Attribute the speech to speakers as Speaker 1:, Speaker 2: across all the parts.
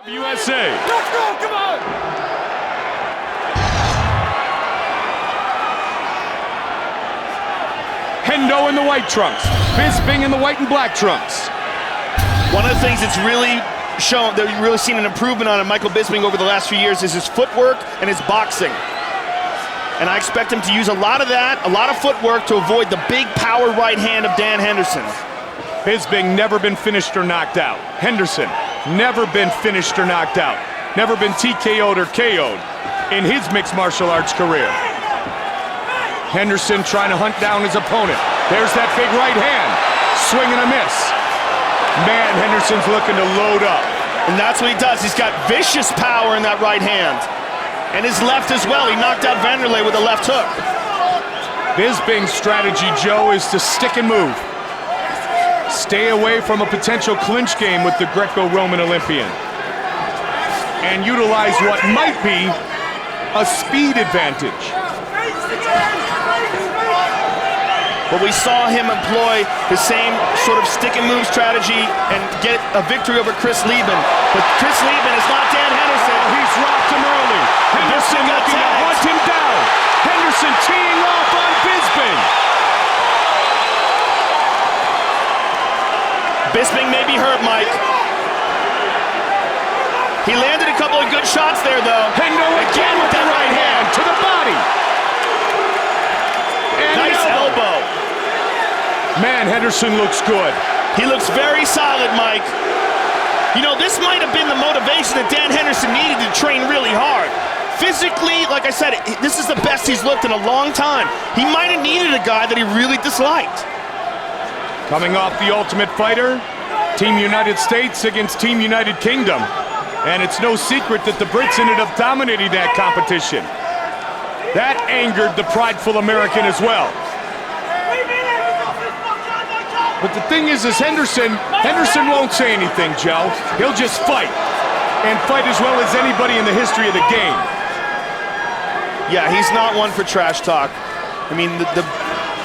Speaker 1: USA.
Speaker 2: Let's go, come on!
Speaker 1: Hendo in the white trunks. Bisping in the white and black trunks.
Speaker 3: One of the things that's really shown, that we've really seen an improvement on in Michael Bisping over the last few years is his footwork and his boxing. And I expect him to use a lot of that, a lot of footwork to avoid the big power right hand of Dan Henderson.
Speaker 1: Bisping never been finished or knocked out. Henderson never been finished or knocked out. Never been TKO'd or KO'd in his mixed martial arts career. Henderson trying to hunt down his opponent. There's that big right hand. Swing and a miss. Man, Henderson's looking to load up.
Speaker 3: And that's what he does. He's got vicious power in that right hand. And his left as well. He knocked out Vanderlei with a left hook.
Speaker 1: Bisping's strategy, Joe, is to stick and move. Stay away from a potential clinch game with the Greco-Roman Olympian. And utilize what might be a speed advantage.
Speaker 3: But we saw him employ the same sort of stick and move strategy and get a victory over Chris Leben. But Chris Leben is not Dan Henderson.
Speaker 1: Oh, he's rocked him early. Henderson looking to hunt him down. Henderson teeing off on Bisping.
Speaker 3: Bisping may be hurt, Mike. He landed a couple of good shots there, though.
Speaker 1: Hendo again with that right hand to the body. And
Speaker 3: nice elbow.
Speaker 1: Man, Henderson looks good.
Speaker 3: He looks very solid, Mike. You know, this might have been the motivation that Dan Henderson needed to train really hard. Physically, like I said, this is the best he's looked in a long time. He might have needed a guy that he really disliked.
Speaker 1: Coming off the Ultimate Fighter, Team United States against Team United Kingdom. And it's no secret that the Brits ended up dominating that competition. That angered the prideful American as well. But the thing is Henderson won't say anything, Joe. He'll just fight. And fight as well as anybody in the history of the game.
Speaker 3: Yeah, he's not one for trash talk. I mean, the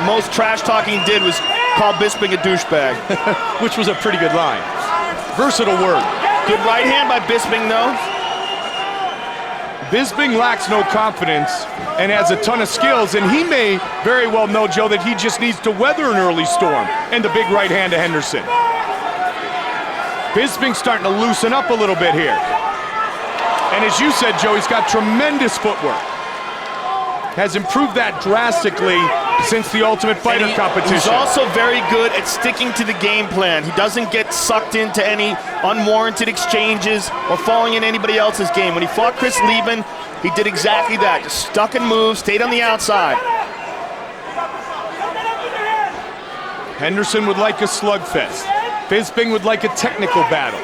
Speaker 3: most trash talking he did was call Bisping a douchebag.
Speaker 1: Which was a pretty good line. Versatile word.
Speaker 3: Good right hand by Bisping, though.
Speaker 1: Bisping lacks no confidence and has a ton of skills, and he may very well know, Joe, that he just needs to weather an early storm and the big right hand to Henderson. Bisping's starting to loosen up a little bit here. And as you said, Joe, he's got tremendous footwork. Has improved that drastically since the Ultimate Fighter competition.
Speaker 3: He's also very good at sticking to the game plan. He doesn't get sucked into any unwarranted exchanges or falling in anybody else's game. When he fought Chris Leben, he did exactly that. Just stuck and moved, stayed on the outside.
Speaker 1: Henderson would like a slugfest. Bisping would like a technical battle.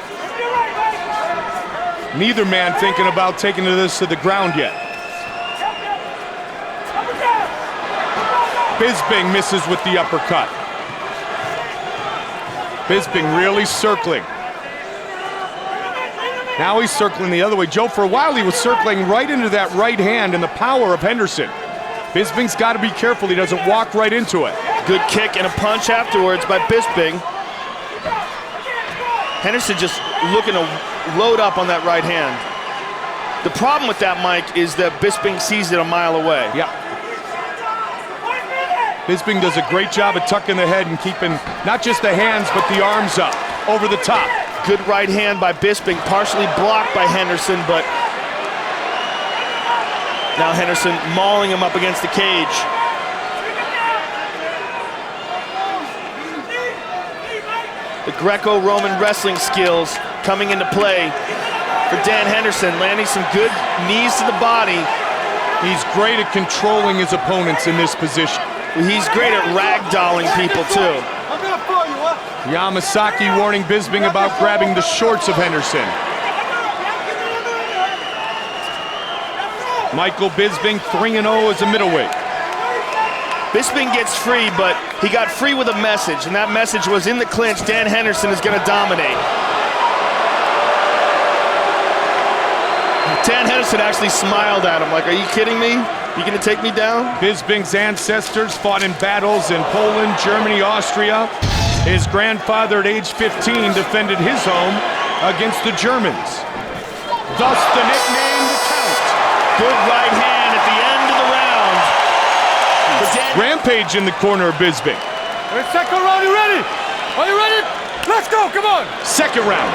Speaker 1: Neither man thinking about taking this to the ground yet. Bisping misses with the uppercut. Bisping really circling. Now he's circling the other way. Joe, for a while he was circling right into that right hand and the power of Henderson. Bisping's got to be careful he doesn't walk right into it.
Speaker 3: Good kick and a punch afterwards by Bisping. Henderson just looking to load up on that right hand. The problem with that, Mike, is that Bisping sees it a mile away.
Speaker 1: Yeah. Bisping does a great job at tucking the head and keeping not just the hands, but the arms up, over the top.
Speaker 3: Good right hand by Bisping, partially blocked by Henderson, but now Henderson mauling him up against the cage. The Greco-Roman wrestling skills coming into play for Dan Henderson, landing some good knees to the body.
Speaker 1: He's great at controlling his opponents in this position.
Speaker 3: He's great at ragdolling people, too.
Speaker 1: Yamasaki warning Bisping about grabbing the shorts of Henderson. Michael Bisping 3-0 as a middleweight.
Speaker 3: Bisping gets free, but he got free with a message, and that message was in the clinch, Dan Henderson is going to dominate. Dan Henderson actually smiled at him like, are you kidding me? You gonna take me down?
Speaker 1: Bisping's ancestors fought in battles in Poland, Germany, Austria. His grandfather at age 15 defended his home against the Germans. Thus the nickname, The Count.
Speaker 3: Good right hand at the end of the round.
Speaker 1: Rampage in the corner of Bisping.
Speaker 2: Second round, you ready? Are you ready? Let's go, come on!
Speaker 1: Second round.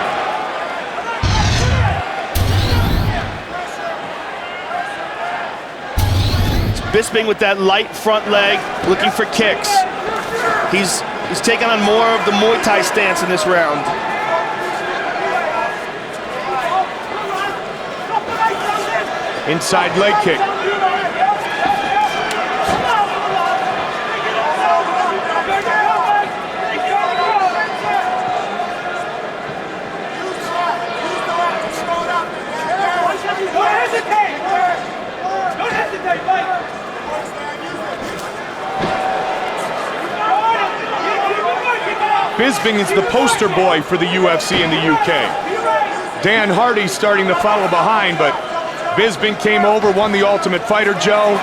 Speaker 3: Bisping with that light front leg, looking for kicks. He's taking on more of the Muay Thai stance in this round.
Speaker 1: Inside leg kick. Bisping is the poster boy for the UFC in the UK. Dan Hardy starting to follow behind, but Bisping came over, won the Ultimate Fighter, Joe,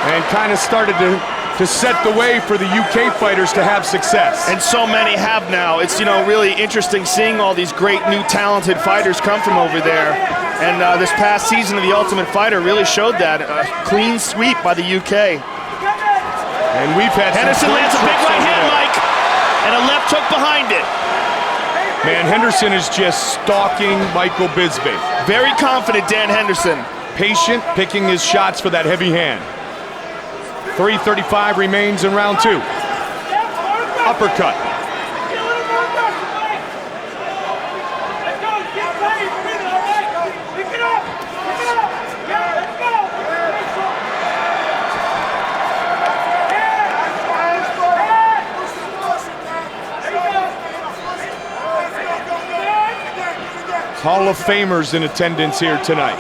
Speaker 1: and kind of started to set the way for the UK fighters to have success.
Speaker 3: And so many have now. It's, you know, really interesting seeing all these great new talented fighters come from over there. And this past season of the Ultimate Fighter really showed that. A clean sweep by the UK.
Speaker 1: And we've had
Speaker 3: Henderson lands a big right hand, Mike, and a left hook behind it.
Speaker 1: Man, Henderson is just stalking Michael Bisping.
Speaker 3: Very confident, Dan Henderson.
Speaker 1: Patient, picking his shots for that heavy hand. 3:35 remains in round two. Uppercut. Hall of Famers in attendance here tonight.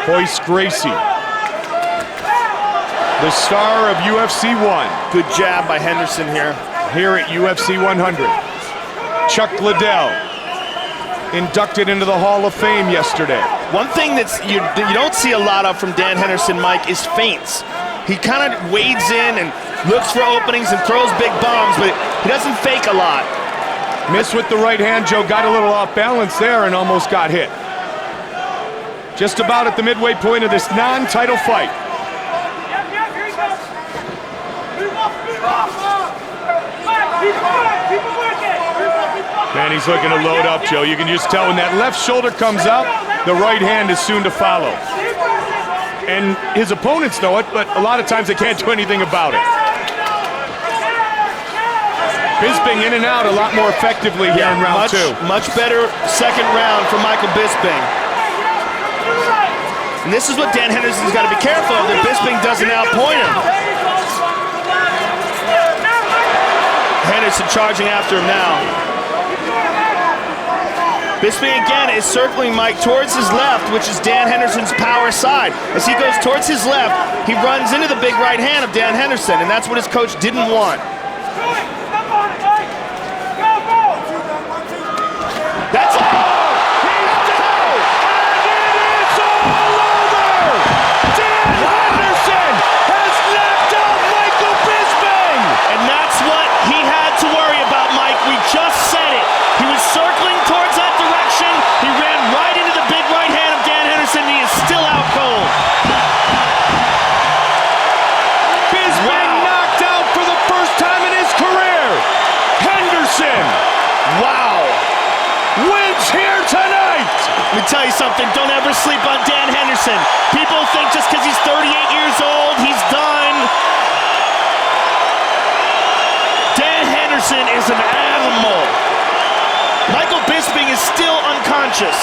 Speaker 1: Hoist Gracie, the star of UFC 1.
Speaker 3: Good jab by Henderson here.
Speaker 1: Here at UFC 100. Chuck Liddell, inducted into the Hall of Fame yesterday.
Speaker 3: One thing that you don't see a lot of from Dan Henderson, Mike, is feints. He kind of wades in and looks for openings and throws big bombs, but he doesn't fake a lot.
Speaker 1: Missed with the right hand, Joe, got a little off balance there and almost got hit. Just about at the midway point of this non-title fight. Man, he's looking to load up, Joe. You can just tell when that left shoulder comes up, the right hand is soon to follow. And his opponents know it, but a lot of times they can't do anything about it. Bisping in and out a lot more effectively here in round two.
Speaker 3: Much better second round for Michael Bisping. And this is what Dan Henderson's got to be careful of, that Bisping doesn't outpoint him. Henderson charging after him now. Bisping again is circling Mike towards his left, which is Dan Henderson's power side. As he goes towards his left, he runs into the big right hand of Dan Henderson, and that's what his coach didn't want. That's all! He's down! And it is all over! Dan Henderson has knocked out Michael Bisping! And that's what he had to worry about, Mike. We just said it. He was circling towards that direction. He ran right into the big right hand of Dan Henderson, and he is still out cold.
Speaker 1: Bisping knocked out for the first time in his career. Henderson!
Speaker 3: Wow!
Speaker 1: Wins here tonight!
Speaker 3: Let me tell you something, don't ever sleep on Dan Henderson. People think just because he's 38 years old, he's done. Dan Henderson is an animal. Michael Bisping is still unconscious.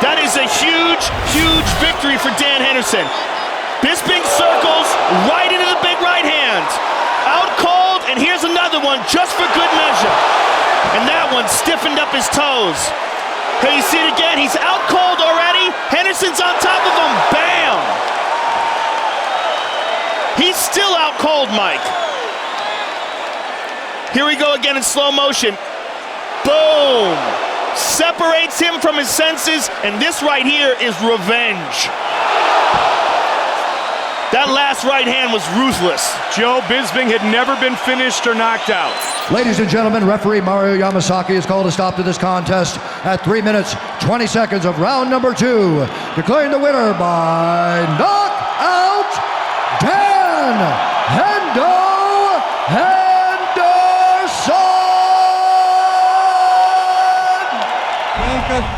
Speaker 3: That is a huge, huge victory for Dan Henderson. Bisping circles right into the big right hand. Out cold, and here's another one just for good measure. And that one stiffened up his toes. Hey, you see it again? He's out cold already. Henderson's on top of him. Bam! He's still out cold, Mike. Here we go again in slow motion. Boom! Separates him from his senses, and this right here is revenge. That last right hand was ruthless.
Speaker 1: Joe, Bisping had never been finished or knocked out.
Speaker 4: Ladies and gentlemen, referee Mario Yamasaki has called a stop to this contest at 3 minutes, 20 seconds of round number 2, declaring the winner by knockout, Dan Henderson!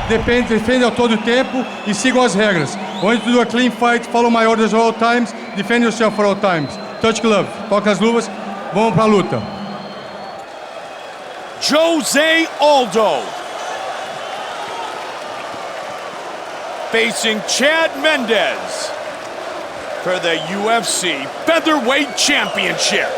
Speaker 2: Defende a todo tempo e sigam as regras. Onde to do a clean fight, follow my orders at all times, defend yourself for all times. Touch glove, toca as luvas, vamos pra luta.
Speaker 1: Jose Aldo facing Chad Mendes for the UFC Featherweight Championship.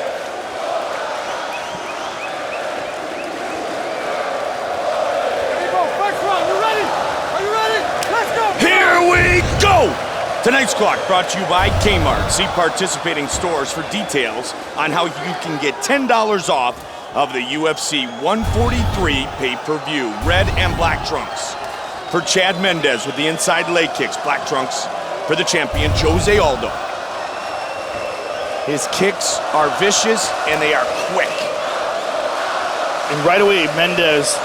Speaker 1: Tonight's clock brought to you by Kmart. See participating stores for details on how you can get $10 off of the UFC 143 pay-per-view. Red and black trunks for Chad Mendes with the inside leg kicks. Black trunks for the champion, Jose Aldo. His kicks are vicious and they are quick.
Speaker 3: And right away, Mendes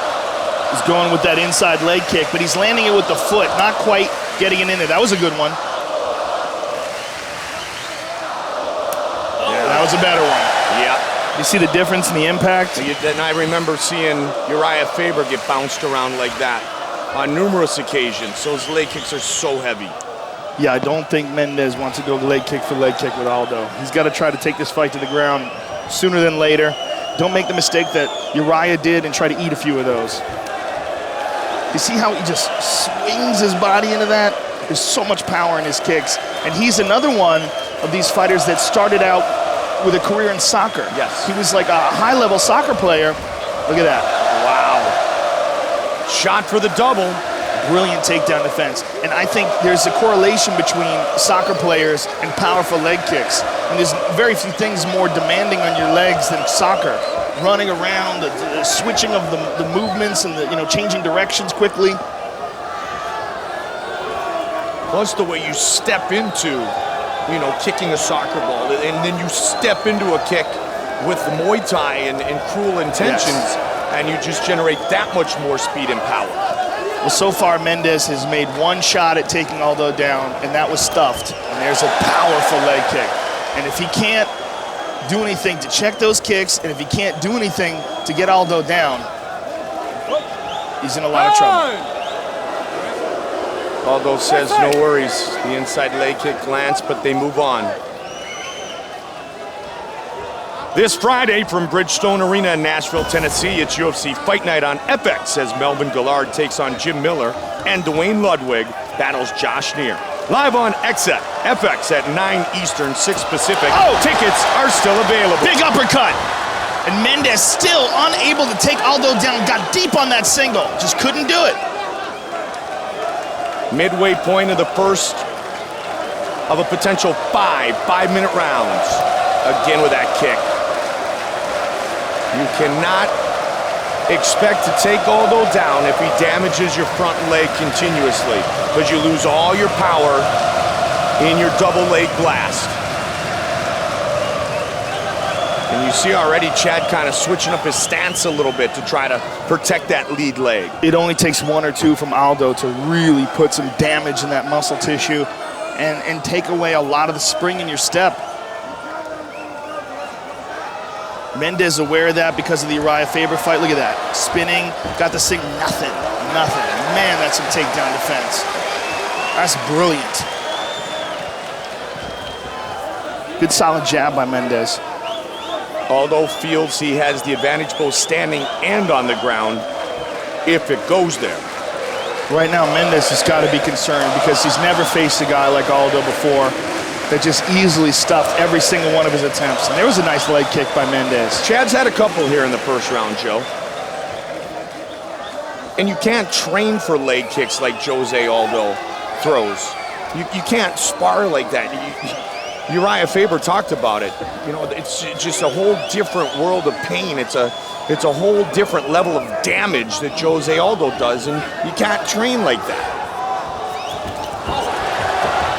Speaker 3: is going with that inside leg kick, but he's landing it with the foot, not quite getting it in there. That was a good one. That was a better one.
Speaker 1: Yeah.
Speaker 3: You see the difference in the impact?
Speaker 1: And I remember seeing Uriah Faber get bounced around like that on numerous occasions. Those leg kicks are so heavy.
Speaker 3: Yeah, I don't think Mendes wants to go leg kick for leg kick with Aldo. He's got to try to take this fight to the ground sooner than later. Don't make the mistake that Uriah did and try to eat a few of those. You see how he just swings his body into that? There's so much power in his kicks. And he's another one of these fighters that started out with a career in soccer.
Speaker 1: Yes.
Speaker 3: He was like a high-level soccer player. Look at that.
Speaker 1: Wow. Shot for the double.
Speaker 3: Brilliant takedown defense. And I think there's a correlation between soccer players and powerful leg kicks. And there's very few things more demanding on your legs than soccer. Running around, the switching of the movements and the changing directions quickly.
Speaker 1: Plus the way you step into kicking a soccer ball, and then you step into a kick with the Muay Thai and cruel intentions, yes. And you just generate that much more speed and power.
Speaker 3: Well, so far Mendes has made one shot at taking Aldo down, and that was stuffed. And there's a powerful leg kick. And if he can't do anything to check those kicks, and if he can't do anything to get Aldo down, he's in a lot of trouble.
Speaker 1: Aldo says no worries. The inside leg kick lands, but they move on. This Friday from Bridgestone Arena in Nashville, Tennessee, it's UFC Fight Night on FX as Melvin Guillard takes on Jim Miller and Dwayne Ludwig battles Josh Neer. Live on FX at 9 Eastern, 6 Pacific. Oh, tickets are still available.
Speaker 3: Big uppercut. And Mendes still unable to take Aldo down. Got deep on that single. Just couldn't do it.
Speaker 1: Midway point of the first of a potential 5-minute rounds. Again with that kick. You cannot expect to take Aldo down if he damages your front leg continuously, because you lose all your power in your double leg blast. And you see already Chad kind of switching up his stance a little bit to try to protect that lead leg.
Speaker 3: It only takes one or two from Aldo to really put some damage in that muscle tissue and take away a lot of the spring in your step. Mendes aware of that because of the Uriah Faber fight. Look at that. Spinning, got the thing, nothing. Man, that's some takedown defense. That's brilliant. Good solid jab by Mendes.
Speaker 1: Aldo feels he has the advantage both standing and on the ground if it goes there.
Speaker 3: Right now, Mendes has got to be concerned because he's never faced a guy like Aldo before that just easily stuffed every single one of his attempts. And there was a nice leg kick by Mendes.
Speaker 1: Chad's had a couple here in the first round, Joe. And you can't train for leg kicks like Jose Aldo throws. You can't spar like that. Uriah Faber talked about it. It's just a whole different world of pain. It's a whole different level of damage that Jose Aldo does, and you can't train like that.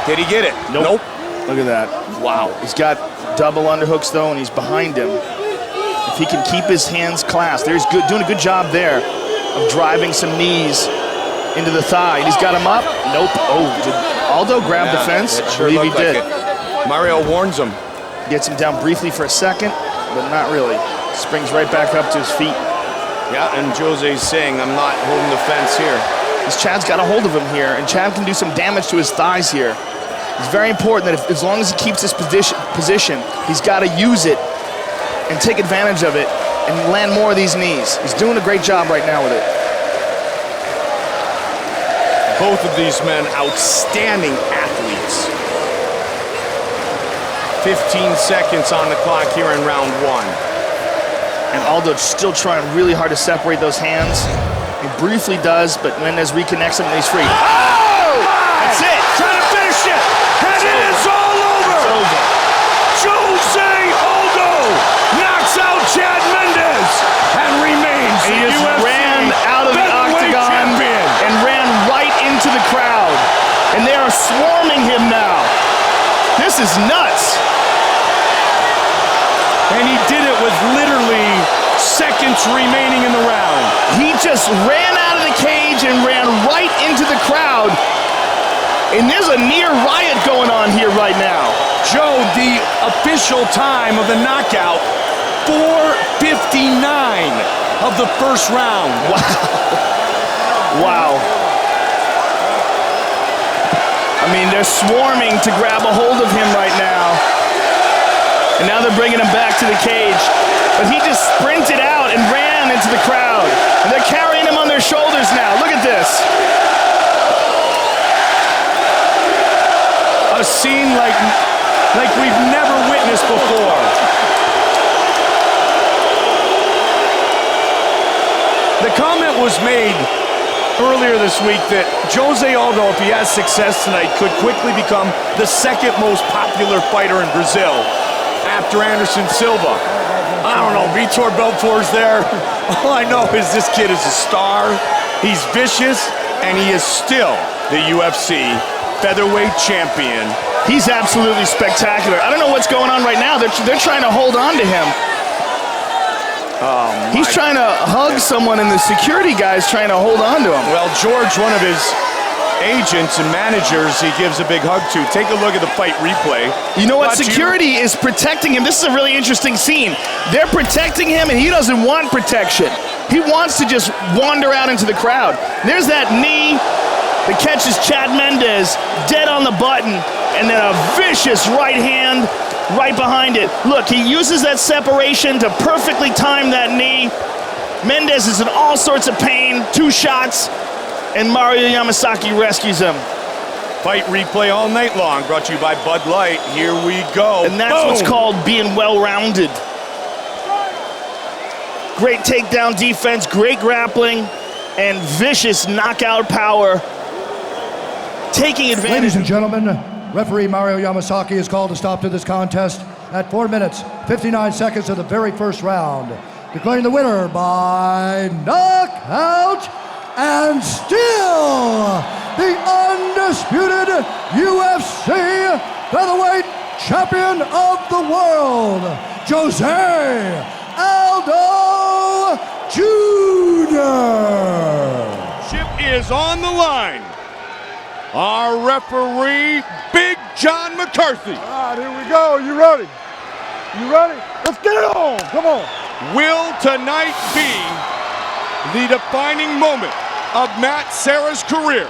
Speaker 1: Did he get it?
Speaker 3: Nope. Look at that. Wow. He's got double underhooks, though, and he's behind him. If he can keep his hands clasped, there's doing a good job there of driving some knees into the thigh. And he's got him up. Nope. Oh, did Aldo grab the fence?
Speaker 1: It sure
Speaker 3: I believe he did.
Speaker 1: Like Mario warns him.
Speaker 3: Gets him down briefly for a second, but not really. Springs right back up to his feet.
Speaker 1: Yeah, and Jose's saying, I'm not holding the fence here.
Speaker 3: Because Chad's got a hold of him here, and Chad can do some damage to his thighs here. It's very important that as long as he keeps his position, he's got to use it and take advantage of it and land more of these knees. He's doing a great job right now with it.
Speaker 1: Both of these men, outstanding athletes. 15 seconds on the clock here in round 1.
Speaker 3: And Aldo still trying really hard to separate those hands. He briefly does, but Mendes reconnects him and he's free. Oh! That's it!
Speaker 1: Trying to finish it! And it is all over!
Speaker 3: It's over.
Speaker 1: Jose Aldo knocks out Chad Mendes and remains
Speaker 3: And he
Speaker 1: the
Speaker 3: just
Speaker 1: UFC
Speaker 3: ran out of the
Speaker 1: featherweight
Speaker 3: octagon
Speaker 1: champion.
Speaker 3: and ran right into the crowd. And they are swarming him now. This is nuts.
Speaker 1: And he did it with literally seconds remaining in the round.
Speaker 3: He just ran out of the cage and ran right into the crowd. And there's a near riot going on here right now.
Speaker 1: Joe, the official time of the knockout, 4:59 of the first round.
Speaker 3: Wow. I mean, they're swarming to grab a hold of him right now. And now they're bringing him back to the cage. But he just sprinted out and ran into the crowd. And they're carrying him on their shoulders now. Look at this.
Speaker 1: A scene like we've never witnessed before. The comment was made earlier this week that Jose Aldo, if he has success tonight, could quickly become the second most popular fighter in Brazil after Anderson Silva. I don't know, Vitor Belfort's there. All I know is this kid is a star. He's vicious, and he is still the UFC featherweight champion.
Speaker 3: He's absolutely spectacular. I don't know what's going on right now. They're trying to hold on to him. He's trying to hug someone, and the security guy's trying to hold on to him.
Speaker 1: Well, George, one of his agents and managers, he gives a big hug to. Take a look at the fight replay.
Speaker 3: You know what? Security is protecting him. This is a really interesting scene. They're protecting him, and he doesn't want protection. He wants to just wander out into the crowd. There's that knee that catches Chad Mendes dead on the button, and then a vicious right hand right behind it. Look, he uses that separation to perfectly time that knee. Mendes is in all sorts of pain. 2 shots, and Mario Yamasaki rescues him.
Speaker 1: Fight replay all night long, brought to you by Bud Light. Here we go.
Speaker 3: And that's what's called being well-rounded. Great takedown defense, great grappling, and vicious knockout power. Taking advantage.
Speaker 4: Ladies and gentlemen, referee Mario Yamasaki is called to stop to this contest at 4 minutes, 59 seconds of the very first round, declaring the winner by knockout and still the undisputed UFC featherweight champion of the world, Jose Aldo Jr.
Speaker 1: Chip is on the line. Our referee, Big John McCarthy.
Speaker 5: All right, here we go. You ready? You ready? Let's get it on. Come on.
Speaker 1: Will tonight be the defining moment of Matt Serra's career?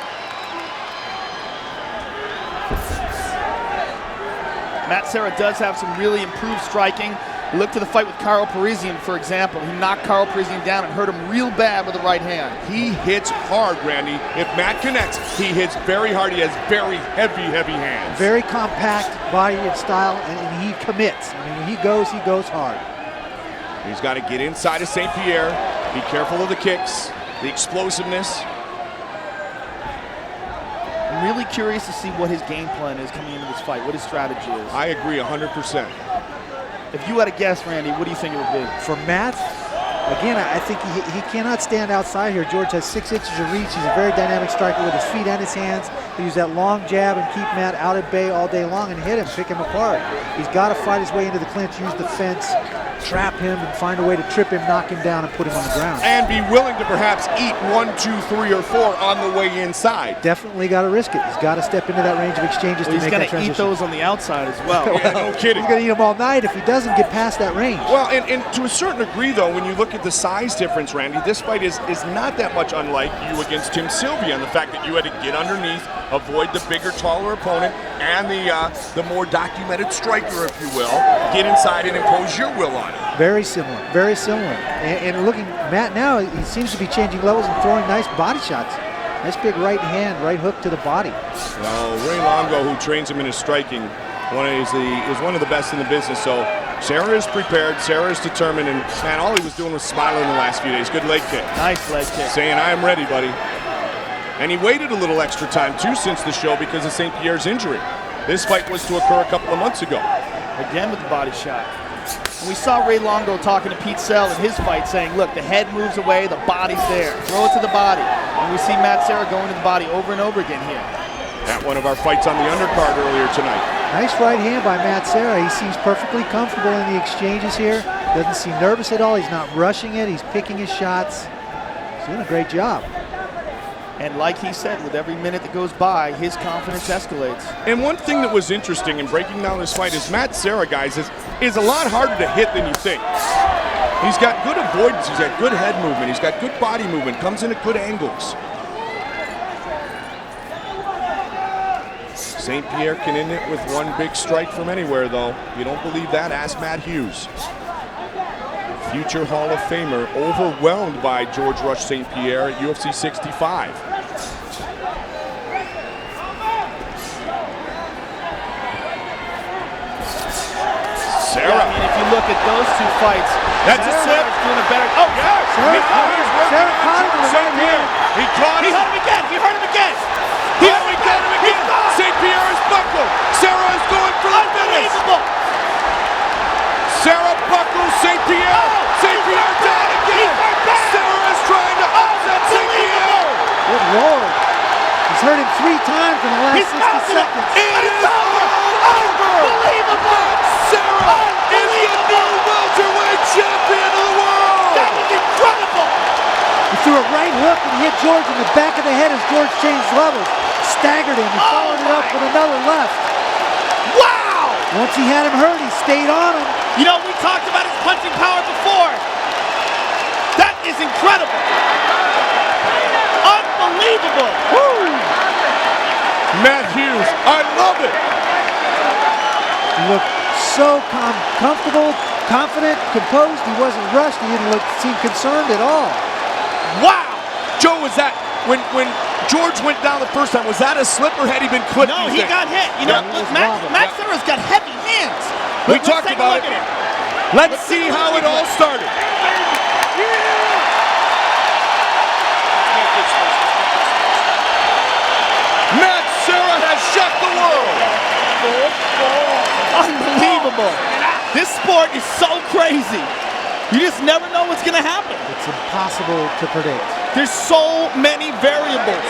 Speaker 3: Matt Serra does have some really improved striking. Look to the fight with Carl Parisian, for example. He knocked Carl Parisian down and hurt him real bad with the right hand.
Speaker 1: He hits hard, Randy. If Matt connects, he hits very hard. He has very heavy hands.
Speaker 5: Very compact body and style, and he commits. I mean, when he goes hard.
Speaker 1: He's got to get inside of St-Pierre. Be careful of the kicks, the explosiveness.
Speaker 3: I'm really curious to see what his game plan is coming into this fight, what his strategy is.
Speaker 1: I agree 100%.
Speaker 3: If you had a guess, Randy, what do you think it would be?
Speaker 5: For Matt, Again, I think he cannot stand outside here. George has 6 inches of reach. He's a very dynamic striker with his feet and his hands. He use that long jab and keep Matt out at bay all day long and hit him, pick him apart. He's got to fight his way into the clinch, use the fence, trap him, and find a way to trip him, knock him down, and put him on the ground.
Speaker 1: And be willing to perhaps eat 1, 2, 3, or 4 on the way inside.
Speaker 5: Definitely got to risk it. He's got to step into that range of exchanges to make that transition.
Speaker 3: He's going to eat those on the outside as well.
Speaker 1: Yeah, no kidding.
Speaker 5: He's going to eat them all night if he doesn't get past that range.
Speaker 1: Well, and to a certain degree, though, when you look at the size difference, Randy, this fight is not that much unlike you against Tim Sylvia, and the fact that you had to get underneath, avoid the bigger, taller opponent, and the more documented striker, if you will, get inside and impose your will on it.
Speaker 5: Very similar, very similar. And looking, Matt now, he seems to be changing levels and throwing nice body shots. Nice big right hand, right hook to the body.
Speaker 1: Well, Ray Longo, who trains him in his striking, is one of the best in the business. So Serra is prepared, Serra is determined, and man, all he was doing was smiling the last few days. Good leg kick.
Speaker 3: Nice leg kick.
Speaker 1: Saying, I am ready, buddy. And he waited a little extra time, too, since the show because of St-Pierre's injury. This fight was to occur a couple of months ago.
Speaker 3: Again with the body shot. And we saw Ray Longo talking to Pete Sell in his fight saying, look, the head moves away, the body's there. Throw it to the body. And we see Matt Serra going to the body over and over again here.
Speaker 1: At one of our fights on the undercard earlier tonight.
Speaker 5: Nice right hand by Matt Serra. He seems perfectly comfortable in the exchanges here. Doesn't seem nervous at all. He's not rushing it. He's picking his shots. He's doing a great job.
Speaker 3: And like he said, with every minute that goes by, his confidence escalates.
Speaker 1: And one thing that was interesting in breaking down this fight is Matt Serra, guys, is a lot harder to hit than you think. He's got good avoidance. He's got good head movement. He's got good body movement. Comes in at good angles. St-Pierre can end it with one big strike from anywhere, though. If you don't believe that, ask Matt Hughes. Future Hall of Famer, overwhelmed by George Rush St-Pierre at UFC 65. Serra.
Speaker 3: Yeah, I mean, if you look at those two fights,
Speaker 1: That's a slip.
Speaker 3: Doing a better. Oh,
Speaker 1: Yeah,
Speaker 5: Serra caught him with the right hand.
Speaker 1: He caught
Speaker 3: he
Speaker 1: him.
Speaker 3: hurt him again. He hurt him again.
Speaker 1: He got him again. St-Pierre is buckled. Serra is going for the finish.
Speaker 3: Unbelievable.
Speaker 1: Serra buckles St-Pierre. St-Pierre down again. Serra is trying to upset St-Pierre.
Speaker 5: Good Lord. He's hurt him 3 times in the last 60 seconds.
Speaker 1: It is over.
Speaker 3: Unbelievable.
Speaker 1: Serra is the new welterweight champion of the world.
Speaker 3: That was incredible.
Speaker 5: He threw a right hook and hit George in the back of the head as George changed levels. Staggered him and followed it up with another left.
Speaker 3: Wow.
Speaker 5: Once he had him hurt, he stayed on him.
Speaker 3: You know, we talked about his punching power before. That is incredible. Unbelievable.
Speaker 5: Woo!
Speaker 1: Matt Hughes, I love it.
Speaker 5: He looked so comfortable, confident, composed. He wasn't rushed. He didn't seem concerned at all.
Speaker 1: Wow. Joe, was that when George went down the first time, was that a slip or had he been clipped?
Speaker 3: No,
Speaker 1: you
Speaker 3: he
Speaker 1: think?
Speaker 3: got hit. You know,
Speaker 1: Yeah.
Speaker 3: look, Matt Serra's got heavy hands.
Speaker 1: We
Speaker 3: Let's
Speaker 1: talked
Speaker 3: take a
Speaker 1: about
Speaker 3: look
Speaker 1: it.
Speaker 3: at him.
Speaker 1: Let's see how it all started. Matt Serra has shocked the world.
Speaker 3: Unbelievable. This sport is so crazy. You just never know what's going to happen.
Speaker 5: It's impossible to predict.
Speaker 3: There's so many variables.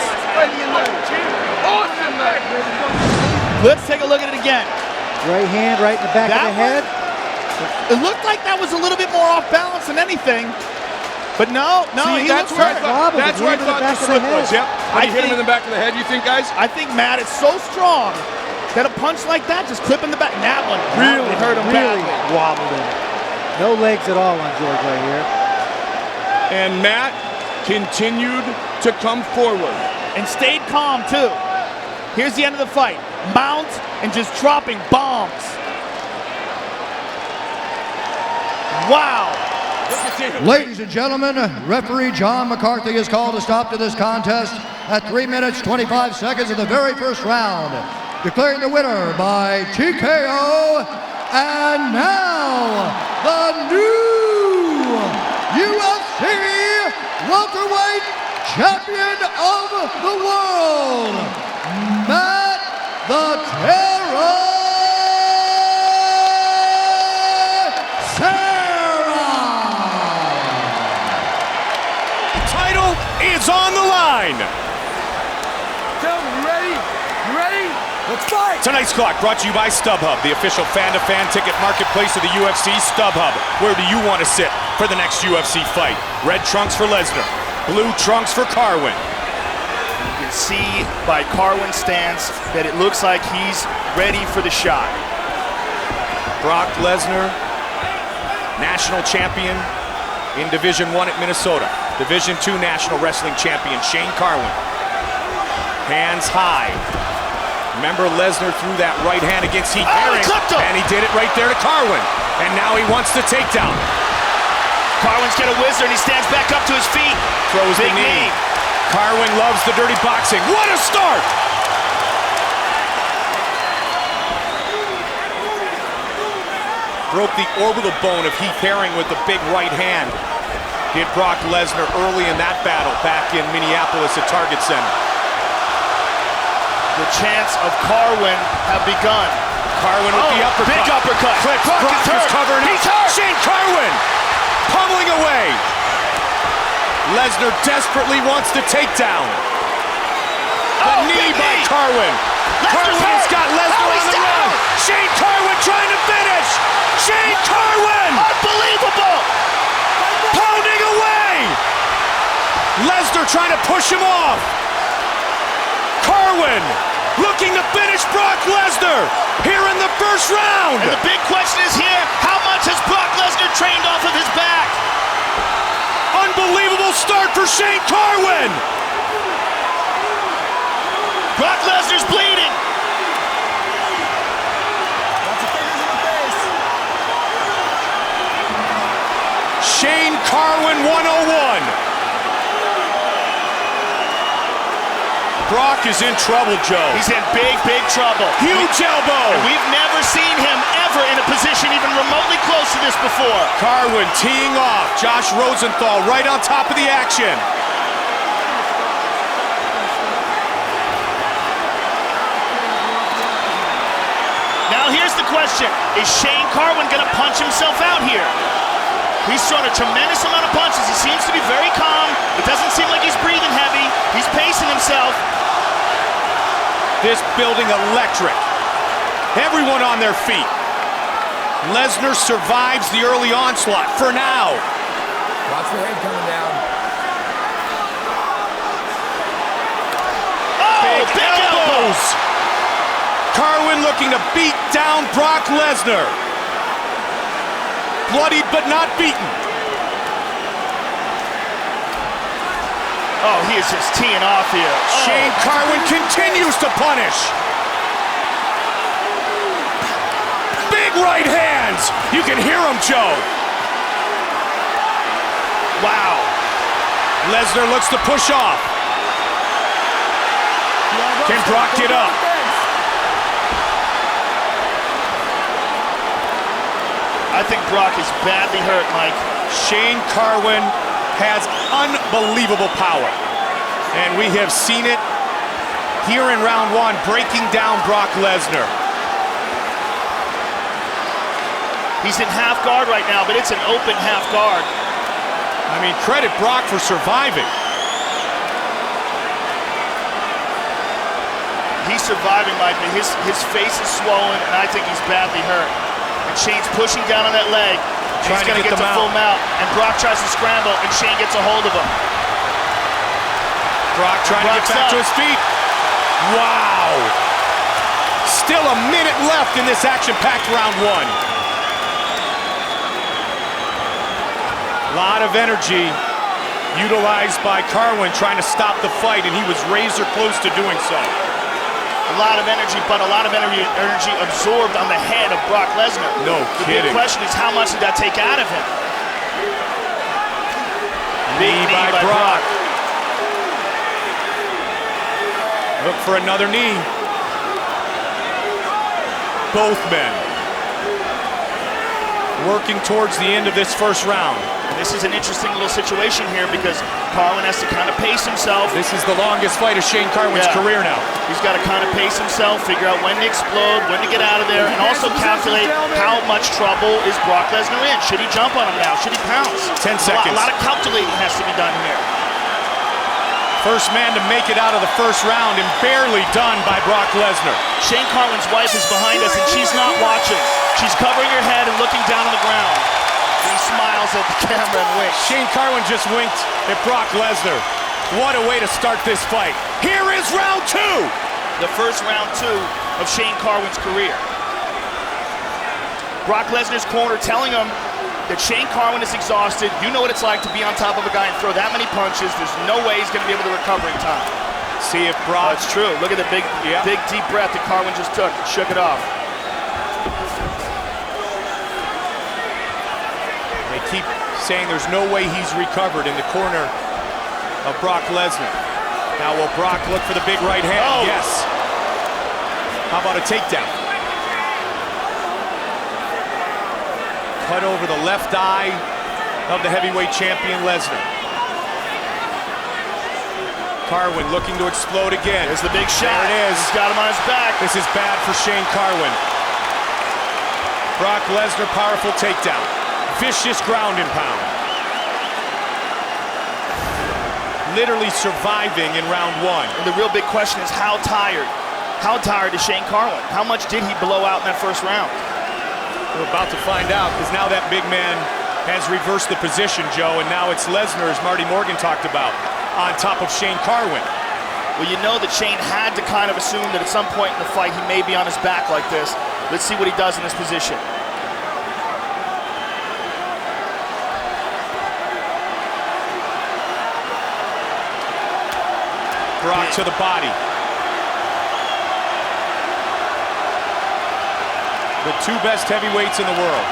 Speaker 3: Let's take a look at it again.
Speaker 5: Right hand right in the back of the head.
Speaker 3: It looked like that was a little bit more off balance than anything. But no,
Speaker 1: See,
Speaker 3: he
Speaker 1: that's
Speaker 3: looks
Speaker 1: where I
Speaker 3: hurt.
Speaker 1: thought,
Speaker 5: Wobbled,
Speaker 1: that's
Speaker 5: hit
Speaker 1: where I
Speaker 5: him in the
Speaker 1: thought the
Speaker 5: back of the
Speaker 1: slip
Speaker 5: head.
Speaker 1: was. Yep. When you hit him in the back of the head, you think, guys?
Speaker 3: I think Matt is so strong that a punch like that just clip in the back. And that one really hurt him
Speaker 5: Really
Speaker 3: badly.
Speaker 5: wobbled him. No legs at all on George right here.
Speaker 1: And Matt continued to come forward.
Speaker 3: And stayed calm too. Here's the end of the fight. Mount and just dropping bombs. Wow.
Speaker 4: Ladies and gentlemen, referee John McCarthy has called a stop to this contest at 3 minutes 25 seconds of the very first round, declaring the winner by TKO, and now the new UFC welterweight champion of the world, Matt the Terror Serra.
Speaker 1: is on the line.
Speaker 6: You ready? You ready? Let's fight!
Speaker 1: Tonight's clock brought to you by StubHub, the official fan-to-fan ticket marketplace of the UFC. StubHub, where do you want to sit for the next UFC fight? Red trunks for Lesnar, blue trunks for Carwin.
Speaker 3: You can see by Carwin's stance that it looks like he's ready for the shot.
Speaker 1: Brock Lesnar, national champion in Division I at Minnesota. Division II national wrestling champion Shane Carwin. Hands high. Remember, Lesnar threw that right hand against Heath Herring, and he did it right there to Carwin. And now he wants the takedown.
Speaker 3: Carwin's got a whizzer, and he stands back up to his feet.
Speaker 1: Throws the knee. Carwin loves the dirty boxing. What a start! Broke the orbital bone of Heath Herring with the big right hand. Did Brock Lesnar early in that battle back in Minneapolis at Target Center.
Speaker 3: The chants of Carwin have begun.
Speaker 1: Carwin with the uppercut.
Speaker 3: Big uppercut.
Speaker 1: Clips. Brock is covering up.
Speaker 3: He's hurt.
Speaker 1: Shane Carwin pummeling away. Lesnar desperately wants the takedown. The knee by Carwin. Carwin has got Lesnar on the run. Shane Carwin trying to finish. Shane Carwin!
Speaker 3: Unbelievable!
Speaker 1: Pounding away. Lesnar trying to push him off. Carwin looking to finish Brock Lesnar here in the first round.
Speaker 3: And the big question is here, how much has Brock Lesnar trained off of his back?
Speaker 1: Unbelievable start for Shane Carwin.
Speaker 3: Brock Lesnar's bleeding.
Speaker 6: Lots of fingers in the face.
Speaker 1: Shane Carwin 101. Brock is in trouble, Joe.
Speaker 3: He's in big, big trouble.
Speaker 1: Huge elbow.
Speaker 3: And we've never seen him ever in a position even remotely close to this before.
Speaker 1: Carwin teeing off. Josh Rosenthal right on top of the action.
Speaker 3: Now here's the question. Is Shane Carwin going to punch himself out here? He's thrown a tremendous amount of punches. He seems to be very calm. It doesn't seem like he's breathing heavy. He's pacing himself.
Speaker 1: This building electric. Everyone on their feet. Lesnar survives the early onslaught for now.
Speaker 6: Watch the head coming down.
Speaker 3: Oh, big elbows.
Speaker 1: Carwin looking to beat down Brock Lesnar. Bloodied but not beaten.
Speaker 3: Oh, he is just teeing off here.
Speaker 1: Shane Carwin continues to punish. Big right hands. You can hear him, Joe. Wow. Lesnar looks to push off. Can Brock get up?
Speaker 3: I think Brock is badly hurt, Mike.
Speaker 1: Shane Carwin has unbelievable power. And we have seen it here in round one, breaking down Brock Lesnar.
Speaker 3: He's in half guard right now, but it's an open half guard.
Speaker 1: I mean, credit Brock for surviving.
Speaker 3: He's surviving, Mike, but his face is swollen, and I think he's badly hurt. And Shane's pushing down on that leg. He's going to get to full mount, and Brock tries to scramble, and Shane gets a hold of him.
Speaker 1: Brock trying to get back to his feet. Wow. Still a minute left in this action-packed round one. A lot of energy utilized by Carwin trying to stop the fight, and he was razor close to doing so.
Speaker 3: A lot of energy, but a lot of energy absorbed on the head of Brock Lesnar.
Speaker 1: No kidding.
Speaker 3: The big question is, how much did that take out of him?
Speaker 1: Big knee by Brock. Look for another knee. Both men working towards the end of this first round.
Speaker 3: This is an interesting little situation here because Carwin has to kind of pace himself.
Speaker 1: This is the longest fight of Shane Carwin's career now.
Speaker 3: He's got to kind of pace himself, figure out when to explode, when to get out of there, and also calculate how much trouble is Brock Lesnar in. Should he jump on him now? Should he pounce?
Speaker 1: 10 seconds.
Speaker 3: A lot of calculating has to be done here.
Speaker 1: First man to make it out of the first round and barely done by Brock Lesnar.
Speaker 3: Shane Carwin's wife is behind us and she's not watching. She's covering her head and looking down on the ground. He smiles at the camera and winks.
Speaker 1: Shane Carwin just winked at Brock Lesnar. What a way to start this fight. Here is round 2.
Speaker 3: The first round 2 of Shane Carwin's career. Brock Lesnar's corner telling him that Shane Carwin is exhausted. You know what it's like to be on top of a guy and throw that many punches. There's no way he's going to be able to recover in time.
Speaker 1: See if Brock...
Speaker 3: That's true. Look at the big deep breath that Carwin just took. Shook it off.
Speaker 1: They keep saying there's no way he's recovered in the corner of Brock Lesnar. Now will Brock look for the big right hand?
Speaker 3: Oh.
Speaker 1: Yes. How about a takedown? Cut over the left eye of the heavyweight champion Lesnar. Carwin looking to explode again.
Speaker 3: There's the big shot.
Speaker 1: There it is.
Speaker 3: He's got him on his back.
Speaker 1: This is bad for Shane Carwin. Brock Lesnar, powerful takedown. Vicious ground and pound. Literally surviving in round 1.
Speaker 3: And the real big question is how tired? How tired is Shane Carwin? How much did he blow out in that first round?
Speaker 1: We're about to find out, because now that big man has reversed the position, Joe, and now it's Lesnar, as Marty Morgan talked about, on top of Shane Carwin.
Speaker 3: Well, you know that Shane had to kind of assume that at some point in the fight he may be on his back like this. Let's see what he does in this position.
Speaker 1: Brock to the body. The 2 best heavyweights in the world,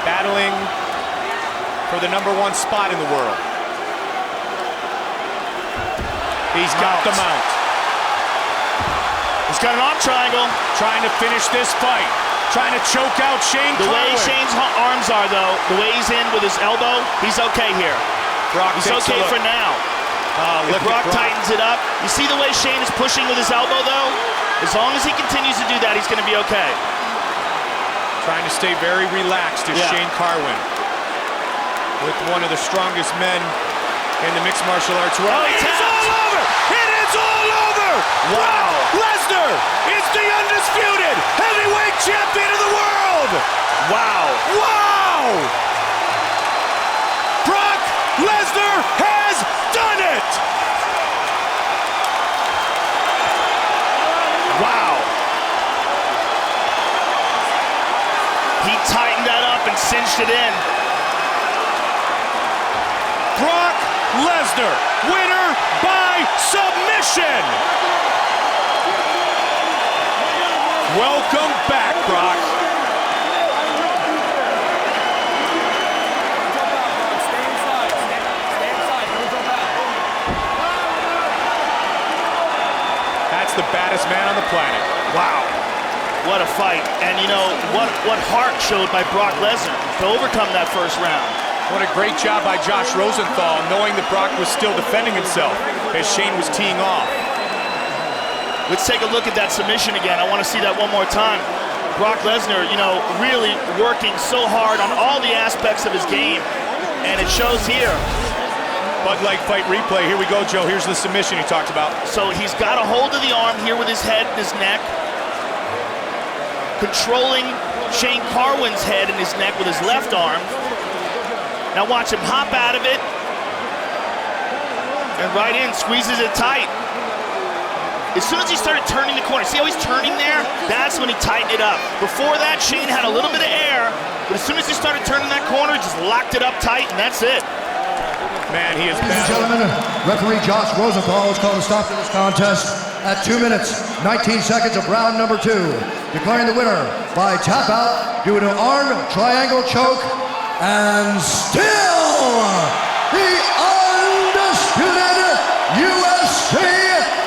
Speaker 1: battling for the #1 spot in the world. He's got the mount.
Speaker 3: He's got an arm triangle.
Speaker 1: Trying to finish this fight. Trying to choke out Shane Carwin.
Speaker 3: The way Shane's arms are, though, the way he's in with his elbow, he's okay here.
Speaker 1: Brock
Speaker 3: he's okay for now. If Brock tightens it up, you see the way Shane is pushing with his elbow, though? As long as he continues to do that, he's going to be okay.
Speaker 1: Trying to stay very relaxed is Shane Carwin. With one of the strongest men in the mixed martial arts world.
Speaker 3: Oh,
Speaker 1: it is all over! It is all over!
Speaker 3: Wow.
Speaker 1: Lesnar is the undisputed heavyweight champion of the world!
Speaker 3: Wow.
Speaker 1: Wow! Brock Lesnar has done it!
Speaker 3: Wow. He tightened that up and cinched it in.
Speaker 1: Brock Lesnar, winner by submission! Welcome back, Brock.
Speaker 6: Stay inside. Stay inside. Don't jump out.
Speaker 1: That's the baddest man on the planet.
Speaker 3: Wow. What a fight. And you know, what heart showed by Brock Lesnar to overcome that first round.
Speaker 1: What a great job by Josh Rosenthal, knowing that Brock was still defending himself as Shane was teeing off.
Speaker 3: Let's take a look at that submission again. I want to see that one more time. Brock Lesnar, you know, really working so hard on all the aspects of his game, and it shows here.
Speaker 1: Bud Light Fight Replay, here we go, Joe. Here's the submission he talked about.
Speaker 3: So he's got a hold of the arm here with his head and his neck, controlling Shane Carwin's head and his neck with his left arm. Now watch him hop out of it, and right in, squeezes it tight. As soon as he started turning the corner, see how he's turning there? That's when he tightened it up. Before that, Shane had a little bit of air, but as soon as he started turning that corner, he just locked it up tight, and that's it.
Speaker 1: Man, he is
Speaker 4: Ladies and gentlemen, referee Josh Rosenthal has called a stop to this contest at 2 minutes, 19 seconds of round number 2, declaring the winner by tap out due to arm triangle choke, and still the undisputed UFC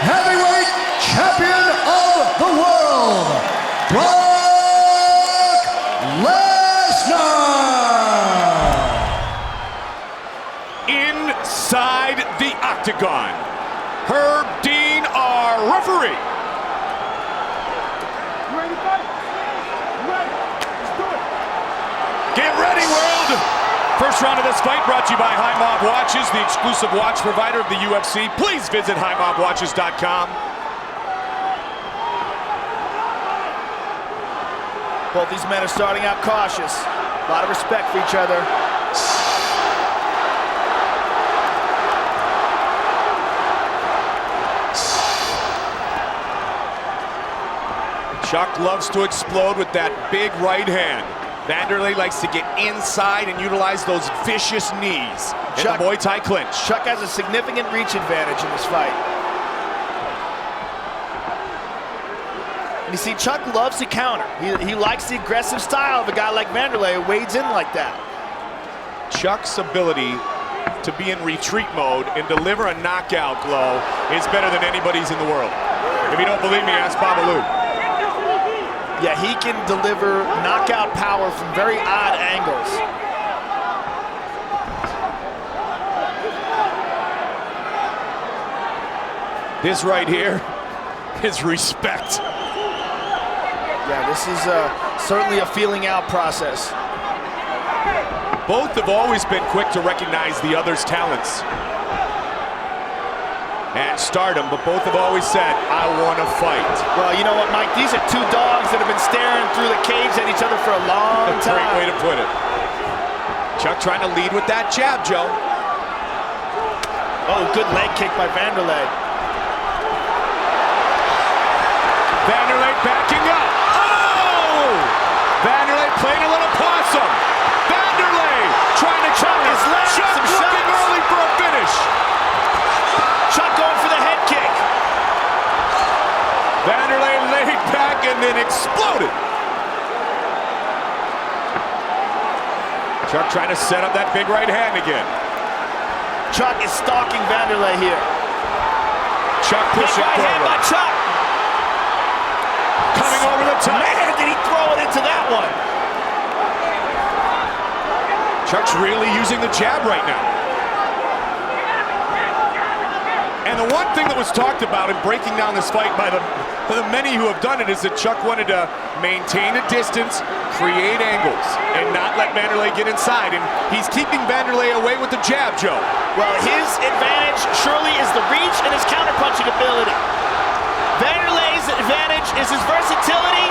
Speaker 4: heavyweight champion of the world, Brock Lesnar!
Speaker 1: Inside the octagon, Herb Dean, our referee.
Speaker 6: You ready to fight? You ready? Let's do it.
Speaker 1: Get ready, world, First round of this fight brought to you by High Mob Watches, the exclusive watch provider of the UFC. Please visit highmobwatches.com.
Speaker 3: Both these men are starting out cautious. A lot of respect for each other.
Speaker 1: Chuck loves to explode with that big right hand. Vanderlei likes to get inside and utilize those vicious knees in the Muay Thai clinch.
Speaker 3: Chuck has a significant reach advantage in this fight. And you see, Chuck loves to counter. He likes the aggressive style of a guy like Vanderlei who wades in like that.
Speaker 1: Chuck's ability to be in retreat mode and deliver a knockout blow is better than anybody's in the world. If you don't believe me, ask Babalu.
Speaker 3: Yeah, he can deliver knockout power from very odd angles.
Speaker 1: This right here is respect.
Speaker 3: Yeah, this is certainly a feeling out process.
Speaker 1: Both have always been quick to recognize the other's talents and stardom, but both have always said, I want to fight.
Speaker 3: Well, you know what, Mike? These are two dogs that have been staring through the cage at each other for a long time.
Speaker 1: Great way to put it. Chuck trying to lead with that jab, Joe.
Speaker 3: Oh, good leg kick by Vanderlei.
Speaker 1: Vanderlei backing up. Oh! Vanderlei playing a little possum. Vanderlei trying to counter.
Speaker 3: His legs,
Speaker 1: Chuck looking early for a finish.
Speaker 3: Chuck going for the head kick.
Speaker 1: Vanderlei laid back and then exploded. Chuck trying to set up that big right hand again.
Speaker 3: Chuck is stalking Vanderlei here.
Speaker 1: Chuck pushing
Speaker 3: right hand by Chuck.
Speaker 1: Coming over the top.
Speaker 3: Man, did he throw it into that one.
Speaker 1: Chuck's really using the jab right now. And the one thing that was talked about in breaking down this fight by the many who have done it is that Chuck wanted to maintain a distance, create angles, and not let Vanderlei get inside. And he's keeping Vanderlei away with the jab, Joe.
Speaker 3: Well, his advantage surely is the reach and his counterpunching ability. Vanderlei's advantage is his versatility,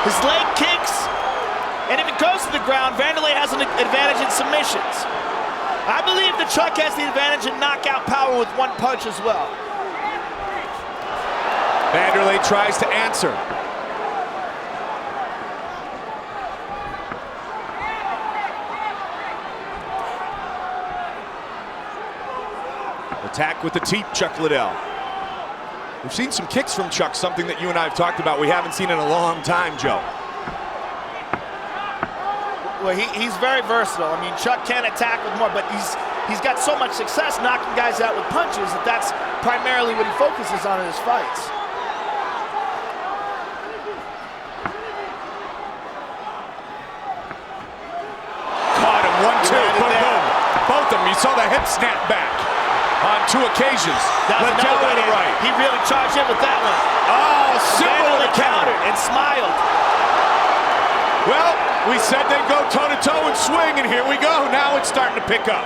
Speaker 3: his leg kicks, and if it goes to the ground, Vanderlei has an advantage in submissions. I believe that Chuck has the advantage in knockout power with one punch as well.
Speaker 1: Vanderlei tries to answer. Attack with the teep, Chuck Liddell. We've seen some kicks from Chuck, something that you and I have talked about we haven't seen in a long time, Joe.
Speaker 3: Well, he's very versatile. I mean, Chuck can attack with more, but he's got so much success knocking guys out with punches that that's primarily what he focuses on in his fights.
Speaker 1: Caught him, 1-2, boom, boom. Both of them, you saw the hip snap back on 2 occasions. Liddell to the right.
Speaker 3: He really charged in with that one.
Speaker 1: Oh, simple to counter.
Speaker 3: And smiled.
Speaker 1: Well, we said they'd go toe-to-toe and swing, and here we go. Now it's starting to pick up.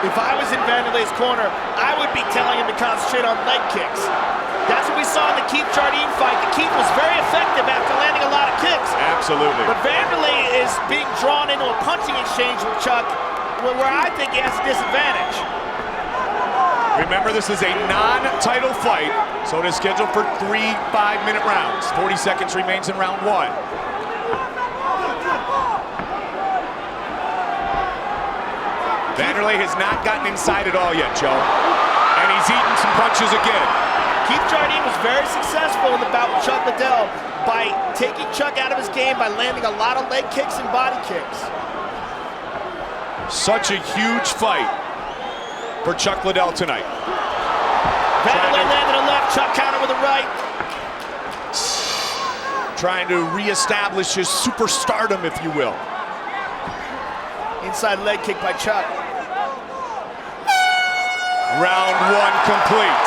Speaker 3: If I was in Vanderlei's corner, I would be telling him to concentrate on leg kicks. That's what we saw in the Keith Jardine fight. The Keith was very effective after landing a lot of kicks.
Speaker 1: Absolutely.
Speaker 3: But Vanderlei is being drawn into a punching exchange with Chuck, where I think he has a disadvantage.
Speaker 1: Remember, this is a non-title fight, so it is scheduled for 3 5-minute rounds. 40 seconds remains in round 1. Vanderlei has not gotten inside at all yet, Joe. And he's eaten some punches again.
Speaker 3: Keith Jardine was very successful in the bout with Chuck Liddell by taking Chuck out of his game by landing a lot of leg kicks and body kicks.
Speaker 1: Such a huge fight for Chuck Liddell tonight.
Speaker 3: Vanderlei landed a left, Chuck counter with a right.
Speaker 1: Trying to reestablish his superstardom, if you will.
Speaker 3: Inside leg kick by Chuck.
Speaker 1: Round 1 complete.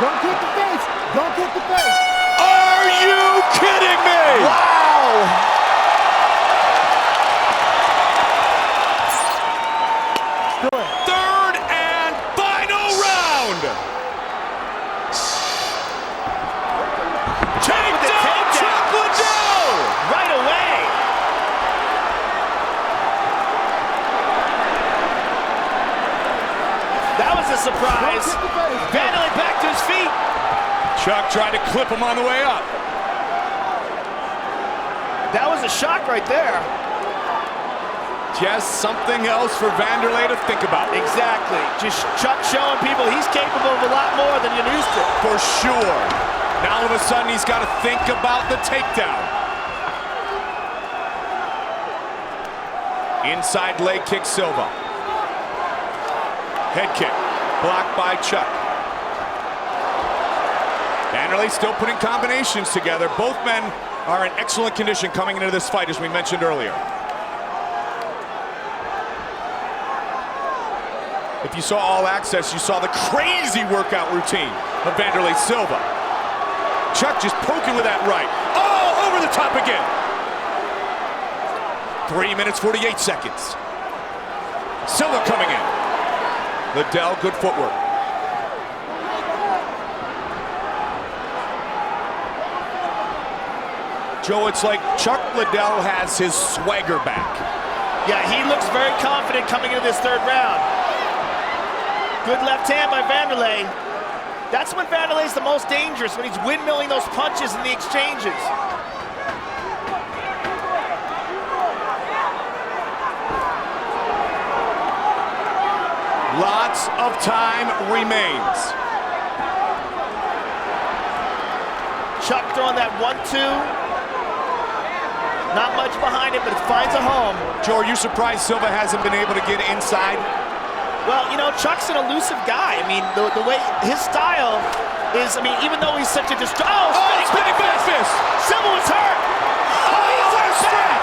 Speaker 6: Don't kick the face. Don't kick the face.
Speaker 1: Are you kidding me?
Speaker 3: Wow!
Speaker 1: Third and final round. Takedown, Chuck Liddell!
Speaker 3: Right away. That was a surprise. Vanderlei back to his feet.
Speaker 1: Chuck tried to clip him on the way up.
Speaker 3: That was a shock right there.
Speaker 1: Just something else for Vanderlei to think about.
Speaker 3: Exactly. Just Chuck showing people he's capable of a lot more than you're used to.
Speaker 1: For sure. Now all of a sudden he's got to think about the takedown. Inside leg kick Silva. Head kick. Blocked by Chuck. Vanderlei still putting combinations together. Both men are in excellent condition coming into this fight, as we mentioned earlier. If you saw All Access, you saw the crazy workout routine of Vanderlei Silva. Chuck just poking with that right. Oh, over the top again. 3 minutes, 48 seconds. Silva coming in. Liddell, good footwork. Joe, it's like Chuck Liddell has his swagger back.
Speaker 3: Yeah, he looks very confident coming into this third round. Good left hand by Vanderlei. That's when Vanderlei's the most dangerous, when he's windmilling those punches in the exchanges.
Speaker 1: Lots of time remains.
Speaker 3: Chuck throwing that 1-2. Not much behind it, but it finds a home.
Speaker 1: Joe, are you surprised Silva hasn't been able to get inside?
Speaker 3: Well, you know, Chuck's an elusive guy. I mean, the way his style is, I mean, even though he's such a
Speaker 1: spinning back fist!
Speaker 3: Silva was hurt!
Speaker 1: He's hurt bad!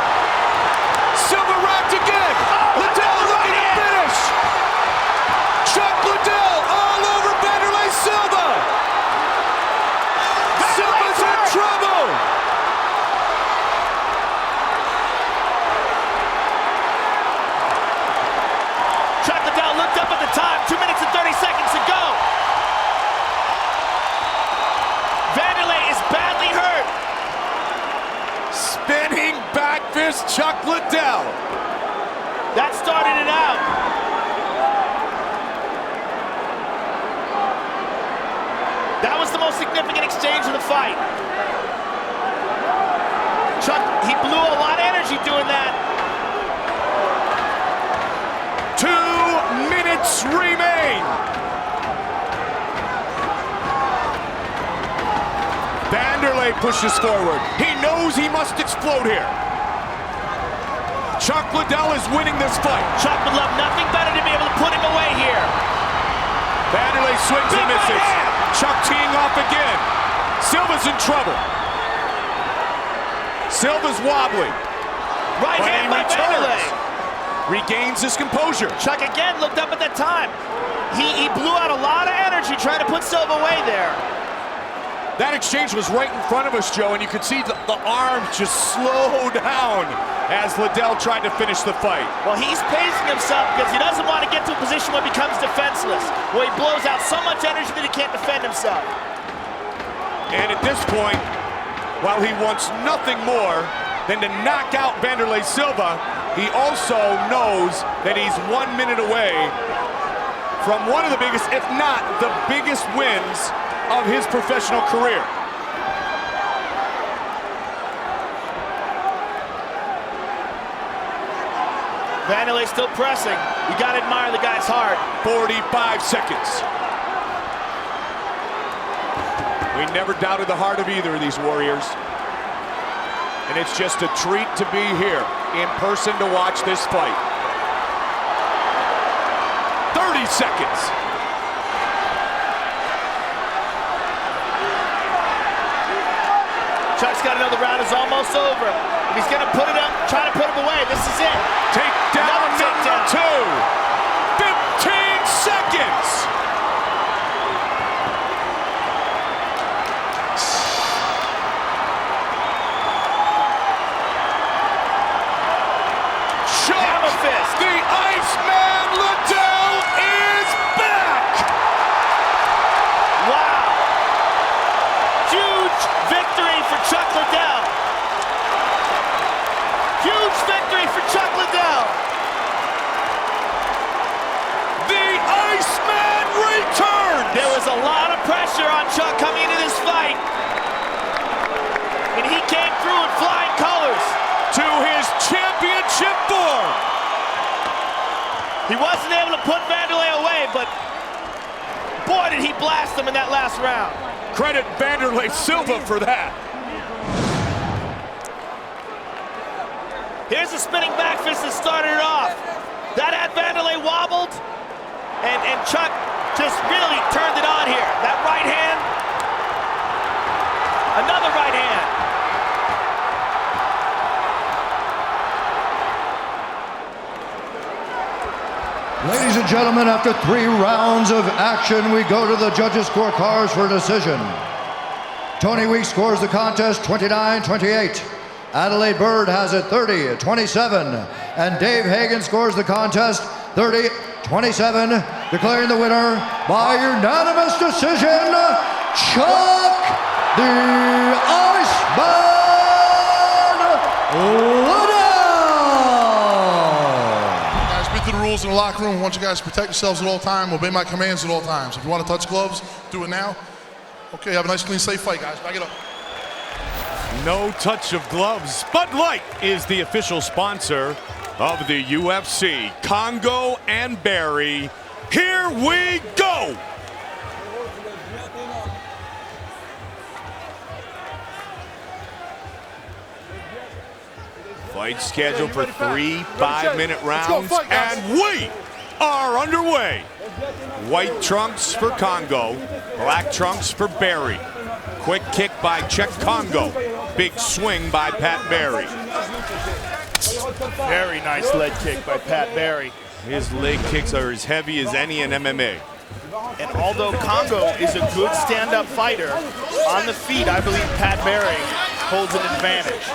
Speaker 1: Silva rocked again! Liddell looking to finish! Chuck Liddell all over Vanderlei Silva! Silva's in trouble!
Speaker 3: Chuck Liddell looked up at the time, 2 minutes and 30 seconds to go. Vanderlei is badly hurt.
Speaker 1: Spinning back fist Chuck Liddell.
Speaker 3: That started it out. That was the most significant exchange of the fight. Chuck, he blew a lot of energy doing that.
Speaker 1: 2 minutes remain. Vanderlei pushes forward. He knows he must explode here. Chuck Liddell is winning this fight.
Speaker 3: Chuck would love nothing better to be able to put him away here.
Speaker 1: Vanderlei swings and misses. Chuck teeing off again. Silva's in trouble. Silva's wobbly.
Speaker 3: Right
Speaker 1: But
Speaker 3: hand
Speaker 1: he
Speaker 3: by Vanderlei.
Speaker 1: Regains his composure.
Speaker 3: Chuck again looked up at that time. He blew out a lot of energy trying to put Silva away there.
Speaker 1: That exchange was right in front of us, Joe, and you could see the arms just slow down as Liddell tried to finish the fight.
Speaker 3: Well, he's pacing himself because he doesn't want to get to a position where he becomes defenseless, where he blows out so much energy that he can't defend himself.
Speaker 1: And at this point, while he wants nothing more than to knock out Vanderlei Silva, he also knows that he's 1 minute away from one of the biggest, if not the biggest wins of his professional career.
Speaker 3: Vanderlei still pressing. You gotta admire the guy's heart.
Speaker 1: 45 seconds. We never doubted the heart of either of these warriors. And it's just a treat to be here in person to watch this fight. 30 seconds.
Speaker 3: Chuck's got another round is almost over. If he's gonna put it up, try to put him away, this is it.
Speaker 1: Takedown number 2. 15 seconds.
Speaker 3: Chuck coming into this fight. And he came through in flying colors.
Speaker 1: To his championship form.
Speaker 3: He wasn't able to put Vanderlei away, but boy, did he blast him in that last round.
Speaker 1: Credit Vanderlei Silva for that.
Speaker 3: Here's a spinning back fist that started it off. That had Vanderlei wobbled, and Chuck just really turned it on here. That right hand, another right hand.
Speaker 4: Ladies and gentlemen, after 3 rounds of action, we go to the judges' scorecards for decision. Tony Weeks scores the contest 29-28. Adelaide Bird has it 30-27. And Dave Hagen scores the contest 30-27, declaring the winner by unanimous decision, Chuck the Iceman Liddell.
Speaker 7: The rules in the locker room. I want you guys to protect yourselves at all times, obey my commands at all times. If you want to touch gloves, do it now. Okay, have a nice, clean, safe fight, guys. Back it up.
Speaker 1: No touch of gloves. Bud Light is the official sponsor of the UFC. Kongo and Barry. Here we go! Fight scheduled for 3 5-minute rounds, and we are underway. White trunks for Kongo, black trunks for Barry. Quick kick by Czech Kongo, big swing by Pat Barry.
Speaker 3: Very nice leg kick by Pat Barry.
Speaker 1: His leg kicks are as heavy as any in MMA.
Speaker 3: And although Kongo is a good stand-up fighter, on the feet, I believe Pat Barry holds an advantage.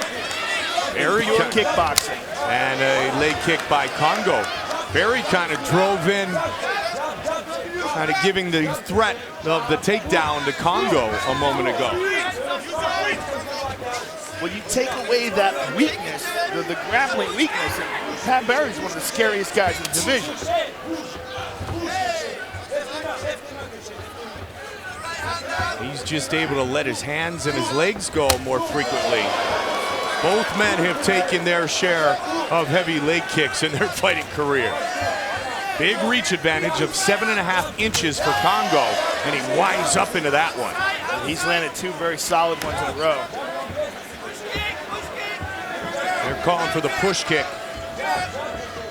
Speaker 1: Barry
Speaker 3: Pure kickboxing.
Speaker 1: And a leg kick by Kongo. Barry kind of drove in, kind of giving the threat of the takedown to Kongo a moment ago.
Speaker 3: When you take away that weakness, the grappling weakness, and Pat Barry's one of the scariest guys in the division.
Speaker 1: He's just able to let his hands and his legs go more frequently. Both men have taken their share of heavy leg kicks in their fighting career. Big reach advantage of 7.5 inches for Kongo, and he winds up into that one.
Speaker 3: He's landed 2 very solid ones in a row.
Speaker 1: They're calling for the push kick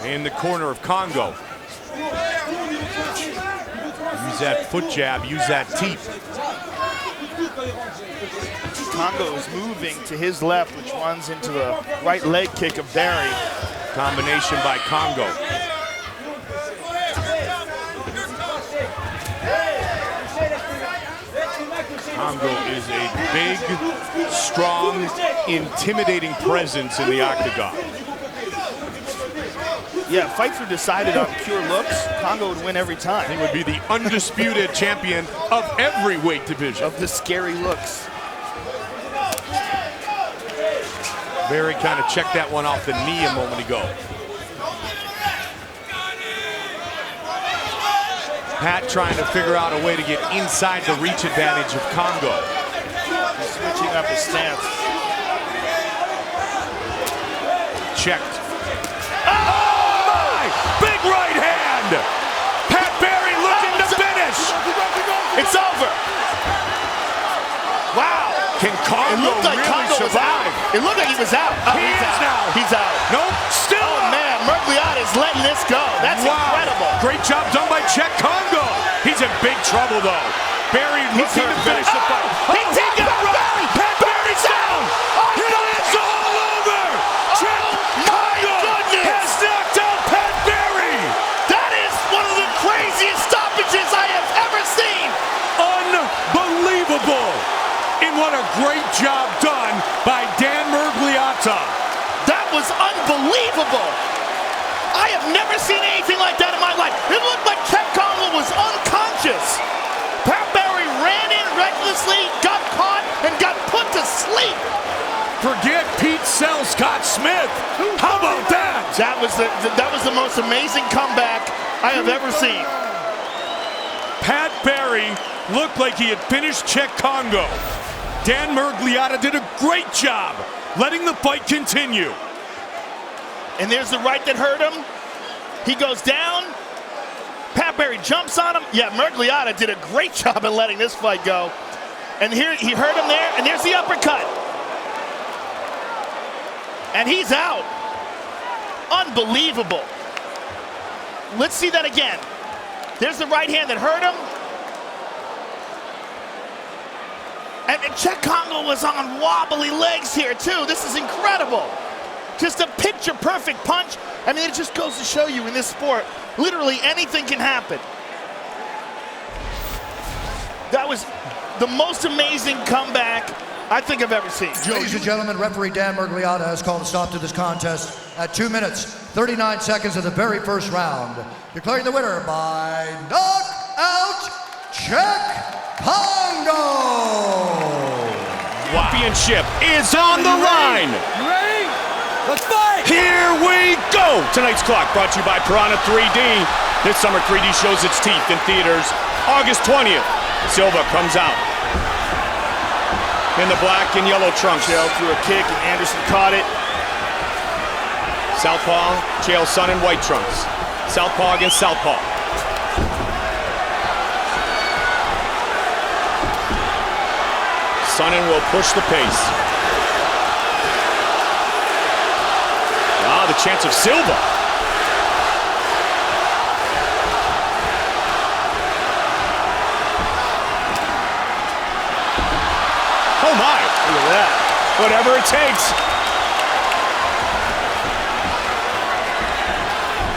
Speaker 1: in the corner of Kongo. Use that foot jab, use that teep.
Speaker 3: Kongo is moving to his left, which runs into the right leg kick of Barry.
Speaker 1: Combination by Kongo. Kongo is a big, strong, intimidating presence in the octagon.
Speaker 3: Yeah, fights were decided on pure looks. Kongo would win every time.
Speaker 1: He would be the undisputed champion of every weight division.
Speaker 3: Of the scary looks.
Speaker 1: Barry kind of checked that one off the knee a moment ago. Pat trying to figure out a way to get inside the reach advantage of Kongo.
Speaker 3: He's switching up his stance.
Speaker 1: Checked. Oh my! Big right hand! Pat Barry looking to finish!
Speaker 3: It's over! Wow!
Speaker 1: Can Kongo really survive?
Speaker 3: It looked like he was out. Oh,
Speaker 1: He is
Speaker 3: out.
Speaker 1: now.
Speaker 3: He's out.
Speaker 1: Nope, still
Speaker 3: Oh
Speaker 1: up.
Speaker 3: man, Mergliata's letting this go. That's incredible.
Speaker 1: Great job done by Czech Kongo. He's in big trouble though. Barry looking to finish the fight.
Speaker 3: He taken a run.
Speaker 1: Pat Barry's down. It's all over. Czech Kongo has knocked out Pat Barry.
Speaker 3: That is one of the craziest stoppages I have ever seen.
Speaker 1: Unbelievable. And what a great job done by Dan Mergliata.
Speaker 3: That was unbelievable. I have never seen anything like that in my life. It looked like Czech Kongo was unconscious. Pat Barry ran in recklessly, got caught, and got put to sleep.
Speaker 1: Forget Pete Sell Scott Smith. How about that?
Speaker 3: That was the most amazing comeback I have ever seen.
Speaker 1: Pat Barry
Speaker 8: looked like he had finished check Kongo. Dan Miragliotta did a great job letting the fight continue.
Speaker 3: And there's the right that hurt him. He goes down. Pat Barry jumps on him. Yeah, Miragliotta did a great job in letting this fight go. And here he hurt him there, and there's the uppercut. And he's out. Unbelievable. Let's see that again. There's the right hand that hurt him. And Czech Kongo was on wobbly legs here too. This is incredible. Just a picture perfect punch. I mean, it just goes to show you in this sport, literally anything can happen. That was the most amazing comeback I think I've ever seen.
Speaker 4: Ladies and gentlemen, referee Dan Miragliotta has called a stop to this contest at 2 minutes, 39 seconds of the very first round, declaring the winner by knockout, Czech Kongo.
Speaker 1: Championship is on the line.
Speaker 6: You ready? Let's fight!
Speaker 1: Here we go! Tonight's clock brought to you by Piranha 3D. This summer 3D shows its teeth in theaters August 20th. Silva comes out in the black and yellow trunks.
Speaker 3: Chael threw a kick and Anderson caught it.
Speaker 1: Southpaw, Chael Sonnen, white trunks. Southpaw against Southpaw. Sonnen will push the pace. Ah, the chance of Silva. Oh my!
Speaker 3: Look at that.
Speaker 1: Whatever it takes.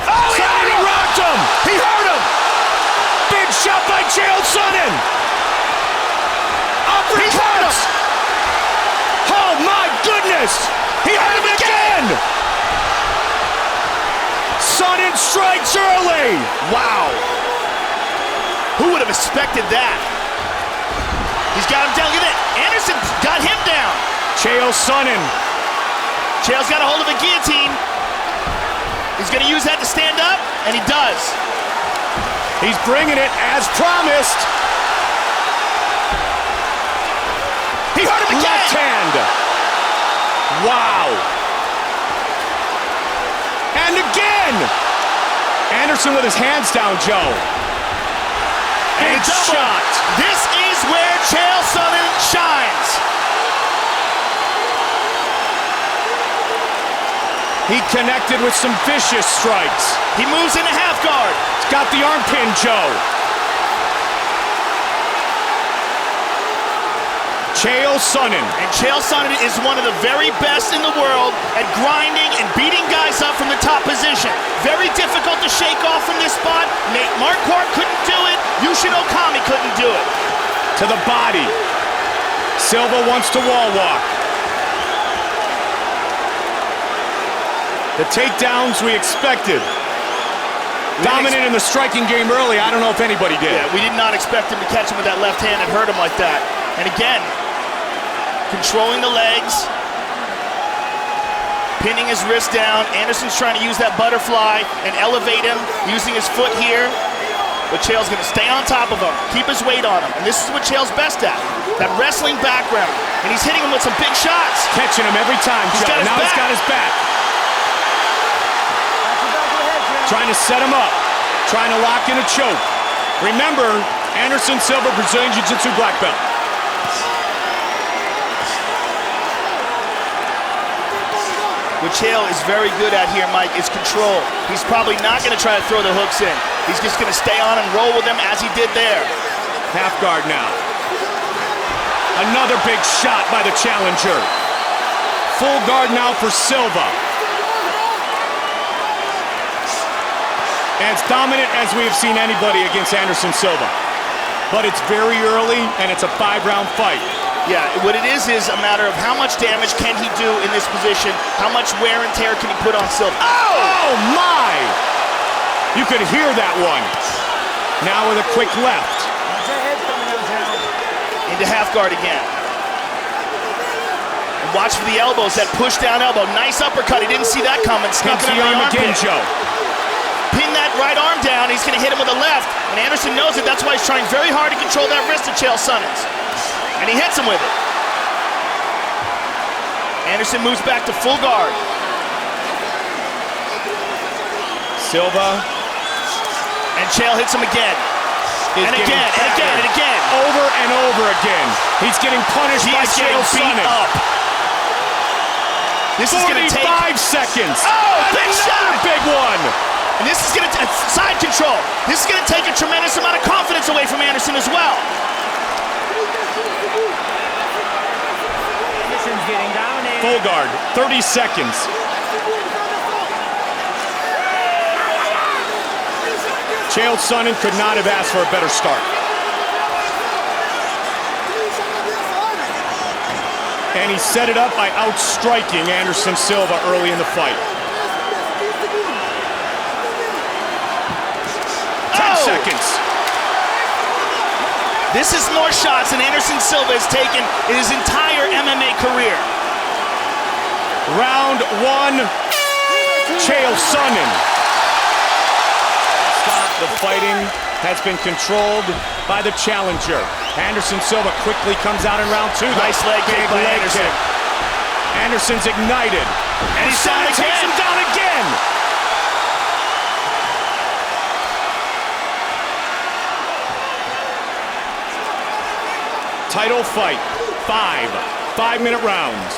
Speaker 3: Oh,
Speaker 1: Sonnen rocked him!
Speaker 3: he hurt him!
Speaker 1: Big shot by Chael Sonnen!
Speaker 3: He hurt him!
Speaker 1: Oh my goodness! He hurt him again! Sonnen strikes early!
Speaker 3: Wow. Who would have expected that? He's got him down. Look at that. Anderson got him down.
Speaker 1: Chael Sonnen.
Speaker 3: Chael's got a hold of a guillotine. He's going to use that to stand up, and he does.
Speaker 1: He's bringing it as promised.
Speaker 3: He hurt him again.
Speaker 1: Left hand. Wow. And again. Anderson with his hands down, Joe.
Speaker 3: Big
Speaker 1: And
Speaker 3: double.
Speaker 1: shot.
Speaker 3: This is where Chael Sonnen shines.
Speaker 1: He connected with some vicious strikes.
Speaker 3: He moves into half guard.
Speaker 1: He's got the arm pin, Joe. Chael Sonnen.
Speaker 3: And Chael Sonnen is one of the very best in the world at grinding and beating guys up from the top position. Very difficult to shake off from this spot. Nate Marquardt couldn't do it. Yushin Okami couldn't do it.
Speaker 1: To the body. Silva wants to wall walk. The takedowns we expected. Dominant in the striking game early. I don't know if anybody did.
Speaker 3: Yeah, we did not expect him to catch him with that left hand and hurt him like that. And again, controlling the legs, pinning his wrist down. Anderson's trying to use that butterfly and elevate him, using his foot here. But Chael's going to stay on top of him, keep his weight on him. And this is what Chael's best at, that wrestling background. And he's hitting him with some big shots.
Speaker 1: Catching him every time, Joe. Now he's got his back. Trying to set him up. Trying to lock in a choke. Remember, Anderson Silva, Brazilian Jiu-Jitsu black belt.
Speaker 3: What Chael is very good at here, Mike, is control. He's probably not going to try to throw the hooks in. He's just going to stay on and roll with them as he did there.
Speaker 1: Half guard now. Another big shot by the challenger. Full guard now for Silva. And it's dominant as we have seen anybody against Anderson Silva. But it's very early, and it's a 5-round fight.
Speaker 3: Yeah, what it is a matter of how much damage can he do in this position, how much wear and tear can he put on Silva.
Speaker 1: Oh my! You could hear that one. Now with a quick left.
Speaker 3: Into half guard again. And watch for the elbows, that push down elbow. Nice uppercut, he didn't see that coming. Stuck
Speaker 1: Pins
Speaker 3: it
Speaker 1: the
Speaker 3: under
Speaker 1: arm again,
Speaker 3: armpit.
Speaker 1: Joe.
Speaker 3: Pin that right arm down, he's gonna hit him with a left. And Anderson knows it. That's why he's trying very hard to control that wrist of Chael Sonnen's. And he hits him with it. Anderson moves back to full guard.
Speaker 1: Silva.
Speaker 3: And Chael hits him again. And again, and again, and again.
Speaker 1: Over and over again. He's getting punished by Chael Sonnen.
Speaker 3: This is going to take
Speaker 1: 45 seconds.
Speaker 3: Oh, big shot!
Speaker 1: Big one.
Speaker 3: And this is going to side control. This is going to take a tremendous amount of confidence away from Anderson as well.
Speaker 6: Anderson's getting dominated.
Speaker 1: Full guard, 30 seconds. Chael Sonnen could not have asked for a better start. And he set it up by outstriking Anderson Silva early in the fight. 10 seconds.
Speaker 3: This is more shots than Anderson Silva has taken in his entire MMA career.
Speaker 1: Round one, Chael Sonnen. The fighting has been controlled by the challenger. Anderson Silva quickly comes out in round two.
Speaker 3: Nice leg kick by Anderson.
Speaker 1: Anderson's ignited.
Speaker 3: And he's down again.
Speaker 1: Takes him down again. Title fight. 5-minute rounds.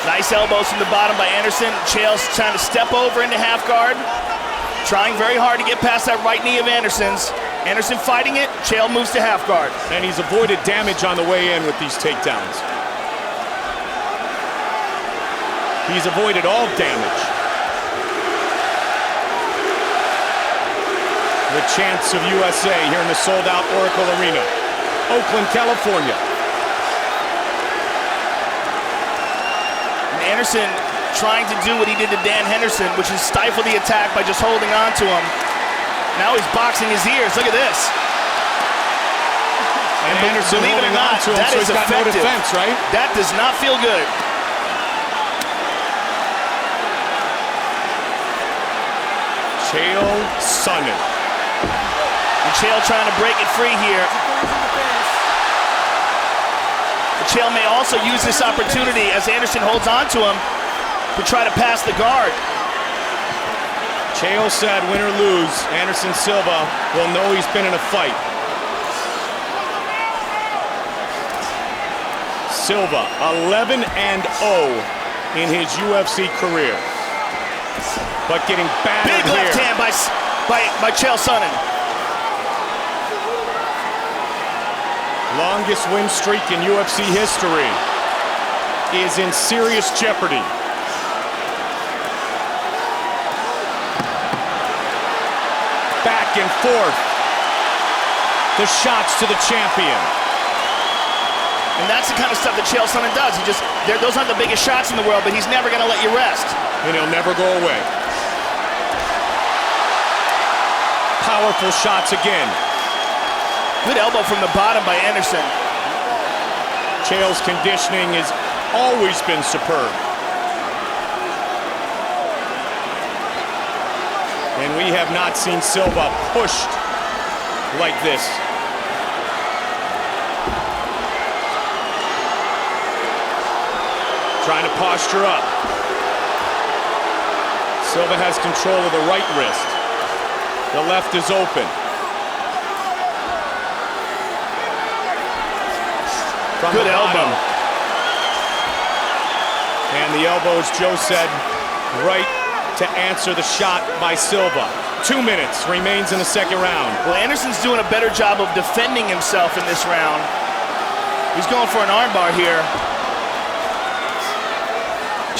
Speaker 3: Nice elbows from the bottom by Anderson. Chael's trying to step over into half guard. Trying very hard to get past that right knee of Anderson's. Anderson fighting it. Chael moves to half guard.
Speaker 1: And he's avoided damage on the way in with these takedowns. He's avoided all damage. The chants of USA here in the sold-out Oracle Arena, Oakland, California.
Speaker 3: And Anderson trying to do what he did to Dan Henderson, which is stifle the attack by just holding on to him. Now he's boxing his ears. Look at this.
Speaker 1: And Anderson
Speaker 3: believe it or
Speaker 1: holding on
Speaker 3: not,
Speaker 1: to him,
Speaker 3: that
Speaker 1: so
Speaker 3: is
Speaker 1: he's got no
Speaker 3: effective.
Speaker 1: defense, right?
Speaker 3: That does not feel good.
Speaker 1: Chael Sonnen.
Speaker 3: And Chael trying to break it free here. Chael may also use this opportunity as Anderson holds on to him to try to pass the guard.
Speaker 1: Chael said, win or lose, Anderson Silva will know he's been in a fight. Silva, 11-0 in his UFC career. But getting battered
Speaker 3: Big left hand by Chael Sonnen.
Speaker 1: Longest win streak in UFC history is in serious jeopardy. Back and forth. The shots to the champion.
Speaker 3: And that's the kind of stuff that Chael Sonnen does. Those aren't the biggest shots in the world, but he's never going to let you rest.
Speaker 1: And he'll never go away. Powerful shots again.
Speaker 3: Good elbow from the bottom by Anderson.
Speaker 1: Chael's conditioning has always been superb. And we have not seen Silva pushed like this. Trying to posture up. Silva has control of the right wrist. The left is open. From
Speaker 3: Good elbow.
Speaker 1: And the elbow, as Joe said, right to answer the shot by Silva. 2 minutes remains in the second round.
Speaker 3: Well, Anderson's doing a better job of defending himself in this round. He's going for an armbar here.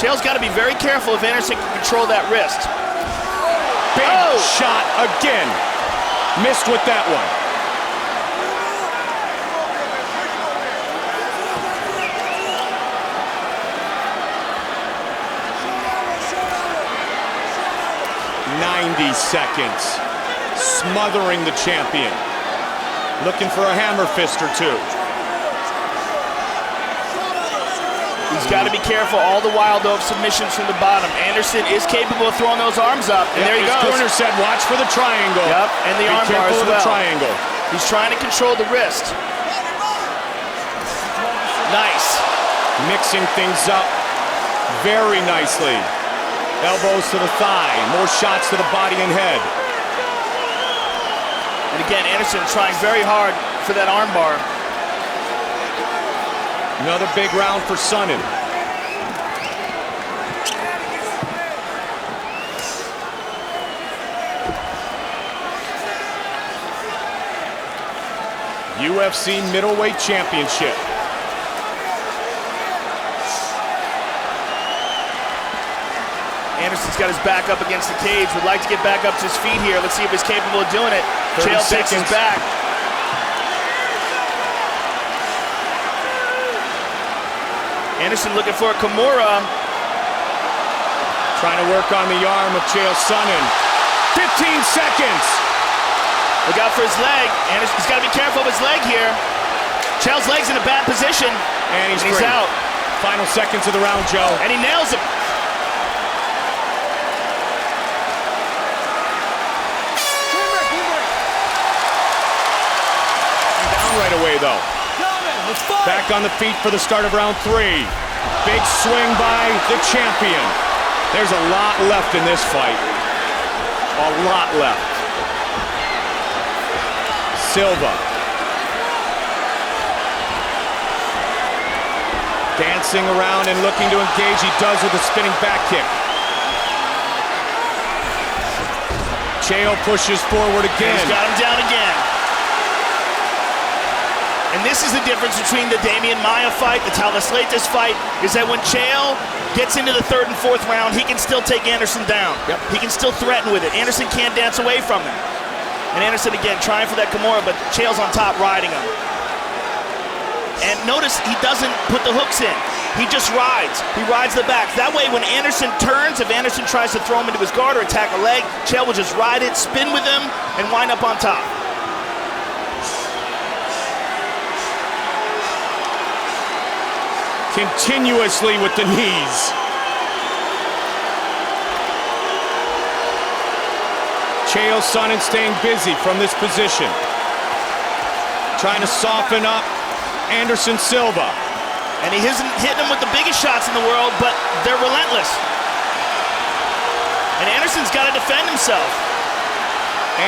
Speaker 3: Chael's got to be very careful if Anderson can control that wrist.
Speaker 1: Big shot again. Missed with that one. Seconds, smothering the champion, looking for a hammer fist or two.
Speaker 3: He's He's got to be careful all the while, though, of submissions from the bottom. Anderson is capable of throwing those arms up, and there he goes.
Speaker 1: His corner said, watch for the triangle.
Speaker 3: Yep, and the arm bar as well.
Speaker 1: The triangle.
Speaker 3: He's trying to control the wrist. Nice.
Speaker 1: Mixing things up very nicely. Elbows to the thigh, more shots to the body and head.
Speaker 3: And again, Anderson trying very hard for that arm bar.
Speaker 1: Another big round for Sonnen. UFC Middleweight Championship.
Speaker 3: Anderson's got his back up against the cage, would like to get back up to his feet here. Let's see if he's capable of doing it. Chael takes his back. Anderson looking for a Kimura.
Speaker 1: Trying to work on the arm of Chael Sonnen. 15 seconds.
Speaker 3: Look out for his leg. Anderson's got to be careful of his leg here. Chael's leg's in a bad position.
Speaker 1: And he's
Speaker 3: out.
Speaker 1: Final seconds of the round, Joe.
Speaker 3: And he nails him.
Speaker 1: Right away, though. Back on the feet for the start of round 3. Big swing by the champion. There's a lot left in this fight. A lot left. Silva. Dancing around and looking to engage. He does with a spinning back kick. Chael pushes forward again.
Speaker 3: He's got him down again. And this is the difference between the Demian Maia fight, the Talis Leites fight, is that when Chael gets into the 3rd and 4th round, he can still take Anderson down.
Speaker 1: Yep.
Speaker 3: He can still threaten with it. Anderson can't dance away from him. And Anderson, again, trying for that Kimura, but Chael's on top riding him. And notice he doesn't put the hooks in. He just rides. He rides the back. That way, when Anderson turns, if Anderson tries to throw him into his guard or attack a leg, Chael will just ride it, spin with him, and wind up on top.
Speaker 1: Continuously with the knees. Chael Sonnen staying busy from this position. Trying to soften up Anderson Silva.
Speaker 3: And he isn't hitting him with the biggest shots in the world, but they're relentless. And Anderson's got to defend himself.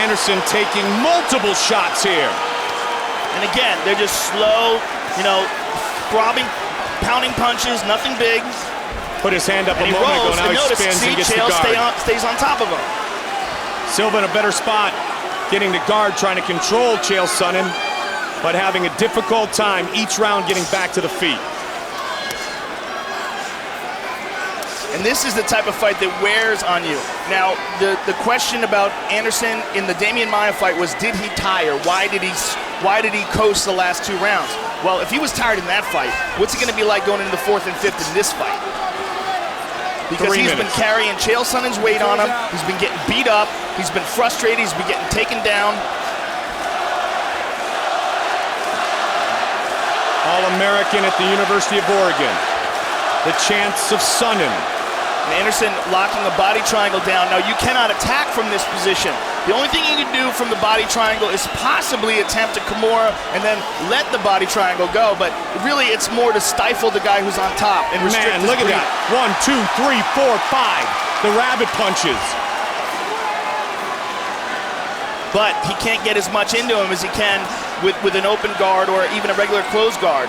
Speaker 1: Anderson taking multiple shots here.
Speaker 3: And again, they're just slow, throbbing, pounding punches, nothing big.
Speaker 1: Put his hand up
Speaker 3: and
Speaker 1: a moment ago, now he
Speaker 3: notice,
Speaker 1: spins and gets the guard.
Speaker 3: Stays on top of him.
Speaker 1: Silva in a better spot, getting the guard, trying to control Chael Sonnen, but having a difficult time each round getting back to the feet.
Speaker 3: And this is the type of fight that wears on you. Now, the question about Anderson in the Demian Maia fight was, did he tire? Why did he coast the last 2 rounds? Well, if he was tired in that fight, what's it going to be like going into the 4th and 5th in this fight? Because he's been carrying Chael Sonnen's weight on him. He's been getting beat up. He's been frustrated. He's been getting taken down.
Speaker 1: All-American at the University of Oregon. The chance of Sonnen.
Speaker 3: And Anderson locking the body triangle down. Now, you cannot attack from this position. The only thing you can do from the body triangle is possibly attempt a Kimura and then let the body triangle go. But really, it's more to stifle the guy who's on top and restrict his
Speaker 1: look at
Speaker 3: breathing.
Speaker 1: that. 1, 2, 3, 4, 5. The rabbit punches.
Speaker 3: But he can't get as much into him as he can with an open guard or even a regular closed guard.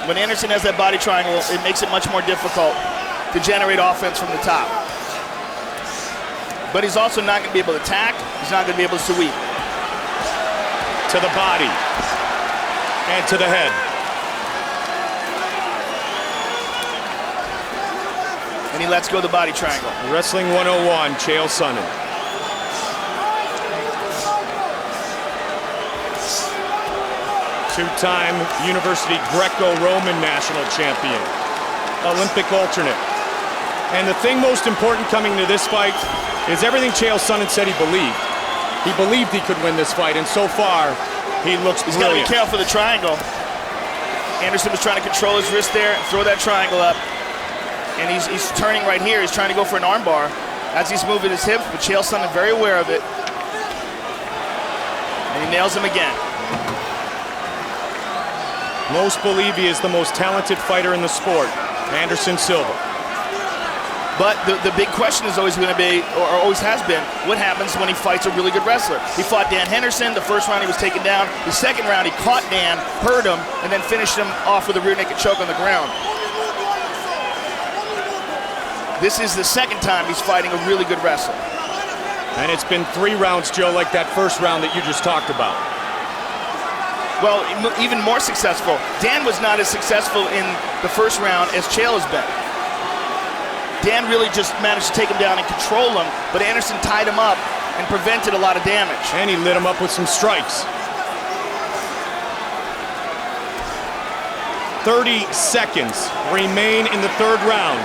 Speaker 3: When Anderson has that body triangle, it makes it much more difficult to generate offense from the top. But he's also not going to be able to attack. He's not going to be able to sweep.
Speaker 1: To the body. And to the head.
Speaker 3: And he lets go of the body triangle.
Speaker 1: Wrestling 101, Chael Sonnen. Two-time University Greco-Roman national champion, Olympic alternate. And the thing most important coming to this fight is everything Chael Sonnen said he believed. He believed he could win this fight, and so far, he looks brilliant.
Speaker 3: He's got to be careful of the triangle. Henderson was trying to control his wrist there and throw that triangle up. And he's turning right here. He's trying to go for an armbar as he's moving his hips, but Chael Sonnen very aware of it. And he nails him again.
Speaker 1: Most believe he is the most talented fighter in the sport, Anderson Silva.
Speaker 3: But the big question is always going to be, or always has been, what happens when he fights a really good wrestler? He fought Dan Henderson. The first round he was taken down. The second round he caught Dan, hurt him, and then finished him off with a rear naked choke on the ground. This is the second time he's fighting a really good wrestler.
Speaker 1: And it's been 3 rounds, Joe, like that first round that you just talked about.
Speaker 3: Well, even more successful. Dan was not as successful in the first round as Chael has been. Dan really just managed to take him down and control him, but Anderson tied him up and prevented a lot of damage.
Speaker 1: And he lit him up with some strikes. 30 seconds remain in the third round.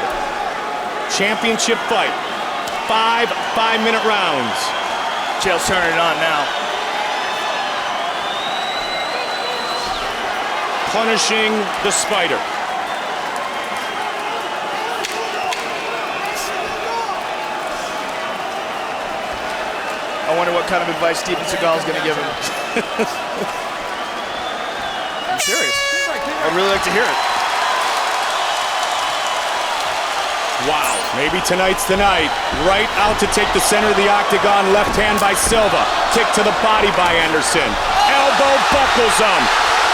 Speaker 1: Championship fight. 5 5-minute rounds.
Speaker 3: Chael's turning it on now.
Speaker 1: Punishing the Spider.
Speaker 3: I wonder what kind of advice Steven Seagal is going to give him. I'm serious. I'd really like to hear it.
Speaker 1: Wow, maybe tonight's the night. Right out to take the center of the octagon, left hand by Silva. Kick to the body by Anderson. Elbow buckles him.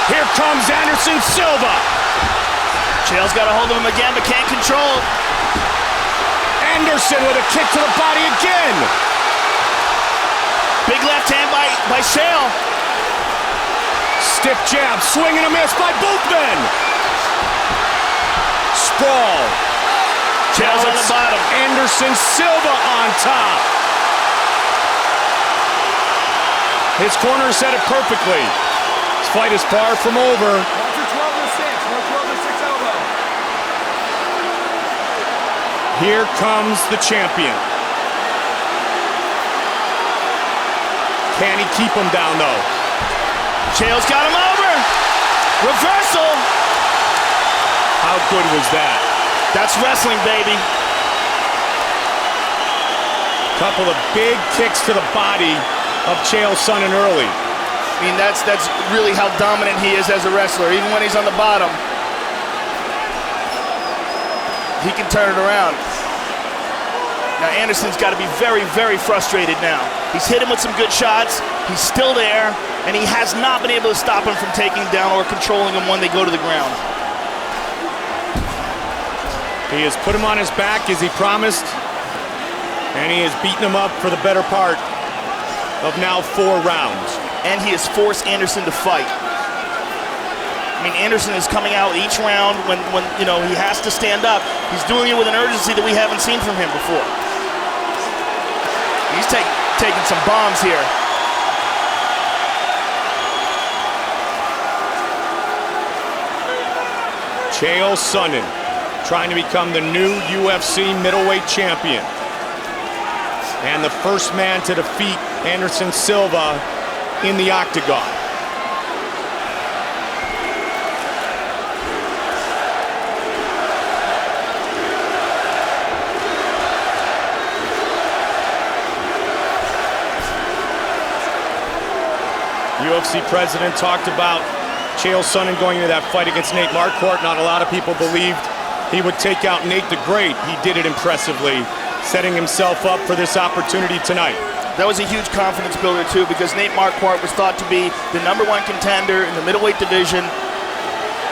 Speaker 1: Here comes Anderson Silva.
Speaker 3: Chael's got a hold of him again, but can't control.
Speaker 1: Anderson with a kick to the body again.
Speaker 3: Big left hand by Chael.
Speaker 1: Stiff jab, swing and a miss by both men. Sprawl.
Speaker 3: Chael's on the bottom.
Speaker 1: Anderson Silva on top. His corner said it perfectly. This fight is far from over.
Speaker 6: Watch your 12 to 6. More 12 to 6 elbow.
Speaker 1: Here comes the champion. Can he keep him down, though?
Speaker 3: Chael's got him over. Reversal.
Speaker 1: How good was that?
Speaker 3: That's wrestling, baby.
Speaker 1: Couple of big kicks to the body of Chael Sonnen early.
Speaker 3: I mean, that's really how dominant he is as a wrestler. Even when he's on the bottom, he can turn it around. Now, Anderson's got to be very, very frustrated now. He's hit him with some good shots. He's still there, and he has not been able to stop him from taking him down or controlling him when they go to the ground.
Speaker 1: He has put him on his back as he promised, and he has beaten him up for the better part of now 4 rounds.
Speaker 3: And he has forced Anderson to fight. I mean, Anderson is coming out each round when you know he has to stand up. He's doing it with an urgency that we haven't seen from him before. He's taking some bombs here.
Speaker 1: Chael Sonnen trying to become the new UFC middleweight champion. And the first man to defeat Anderson Silva in the octagon. UFC president talked about Chael Sonnen going into that fight against Nate Marquardt. Not a lot of people believed he would take out Nate the Great. He did it impressively, setting himself up for this opportunity tonight.
Speaker 3: That was a huge confidence builder too, because Nate Marquardt was thought to be the #1 contender in the middleweight division,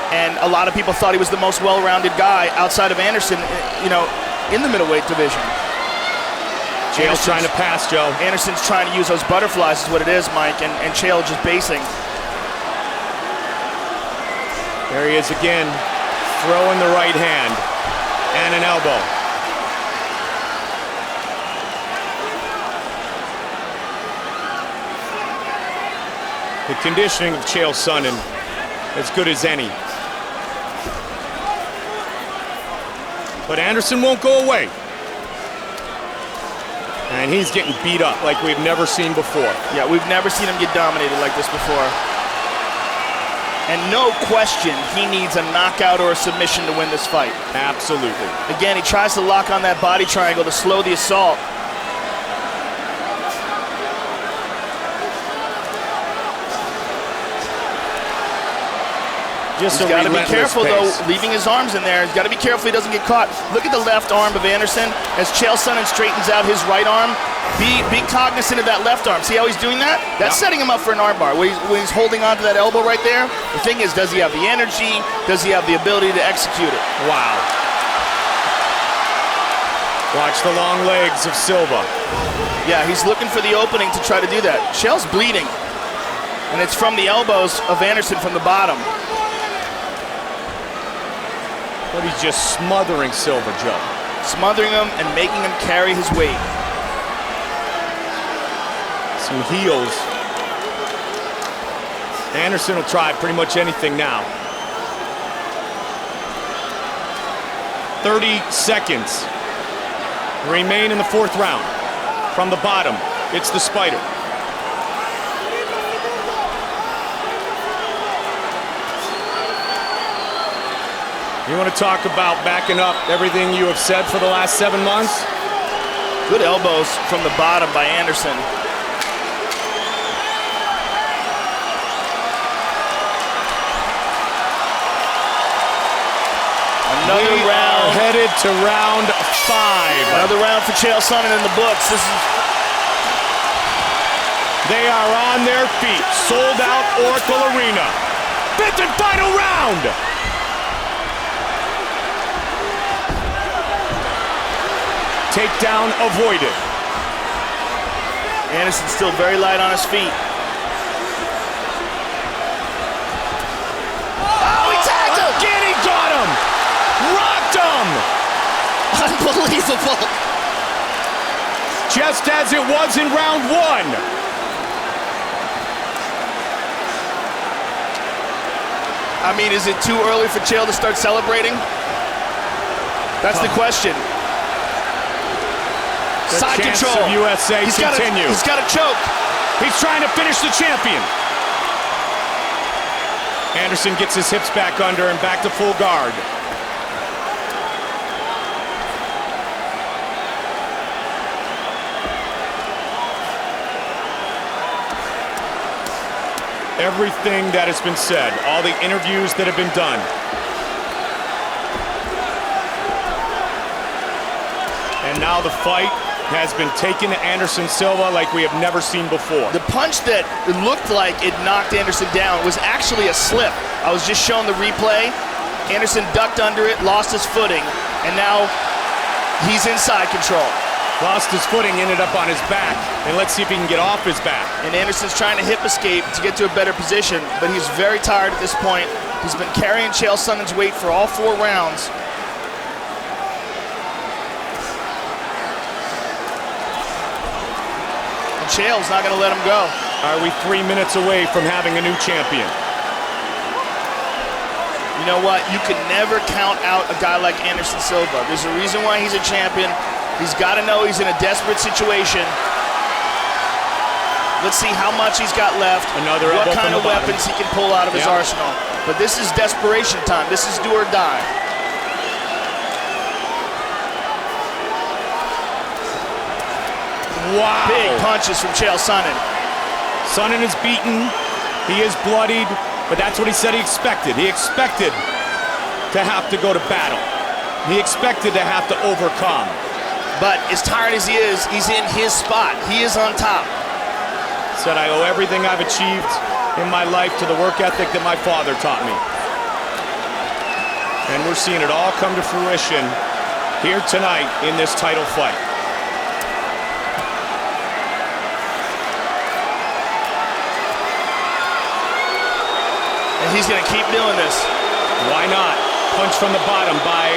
Speaker 3: and a lot of people thought he was the most well-rounded guy outside of Anderson, you know, in the middleweight division.
Speaker 1: Chael's trying to pass, Joe.
Speaker 3: Anderson's trying to use those butterflies is what it is, Mike, and Chael just basing.
Speaker 1: There he is again, throwing the right hand and an elbow. The conditioning of Chael Sonnen as good as any. But Anderson won't go away. And he's getting beat up like we've never seen before.
Speaker 3: Yeah, we've never seen him get dominated like this before. And no question, he needs a knockout or a submission to win this fight.
Speaker 1: Absolutely.
Speaker 3: Again, he tries to lock on that body triangle to slow the assault.
Speaker 1: Just
Speaker 3: He's got to be careful, though, leaving his arms in there. He's got to be careful he doesn't get caught. Look at the left arm of Anderson as Chael Sonnen straightens out his right arm. Be cognizant of that left arm. See how he's doing that? That's setting him up for an armbar. When he's holding on to that elbow right there, the thing is, does he have the energy? Does he have the ability to execute it?
Speaker 1: Wow. Watch the long legs of Silva.
Speaker 3: Yeah, he's looking for the opening to try to do that. Chael's bleeding, and it's from the elbows of Anderson from the bottom.
Speaker 1: But he's just smothering Silva, Joe.
Speaker 3: Smothering him and making him carry his weight.
Speaker 1: Some heels. Anderson will try pretty much anything now. 30 seconds remain in the fourth round. From the bottom, it's the Spider. You want to talk about backing up everything you have said for the last 7 months?
Speaker 3: Good elbows from the bottom by Anderson. Another round.
Speaker 1: Headed to round 5.
Speaker 3: Another round for Chael Sonnen in the books.
Speaker 1: They are on their feet. Sold out Oracle Arena. 5th and final round. Takedown avoided.
Speaker 3: Anderson's still very light on his feet.
Speaker 1: Oh, he tagged him! Again, he got him! Rocked him!
Speaker 3: Unbelievable.
Speaker 1: Just as it was in round 1.
Speaker 3: I mean, is it too early for Chael to start celebrating? That's the question.
Speaker 1: The
Speaker 3: Side
Speaker 1: chance
Speaker 3: control.
Speaker 1: of USA continue.
Speaker 3: He's got to choke.
Speaker 1: He's trying to finish the champion. Anderson gets his hips back under and back to full guard. Everything that has been said, all the interviews that have been done. And now the fight has been taken to Anderson Silva like we have never seen before.
Speaker 3: The punch that looked like it knocked Anderson down was actually a slip. I was just showing the replay. Anderson ducked under it, lost his footing, and now he's inside control.
Speaker 1: Lost his footing, ended up on his back, and let's see if he can get off his back.
Speaker 3: And Anderson's trying to hip escape to get to a better position, but he's very tired at this point. He's been carrying Chael Sonnen's weight for all 4 rounds. Chael's not going to let him go.
Speaker 1: Are we 3 minutes away from having a new champion?
Speaker 3: You know what? You can never count out a guy like Anderson Silva. There's a reason why he's a champion. He's got to know he's in a desperate situation. Let's see how much he's got left.
Speaker 1: Another
Speaker 3: what
Speaker 1: elbow
Speaker 3: kind
Speaker 1: from
Speaker 3: of
Speaker 1: the bottom.
Speaker 3: weapons he can pull out of his arsenal. But this is desperation time. This is do or die.
Speaker 1: Wow.
Speaker 3: Big punches from Chael Sonnen.
Speaker 1: Sonnen is beaten. He is bloodied, but that's what he said he expected. He expected to have to go to battle. He expected to have to overcome.
Speaker 3: But as tired as he is, he's in his spot. He is on top.
Speaker 1: Said, I owe everything I've achieved in my life to the work ethic that my father taught me. And we're seeing it all come to fruition here tonight in this title fight.
Speaker 3: And he's going to keep doing this.
Speaker 1: Why not? Punch from the bottom by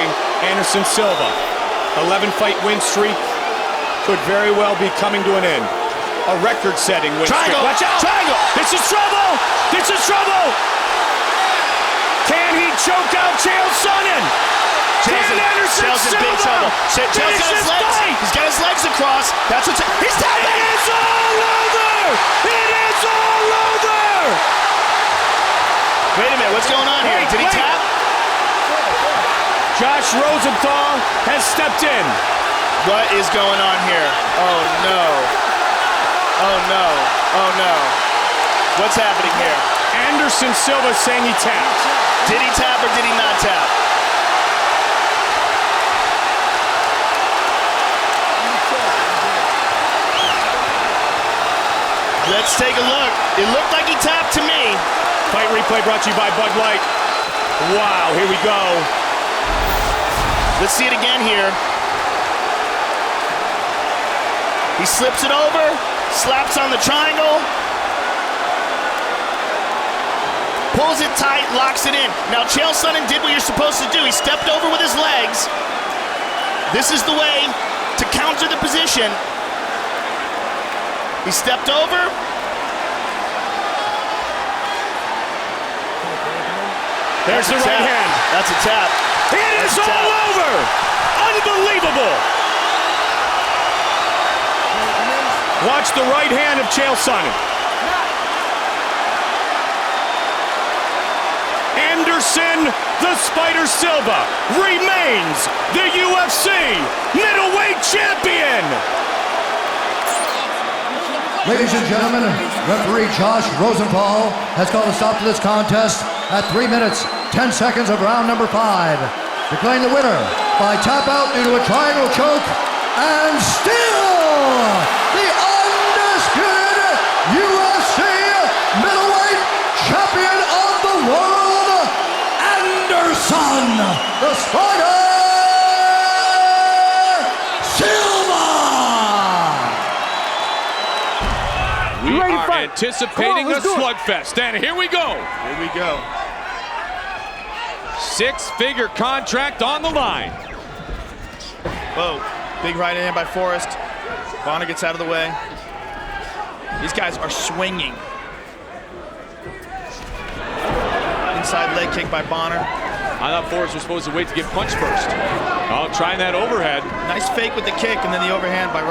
Speaker 1: Anderson Silva. 11-fight win streak could very well be coming to an end. A record-setting win streak. Watch out!
Speaker 3: Triangle!
Speaker 1: This is trouble! This is trouble! Can he choke out Chael Sonnen? Can Anderson
Speaker 3: Chael's in
Speaker 1: Silva
Speaker 3: big trouble. Chael's got his legs.
Speaker 1: fight?
Speaker 3: He's got his legs across. That's what's. He's tapping.
Speaker 1: It is all over! It is all over!
Speaker 3: Wait a minute.
Speaker 1: Josh Rosenthal has stepped in.
Speaker 3: What is going on here? Oh no. Oh no. Oh no. What's happening here?
Speaker 1: Henderson Silva saying he tapped.
Speaker 3: Did he tap or did he not tap? Let's take a look. It looked like he tapped to me.
Speaker 1: Fight replay brought to you by Bud Light. Wow, here we go.
Speaker 3: Let's see it again here. He slips it over, slaps on the triangle, pulls it tight, locks it in. Now Chael Sonnen did what you're supposed to do. He stepped over with his legs. This is the way to counter the position. He stepped over.
Speaker 1: There's the right hand.
Speaker 3: That's a tap.
Speaker 1: It is all over. Unbelievable. Watch the right hand of Chael Sonnen. Henderson, the Spider Silva, remains the UFC middleweight champion.
Speaker 4: Ladies and gentlemen, referee Josh Rosenthal has called a stop to this contest at 3 minutes, 10 seconds of round number 5. Declaring the winner by tap out due to a triangle choke, and still the undisputed UFC middleweight champion of the world, Henderson, the Spider Silva!
Speaker 1: We are anticipating a slugfest, and here we go.
Speaker 3: Here we go.
Speaker 1: Six-figure contract on the line.
Speaker 3: Whoa, big right hand by Forrest. Bonnar gets out of the way. These guys are swinging. Inside leg kick by Bonnar.
Speaker 1: I thought Forrest was supposed to wait to get punched first. Oh, trying that overhead.
Speaker 3: Nice fake with the kick and then the overhand by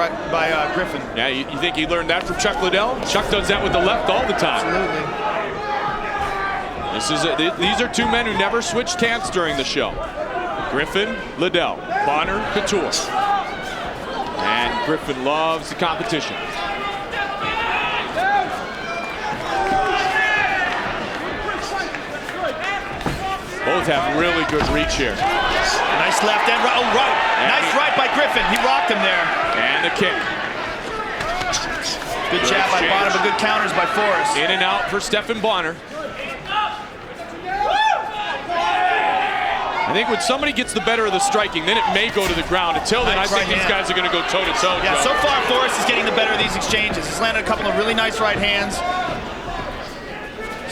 Speaker 3: Griffin.
Speaker 1: Yeah, you think he learned that from Chuck Liddell? Chuck does that with the left all the time.
Speaker 3: Absolutely.
Speaker 1: These are two men who never switched hands during the show. Griffin, Liddell, Bonnar, Couture. And Griffin loves the competition. Both have really good reach here.
Speaker 3: Nice left and right. Oh, right. Nice right by Griffin. He rocked him there.
Speaker 1: And the kick.
Speaker 3: Good jab by Bonnar, but good counters by Forrest.
Speaker 1: In and out for Stephan Bonnar. I think when somebody gets the better of the striking, then it may go to the ground. Until then, I think these guys are going to go toe-to-toe.
Speaker 3: Yeah, so far Forrest is getting the better of these exchanges. He's landed a couple of really nice right hands.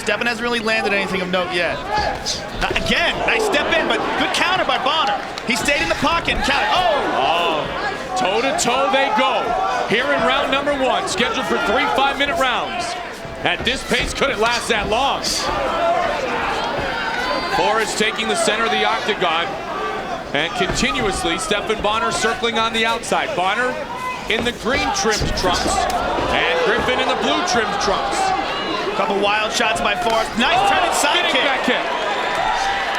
Speaker 3: Stephan hasn't really landed anything of note yet. Again, nice step in, but good counter by Bonnar. He stayed in the pocket and countered. Oh!
Speaker 1: Toe-to-toe they go. Here in round number 1, scheduled for 3 5-minute rounds. At this pace, could it last that long? Forrest taking the center of the octagon, and continuously Stephan Bonnar circling on the outside. Bonnar in the green trimmed trunks, and Griffin in the blue trimmed trunks.
Speaker 3: Couple wild shots by Forrest. Nice turning side kick.
Speaker 1: Back kick.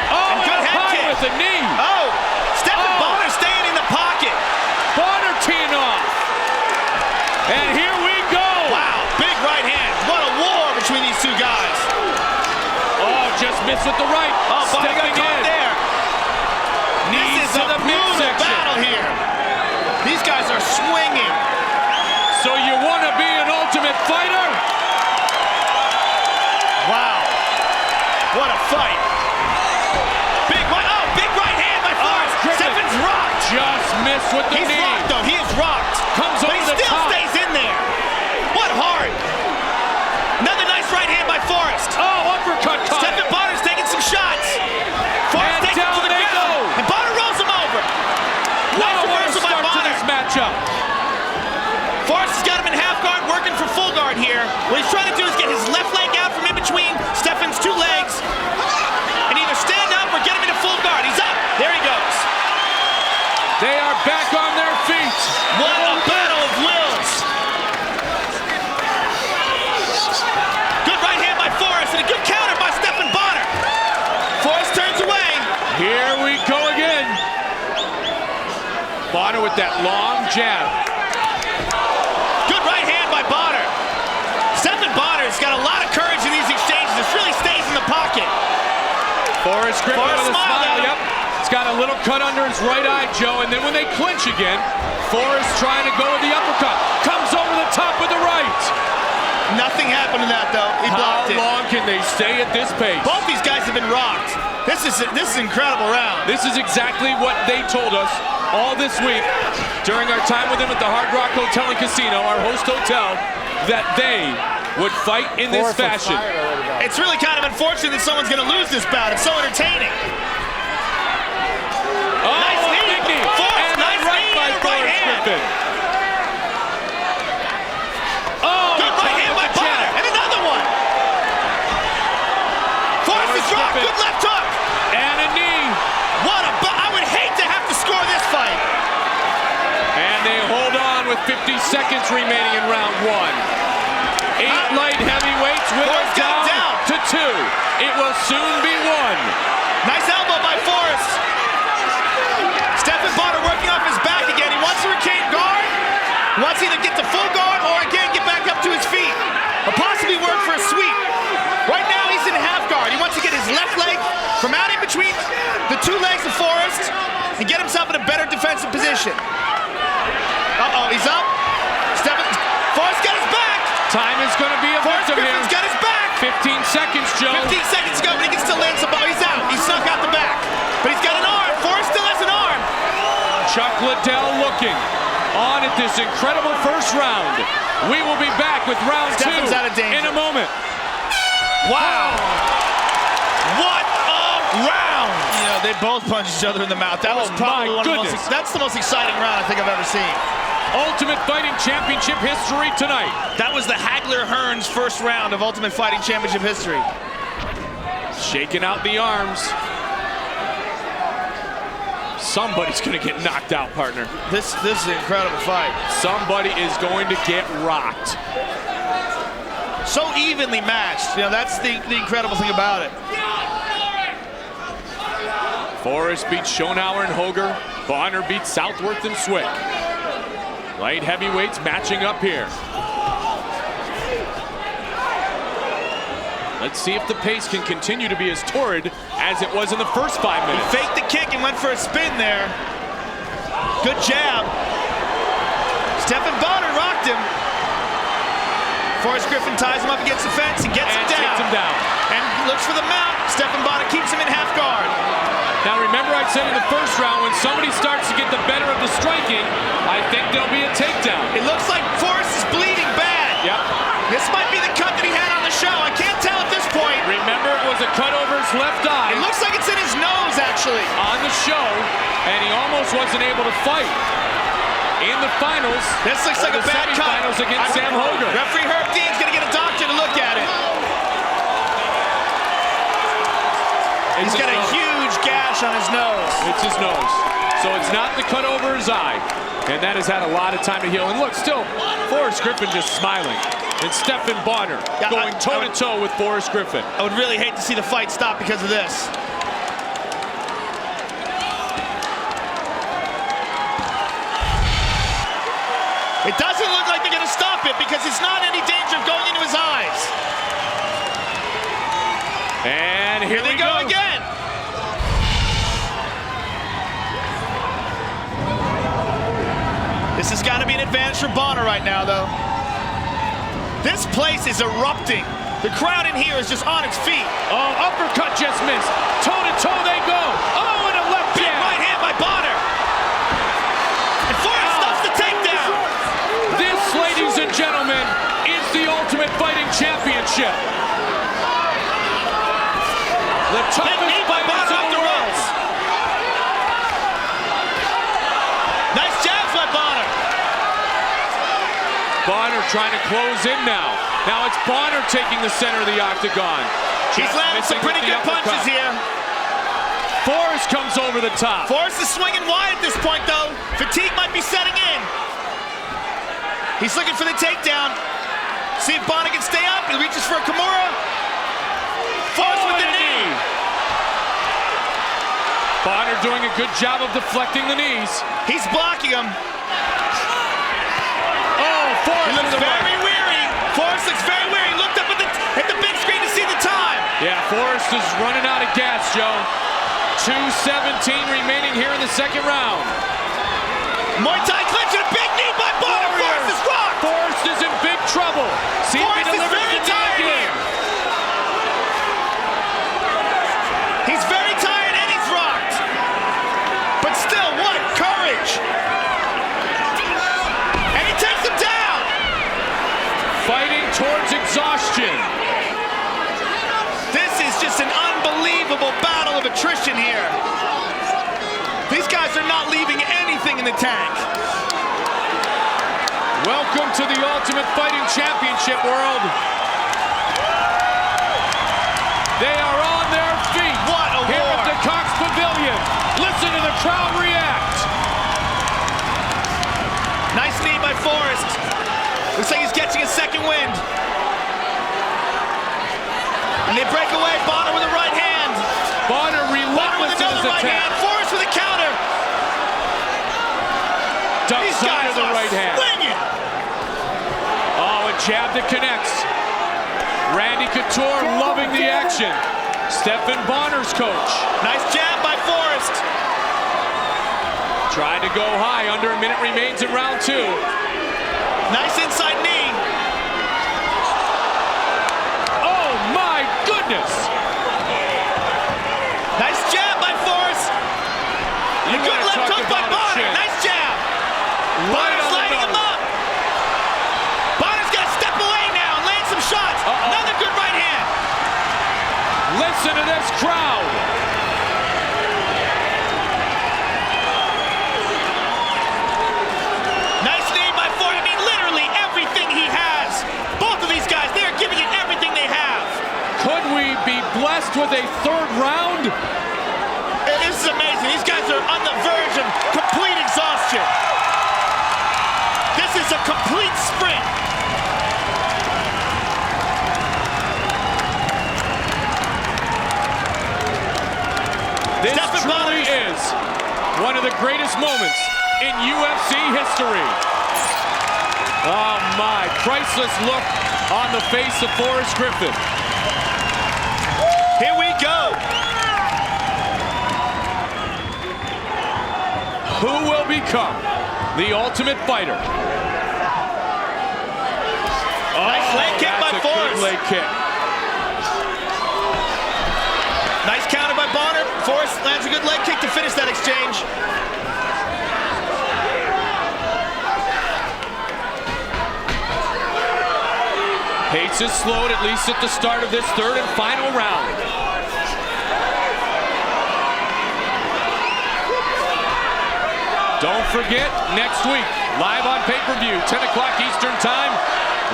Speaker 1: Oh, and
Speaker 3: good head kick
Speaker 1: with the knee.
Speaker 3: Oh, Stephan Bonnar staying in the pocket.
Speaker 1: Bonnar teeing off. And here we go.
Speaker 3: Wow, big right hand. What a war between these two guys.
Speaker 1: Oh, just missed with the right.
Speaker 3: Oh, Bonnar got caught there.
Speaker 1: Knees
Speaker 3: This is
Speaker 1: in
Speaker 3: a
Speaker 1: the
Speaker 3: brutal
Speaker 1: midsection.
Speaker 3: battle here. These guys are swinging.
Speaker 1: So you want to be an ultimate fighter?
Speaker 3: Wow. What a fight. Big right hand by Forrest. Stephan's rocked.
Speaker 1: Just missed with the knee.
Speaker 3: He's rocked though, he is rocked.
Speaker 1: Comes
Speaker 3: but
Speaker 1: over
Speaker 3: he
Speaker 1: the
Speaker 3: still
Speaker 1: top.
Speaker 3: stays in there. What hard. Another nice right hand by Forrest.
Speaker 1: Oh, uppercut caught.
Speaker 3: Stephan Bonner's taking some shots. Forrest
Speaker 1: And
Speaker 3: takes him
Speaker 1: down
Speaker 3: to the
Speaker 1: they
Speaker 3: ground.
Speaker 1: go.
Speaker 3: And Bonnar rolls him over.
Speaker 1: What
Speaker 3: Nice
Speaker 1: a way to
Speaker 3: reversal by
Speaker 1: start to
Speaker 3: Bonnar.
Speaker 1: this matchup.
Speaker 3: Forrest has got him in half guard, working for full guard here. What he's trying to do is get his left leg out from in between Stephan's two legs and either stand up or get him into full guard. He's up. There he goes.
Speaker 1: They are back on their feet.
Speaker 3: What a battle of wills. Good right hand by Forrest and a good counter by Stephan Bonnar. Forrest turns away.
Speaker 1: Here we go again. Bonnar with that long jab.
Speaker 3: Good right hand by Bonnar. Bonner's got a lot of courage in these exchanges. This really stays in the pocket.
Speaker 1: Forrest Griffin with a smile.
Speaker 3: Yep.
Speaker 1: He's got a little cut under his right eye, Joe, and then when they clinch again, Forrest trying to go with the uppercut. Comes over the top with the right.
Speaker 3: Nothing happened to that, though. He blocked it.
Speaker 1: How long can they stay at this pace?
Speaker 3: Both these guys have been rocked. This is an incredible round.
Speaker 1: This is exactly what they told us all this week during our time with them at the Hard Rock Hotel and Casino, our host hotel, that they would fight in this fashion.
Speaker 3: It's really kind of unfortunate that someone's going to lose this bout. It's so entertaining.
Speaker 1: Oh,
Speaker 3: nice knee.
Speaker 1: And
Speaker 3: nice
Speaker 1: right
Speaker 3: knee
Speaker 1: by
Speaker 3: and a right
Speaker 1: Forrest
Speaker 3: hand.
Speaker 1: Griffin. Oh,
Speaker 3: good right hand by Bonnar. And another one. Forrest is dropped. Good left hook.
Speaker 1: And a knee.
Speaker 3: I would hate to have to score this fight.
Speaker 1: And they hold on with 50 seconds remaining in round one. 8 light heavyweights whittled down to 2. It will soon be 1.
Speaker 3: Nice elbow by Forrest. Bonnar working off his back again. He wants to retain guard. He wants to either get to full guard or again get back up to his feet. Or possibly work for a sweep. Right now he's in half guard. He wants to get his left leg from out in between the 2 legs of Forrest and get himself in a better defensive position. Uh-oh, he's up. Forrest got his back.
Speaker 1: Time is going to be a victim here.
Speaker 3: Griffin's got his back.
Speaker 1: 15 seconds, Joe.
Speaker 3: 15 seconds to go, but he can still land some ball. He's out. He snuck out the back. But he's got an arm. Forrest still has an arm.
Speaker 1: Chuck Liddell looking on at this incredible first round. We will be back with round 2 in a moment.
Speaker 3: Wow. What a round. You know, they both punched each other in the mouth. That was probably that's the most exciting round I think I've ever seen.
Speaker 1: Ultimate Fighting Championship history tonight.
Speaker 3: That was the Hagler-Hearns first round of Ultimate Fighting Championship history.
Speaker 1: Shaking out the arms. Somebody's going to get knocked out, partner.
Speaker 3: This is an incredible fight.
Speaker 1: Somebody is going to get rocked.
Speaker 3: So evenly matched. You know, that's the incredible thing about it.
Speaker 1: Forrest beats Schonauer and Hoger. Bonnar beats Southworth and Swick. Light heavyweights matching up here. Let's see if the pace can continue to be as torrid as it was in the first 5 minutes.
Speaker 3: He faked the kick and went for a spin there. Good jab. Bonnar rocked him. Forrest Griffin ties him up against the fence and gets him down.
Speaker 1: Takes him down.
Speaker 3: And looks for the mount. Bonnar keeps him in half guard.
Speaker 1: Now remember I said in the first round, when somebody starts to get the better of the striking, I think there'll be a takedown.
Speaker 3: It looks like Forrest is bleeding bad.
Speaker 1: Yep.
Speaker 3: This might be the cut that he had on the show. I can't tell at this point.
Speaker 1: Remember, it was a cut over his left eye.
Speaker 3: It looks like it's in his nose, actually.
Speaker 1: On the show, and he almost wasn't able to fight. In the finals,
Speaker 3: this looks like a bad cut.
Speaker 1: Semifinals against Sam Hoger.
Speaker 3: Referee Herb Dean's going to get a doctor to look at it. He's got a huge gash on his nose.
Speaker 1: It's his nose. So it's not the cut over his eye. And that has had a lot of time to heal. And look, still, Forrest Griffin just smiling. And Bonnar going toe-to-toe with Forrest Griffin.
Speaker 3: I would really hate to see the fight stop because of this. It doesn't look like they're going to stop it because it's not any danger of going into his eyes.
Speaker 1: And here
Speaker 3: they go again. This has got to be an advantage for Bonnar right now, though. This place is erupting. The crowd in here is just on its feet.
Speaker 1: Oh, uppercut just missed. Toe-to-toe they go. Oh, and a left
Speaker 3: big right hand by Bonnar. And Forrest stops the takedown.
Speaker 1: This, ladies and gentlemen, is the Ultimate Fighting Championship. The toughest fighters in the world.
Speaker 3: Nice jabs by Bonnar.
Speaker 1: Bonnar trying to close in now. Now it's Bonnar taking the center of the octagon.
Speaker 3: He's landing some pretty good punches here.
Speaker 1: Forrest comes over the top.
Speaker 3: Forrest is swinging wide at this point, though. Fatigue might be setting in. He's looking for the takedown. See if Bonnar can stay up. He reaches for a Kimura. Forrest with the knee.
Speaker 1: Bonnar doing a good job of deflecting the knees.
Speaker 3: He's blocking him.
Speaker 1: Oh, Forrest
Speaker 3: He looks very weary. Forrest looks very weary. He looked up at the big screen to see the time.
Speaker 1: Yeah, Forrest is running out of gas, Joe. 2:17 remaining here in the second round.
Speaker 3: Muay Thai clinch and a big knee by Bonnar. Forrest is rocked.
Speaker 1: Forrest is in big trouble. See if he
Speaker 3: Forrest is
Speaker 1: delivers
Speaker 3: very
Speaker 1: the knee
Speaker 3: tired
Speaker 1: again.
Speaker 3: here. He's very tired and he's rocked. But still, what courage. And he takes him down.
Speaker 1: Fighting towards exhaustion.
Speaker 3: This is just an unbelievable battle of attrition here. These guys are not leaving anything in the tank.
Speaker 1: Welcome to the Ultimate Fighting Championship world. They are on their feet.
Speaker 3: What a
Speaker 1: here
Speaker 3: war.
Speaker 1: at the Cox Pavilion. Listen to the crowd react.
Speaker 3: Nice knee by Forrest. Looks like he's catching a second wind. And they break away. Bonnar with a right hand.
Speaker 1: Bonnar relentless in his
Speaker 3: right
Speaker 1: attack.
Speaker 3: hand. Forrest with a counter.
Speaker 1: Ducks
Speaker 3: These
Speaker 1: under
Speaker 3: guys
Speaker 1: the
Speaker 3: are
Speaker 1: right hand.
Speaker 3: swinging.
Speaker 1: Oh, a jab that connects. Randy Couture loving the action. Stephan Bonnar's coach.
Speaker 3: Nice jab by Forrest.
Speaker 1: Tried to go high. Under a minute remains in round two.
Speaker 3: Nice inside knee.
Speaker 1: Oh my goodness!
Speaker 3: Nice jab by Forrest.
Speaker 1: You
Speaker 3: A good
Speaker 1: wanna
Speaker 3: left
Speaker 1: talk
Speaker 3: hook by
Speaker 1: about a
Speaker 3: Bonnar.
Speaker 1: chin.
Speaker 3: Nice jab.
Speaker 1: Right
Speaker 3: Bonner's
Speaker 1: on the
Speaker 3: lighting him
Speaker 1: nose.
Speaker 3: up. Bonner's got to step away now and land some shots. Another good right hand.
Speaker 1: Listen to this crowd.
Speaker 3: Nice knee by Forrest. I mean, literally everything he has. Both of these guys, they are giving it everything they have.
Speaker 1: Could we be blessed with a third round?
Speaker 3: This is amazing. These guys are on the verge of complete exhaustion. This is a complete sprint.
Speaker 1: This
Speaker 3: Stephan
Speaker 1: truly
Speaker 3: Bonnar.
Speaker 1: is one of the greatest moments in UFC history. Oh my, priceless look on the face of Forrest Griffin.
Speaker 3: Here we go.
Speaker 1: Who will become the Ultimate Fighter?
Speaker 3: Nice leg kick by
Speaker 1: That's a
Speaker 3: Forrest.
Speaker 1: good leg kick.
Speaker 3: Nice counter by Bonnar. Forrest lands a good leg kick to finish that exchange.
Speaker 1: Pace is slowed, at least at the start of this third and final round. Don't forget, next week, live on pay-per-view, 10 o'clock Eastern Time,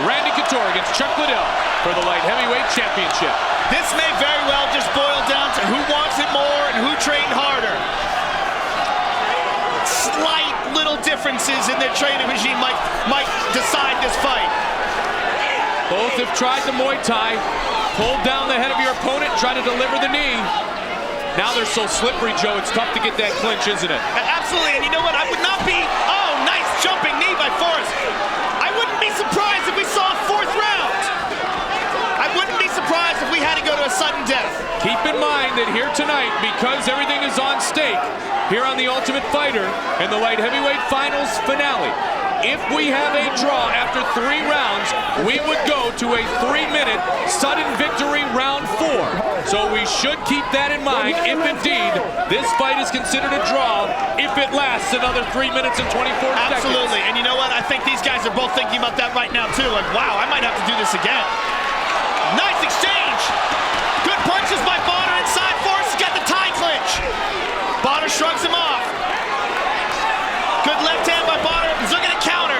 Speaker 1: Randy Couture against Chuck Liddell for the light heavyweight championship.
Speaker 3: This may very well just boil down to who wants it more and who trained harder. Slight little differences in their training regime might decide this fight.
Speaker 1: Both have tried the Muay Thai, pulled down the head of your opponent, try to deliver the knee. Now they're so slippery, Joe, it's tough to get that clinch, isn't it?
Speaker 3: Absolutely, and you know what? I would not be, oh, nice jumping knee by Forrest. I wouldn't be surprised if we saw a fourth round. I wouldn't be surprised if we had to go to a sudden death.
Speaker 1: Keep in mind that here tonight, because everything is on stake, here on The Ultimate Fighter and the light heavyweight finals finale, if we have a draw after 3 rounds, we would go to a 3-minute sudden victory round 4. So we should keep that in mind if indeed this fight is considered a draw if it lasts another 3 minutes and 24 seconds.
Speaker 3: Absolutely, and you know what? I think these guys are both thinking about that right now too. Like, wow, I might have to do this again. Nice exchange. Good punches by Bonnar inside. Forrest has got the tie clinch. Bonnar shrugs him off. Good left hand by Bonnar. He's looking to counter.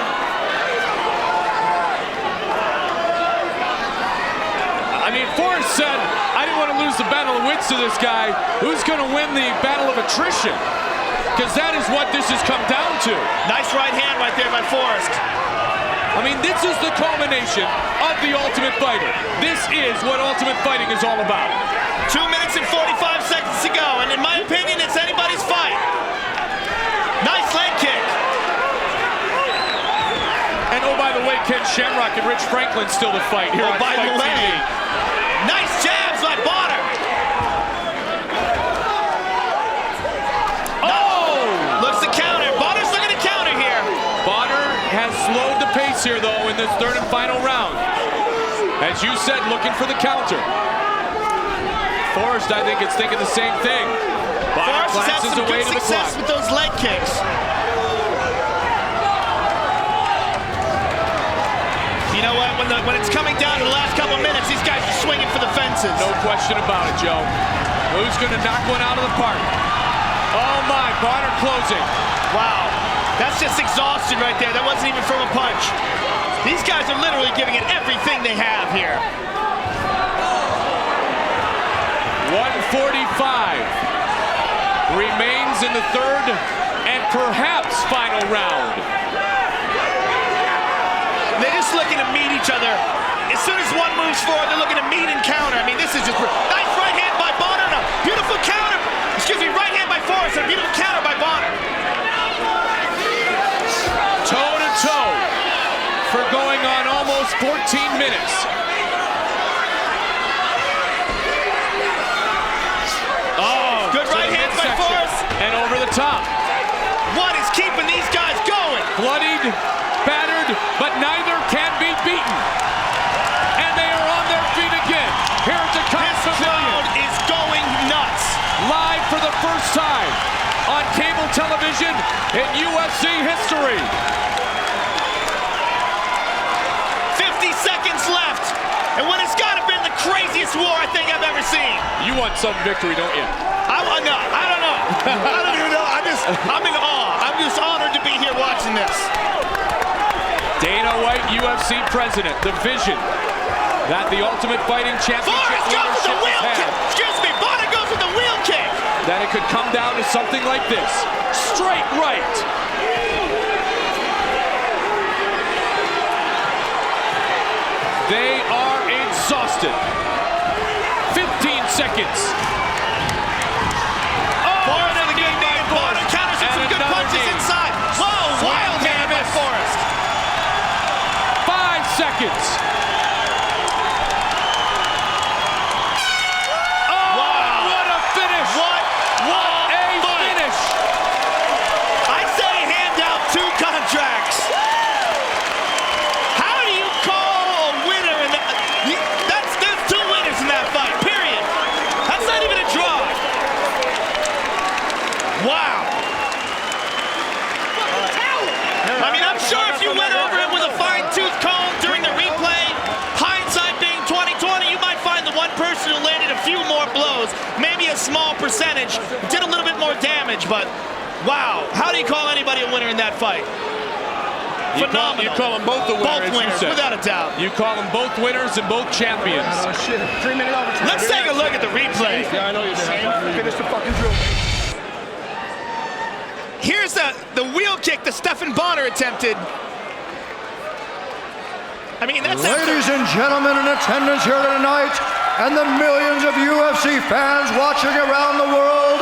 Speaker 1: I mean, Forrest said, I didn't want to lose the battle of wits to this guy. Who's going to win the battle of attrition? Because that is what this has come down to.
Speaker 3: Nice right hand right there by Forrest.
Speaker 1: I mean, this is the culmination of The Ultimate Fighter. This is what Ultimate Fighting is all about.
Speaker 3: 2 minutes and 45 seconds to go, and in my opinion, it's anybody
Speaker 1: Ken Shamrock and Rich Franklin still to fight here on
Speaker 3: by
Speaker 1: Fight
Speaker 3: the way.
Speaker 1: TV.
Speaker 3: Nice jabs by Bonnar. Oh! Looks to counter. Bonner's looking to counter here.
Speaker 1: Bonnar has slowed the pace here, though, in this third and final round. As you said, looking for the counter. Forrest, I think, is thinking the same thing. Bonnar
Speaker 3: Forrest has had
Speaker 1: glances
Speaker 3: some
Speaker 1: away
Speaker 3: good
Speaker 1: to the
Speaker 3: success
Speaker 1: clock.
Speaker 3: with those leg kicks. You know what? When it's coming down to the last couple of minutes, these guys are swinging for the fences.
Speaker 1: No question about it, Joe. Who's going to knock one out of the park? Oh, my. Bonnar closing.
Speaker 3: Wow. That's just exhaustion right there. That wasn't even from a punch. These guys are literally giving it everything they have here.
Speaker 1: 145 remains in the third and perhaps final round.
Speaker 3: They're just looking to meet each other. As soon as one moves forward, they're looking to meet and counter. I mean, this is just nice right hand by Bonnar and a beautiful counter. Excuse me, right hand by Forrest and a beautiful counter by Bonnar.
Speaker 1: Toe to toe for going on almost 14 minutes. Oh,
Speaker 3: good right hand by Forrest.
Speaker 1: And over the top.
Speaker 3: What is keeping these guys going?
Speaker 1: Bloodied, battered, but neither can be beaten. And they are on their feet again. Here at the
Speaker 3: This crowd is going nuts.
Speaker 1: Live for the first time on cable television in UFC history.
Speaker 3: 50 seconds left. And when it's got to be the craziest war I think I've ever seen.
Speaker 1: You want some victory, don't you?
Speaker 3: I don't know. I don't even know. I'm in awe. I'm just honored to be here watching this.
Speaker 1: Dana White, UFC president, the vision that the Ultimate Fighting Championship
Speaker 3: Forrest goes with the wheel
Speaker 1: has
Speaker 3: kick.
Speaker 1: had,
Speaker 3: Excuse me, Bonnar goes with the wheel kick.
Speaker 1: that it could come down to something like this. Straight right. They are exhausted. 15 seconds.
Speaker 3: Forrest in the game, Bonnar counters with some good punches inside. Whoa, wild hand by Forrest.
Speaker 1: 5 seconds. Oh,
Speaker 3: Wow.
Speaker 1: what a finish.
Speaker 3: What
Speaker 1: A
Speaker 3: fight.
Speaker 1: finish.
Speaker 3: I say hand out 2 contracts. How do you call a winner in that? There's 2 winners in that fight, period. That's not even a draw. Wow. I mean, I'm sure if you went over it with a fine-tooth comb during the replay, hindsight being 20/20, you might find the one person who landed a few more blows, maybe a small percentage, did a little bit more damage, but wow. How do you call anybody a winner in that fight? Phenomenal.
Speaker 1: You call them both the winners.
Speaker 3: Both winners, without a doubt.
Speaker 1: You call them both winners and both champions.
Speaker 6: Oh, shit. 3-minute overtime.
Speaker 3: Let's take a look at the replay.
Speaker 6: Yeah, I know you're saying. Finish the fucking drill.
Speaker 3: Here's the wheel kick that Stephan Bonnar attempted. I mean, that's
Speaker 4: Ladies and gentlemen in attendance here tonight, and the millions of UFC fans watching around the world,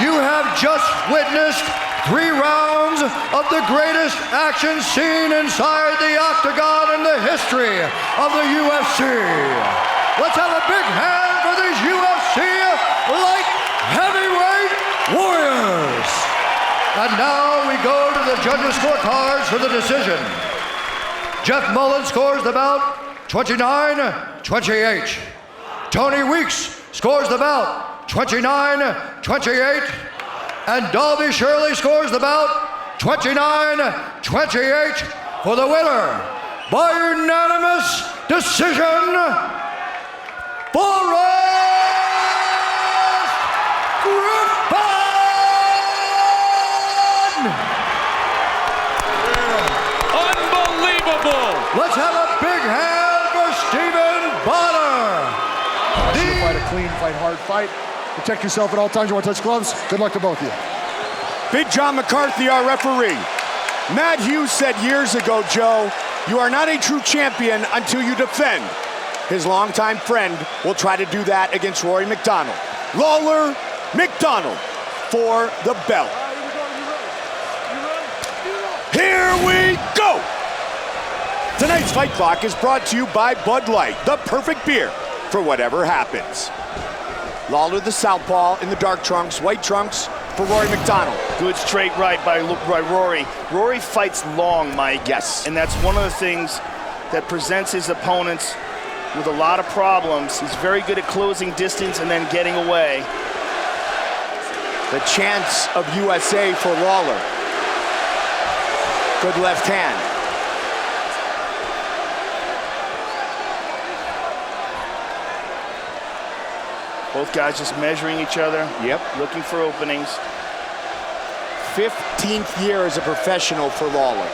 Speaker 4: you have just witnessed 3 rounds of the greatest action seen inside the octagon in the history of the UFC. Let's have a big hand for these UFC light heavyweight warriors. And now we go to the judges' scorecards for the decision. Jeff Mullen scores the bout 29-28. Tony Weeks scores the bout 29-28. And Dalby Shirley scores the bout 29-28 for the winner by unanimous decision, Forrest Griffin!
Speaker 1: Unbelievable!
Speaker 4: Let's have a big hand for Stephen Bonnar.
Speaker 6: Fight a clean, fight hard fight. Protect yourself at all times. You want to touch gloves? Good luck to both of you.
Speaker 9: Big John McCarthy, our referee. Matt Hughes said years ago, Joe, you are not a true champion until you defend. His longtime friend will try to do that against Rory MacDonald. Lawler, MacDonald for the belt. Here we go! Tonight's Fight Clock is brought to you by Bud Light, the perfect beer for whatever happens. Lawler, the southpaw, in the dark trunks, white trunks for Rory MacDonald.
Speaker 3: Good straight right by Rory. Rory fights long, Mike.
Speaker 9: Yes.
Speaker 3: And that's one of the things that presents his opponents with a lot of problems. He's very good at closing distance and then getting away.
Speaker 9: The chance of USA for Lawler. Good left hand.
Speaker 3: Both guys just measuring each other.
Speaker 9: Yep.
Speaker 3: Looking for openings.
Speaker 9: 15th year as a professional for Lawler.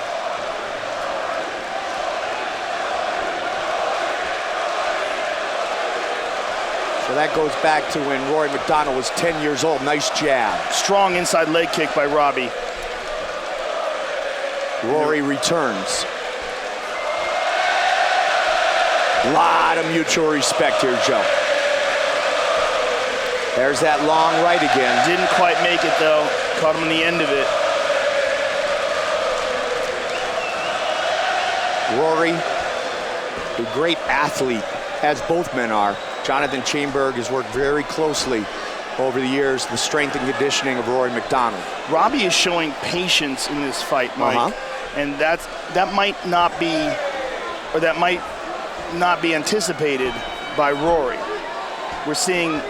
Speaker 9: So that goes back to when Rory MacDonald was 10 years old. Nice jab.
Speaker 3: Strong inside leg kick by Robbie.
Speaker 9: Rory returns. Lot of mutual respect here, Joe. There's that long right again.
Speaker 3: Didn't quite make it though. Caught him in the end of it.
Speaker 9: Rory, a great athlete, as both men are. Jonathan Chainberg has worked very closely over the years, the strength and conditioning of Rory MacDonald.
Speaker 3: Robbie is showing patience in this fight, Mike. And that might not be anticipated by Rory. We're seeing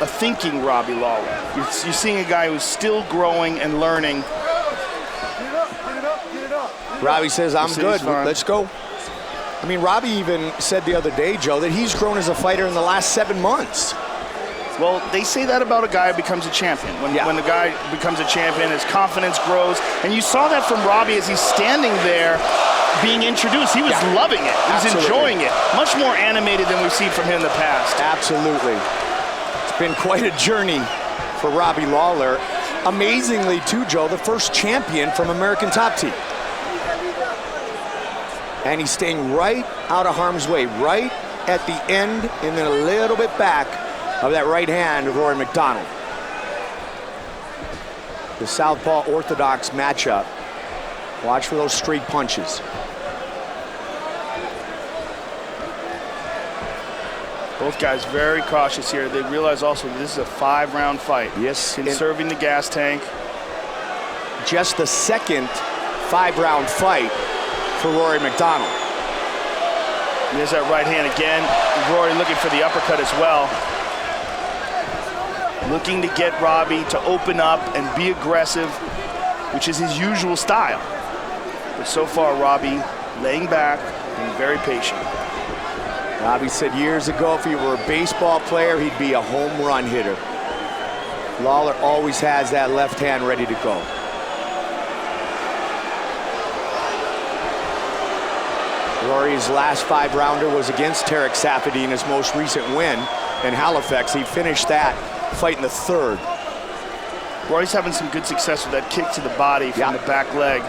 Speaker 3: a thinking Robbie Lawler. You're seeing a guy who's still growing and learning.
Speaker 9: Robbie says, I'm good, let's go. I mean, Robbie even said the other day, Joe, that he's grown as a fighter in the last 7 months.
Speaker 3: Well, they say that about a guy who becomes a champion. When the guy becomes a champion, his confidence grows. And you saw that from Robbie as he's standing there being introduced. He was loving it. He was enjoying it. Much more animated than we've seen from him in the past.
Speaker 9: Absolutely. It's been quite a journey for Robbie Lawler. Amazingly, too, Joe, the first champion from American Top Team. And he's staying right out of harm's way, right at the end and then a little bit back of that right hand of Rory MacDonald. The southpaw orthodox matchup. Watch for those straight punches.
Speaker 3: Both guys very cautious here. They realize also that this is a 5-round fight.
Speaker 9: Yes.
Speaker 3: Conserving the gas tank.
Speaker 9: Just the second 5-round fight for Rory MacDonald.
Speaker 3: There's that right hand again. Rory looking for the uppercut as well. Looking to get Robbie to open up and be aggressive, which is his usual style. But so far, Robbie laying back, being very patient.
Speaker 9: Robbie said years ago if he were a baseball player, he'd be a home run hitter. Lawler always has that left hand ready to go. Rory's last 5-rounder was against Tarek Safady in his most recent win in Halifax. He finished that fight in the 3rd.
Speaker 3: Rory's having some good success with that kick to the body from the back leg.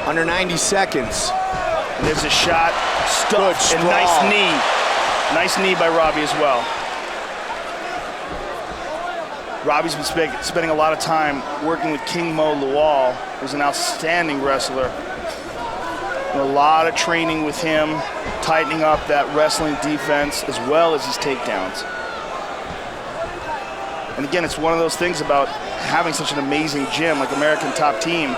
Speaker 9: Under 90 seconds.
Speaker 3: And there's a shot, stuffed, and nice knee. Nice knee by Robbie as well. Robbie's been spending a lot of time working with King Mo Lawal, who's an outstanding wrestler. A lot of training with him, tightening up that wrestling defense as well as his takedowns. And again, it's one of those things about having such an amazing gym like American Top Team.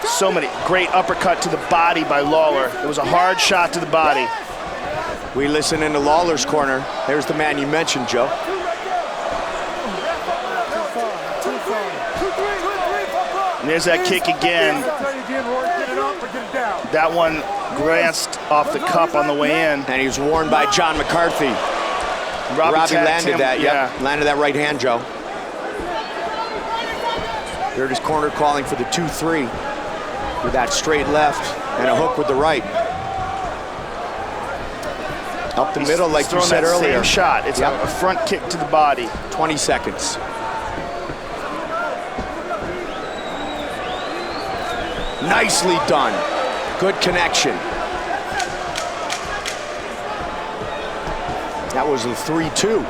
Speaker 3: So many great uppercut to the body by Lawler. It was a hard shot to the body.
Speaker 9: We listen into Lawler's corner. There's the man you mentioned, Joe.
Speaker 3: And there's that kick again. That one glanced off the cup on the way in.
Speaker 9: And he was warned by John McCarthy. Robbie landed that, landed that right hand, Joe. They're his corner calling for the 2-3 with that straight left and a hook with the right. Up the middle, like you said earlier.
Speaker 3: Same shot. It's a front kick to the body.
Speaker 9: 20 seconds. Nicely done. Good connection. That was a 3-2.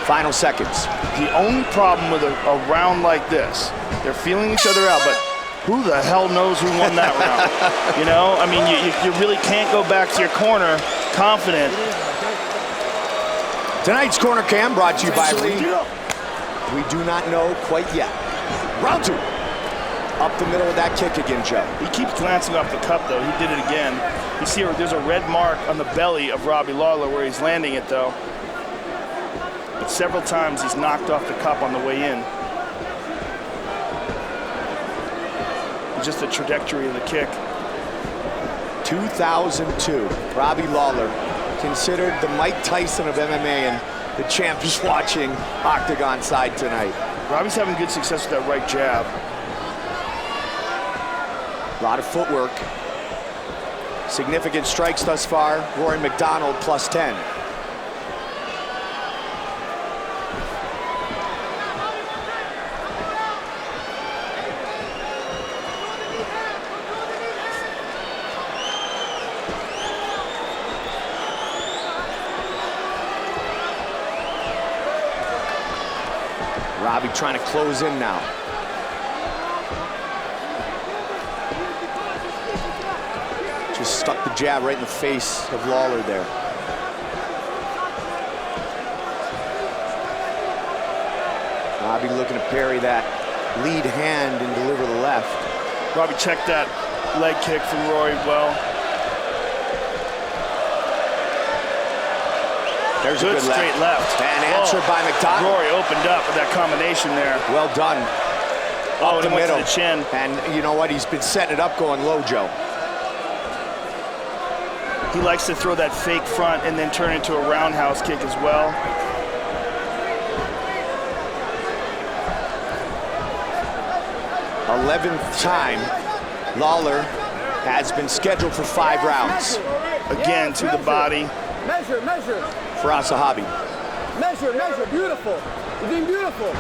Speaker 9: Final seconds.
Speaker 3: The only problem with a round like this, they're feeling each other out, but Who the hell knows who won that round? You know, I mean, you really can't go back to your corner confident.
Speaker 9: Tonight's Corner Cam brought to you by Liddell. We do not know quite yet. Round 2. Up the middle of that kick again, Joe.
Speaker 3: He keeps glancing off the cup, though. He did it again. You see, there's a red mark on the belly of Robbie Lawler where he's landing it, though. But several times he's knocked off the cup on the way in. Just the trajectory of the kick.
Speaker 9: 2002, Robbie Lawler, considered the Mike Tyson of MMA, and the champ is watching Octagon side tonight.
Speaker 3: Robbie's having good success with that right jab.
Speaker 9: A lot of footwork. Significant strikes thus far. Rory MacDonald plus 10. Robbie trying to close in now. Just stuck the jab right in the face of Lawler there. Robbie looking to parry that lead hand and deliver the left.
Speaker 3: Robbie checked that leg kick from Rory well.
Speaker 9: There's
Speaker 3: good
Speaker 9: a good
Speaker 3: straight left.
Speaker 9: And answered by MacDonald.
Speaker 3: Rory opened up with that combination there.
Speaker 9: Well done.
Speaker 3: Oh,
Speaker 9: Up the
Speaker 3: went
Speaker 9: middle.
Speaker 3: to the chin.
Speaker 9: And you know what? He's been setting it up going low, Joe.
Speaker 3: He likes to throw that fake front and then turn into a roundhouse kick as well.
Speaker 9: th time, Lawler has been scheduled for 5 rounds.
Speaker 3: Again to the body.
Speaker 10: Measure, measure.
Speaker 9: For Asahabi.
Speaker 10: Measure, measure. Beautiful. You're doing beautiful.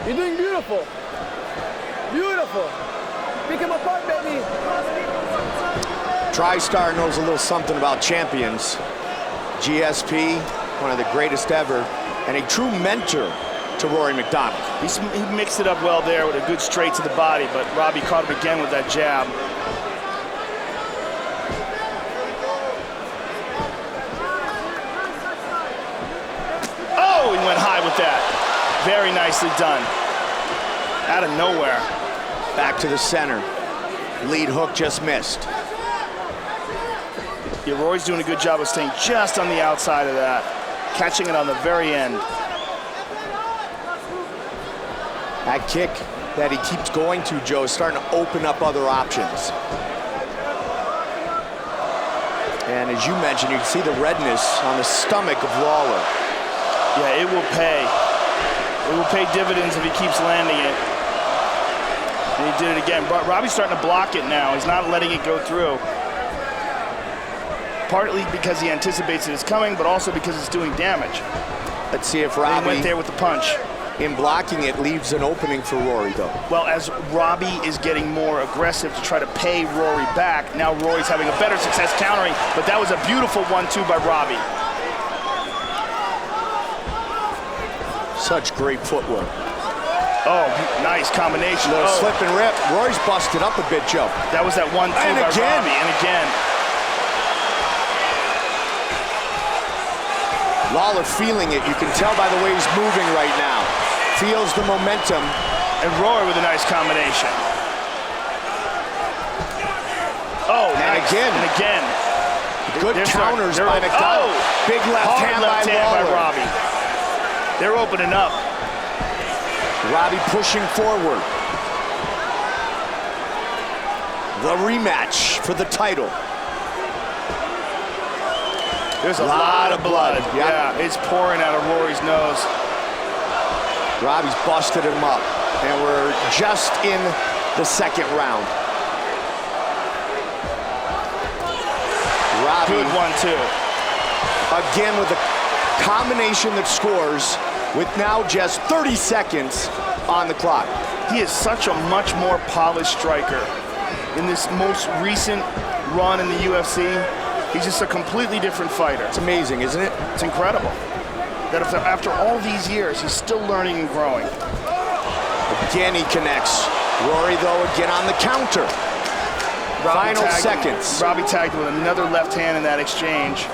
Speaker 10: You're doing beautiful. Beautiful. Pick him apart, baby.
Speaker 9: TriStar knows a little something about champions. GSP, one of the greatest ever, and a true mentor to Rory MacDonald.
Speaker 3: He mixed it up well there with a good straight to the body, but Robbie caught him again with that jab. Oh, he went high with that. Very nicely done. Out of nowhere.
Speaker 9: Back to the center. Lead hook just missed.
Speaker 3: Yeah, Rory's doing a good job of staying just on the outside of that, catching it on the very end.
Speaker 9: That kick that he keeps going to, Joe, is starting to open up other options. And as you mentioned, you can see the redness on the stomach of Lawler.
Speaker 3: Yeah, it will pay. It will pay dividends if he keeps landing it. And he did it again. But Robbie's starting to block it now. He's not letting it go through. Partly because he anticipates it is coming, but also because it's doing damage.
Speaker 9: Let's see if Robbie
Speaker 3: went there with the punch.
Speaker 9: In blocking it leaves an opening for Rory, though.
Speaker 3: Well, as Robbie is getting more aggressive to try to pay Rory back, now Rory's having a better success countering, but that was a beautiful 1-2 by Robbie.
Speaker 9: Such great footwork.
Speaker 3: Oh, nice combination.
Speaker 9: Little slip and rip. Rory's busted up a bit, Joe.
Speaker 3: That was that 1-2 by Robbie, and again.
Speaker 9: Lawler feeling it. You can tell by the way he's moving right now. Feels the momentum.
Speaker 3: And Rory with a nice combination. Oh,
Speaker 9: and
Speaker 3: nice.
Speaker 9: again.
Speaker 3: And again.
Speaker 9: Good counters by MacDonald.
Speaker 3: Oh,
Speaker 9: big left hand by Lawler.
Speaker 3: Robbie. They're opening up.
Speaker 9: Robbie pushing forward. The rematch for the title.
Speaker 3: There's a lot of blood.
Speaker 9: Yep.
Speaker 3: Yeah, it's pouring out of Rory's nose.
Speaker 9: Robbie's busted him up, and we're just in the second round. Robbie,
Speaker 3: good 1-2.
Speaker 9: Again with a combination that scores with now just 30 seconds on the clock.
Speaker 3: He is such a much more polished striker. In this most recent run in the UFC, he's just a completely different fighter.
Speaker 9: It's amazing, isn't it?
Speaker 3: It's incredible. That after all these years, he's still learning and growing.
Speaker 9: Again, he connects Rory, though, again on the counter. Final seconds.
Speaker 3: Robbie tagged with another left hand in that exchange.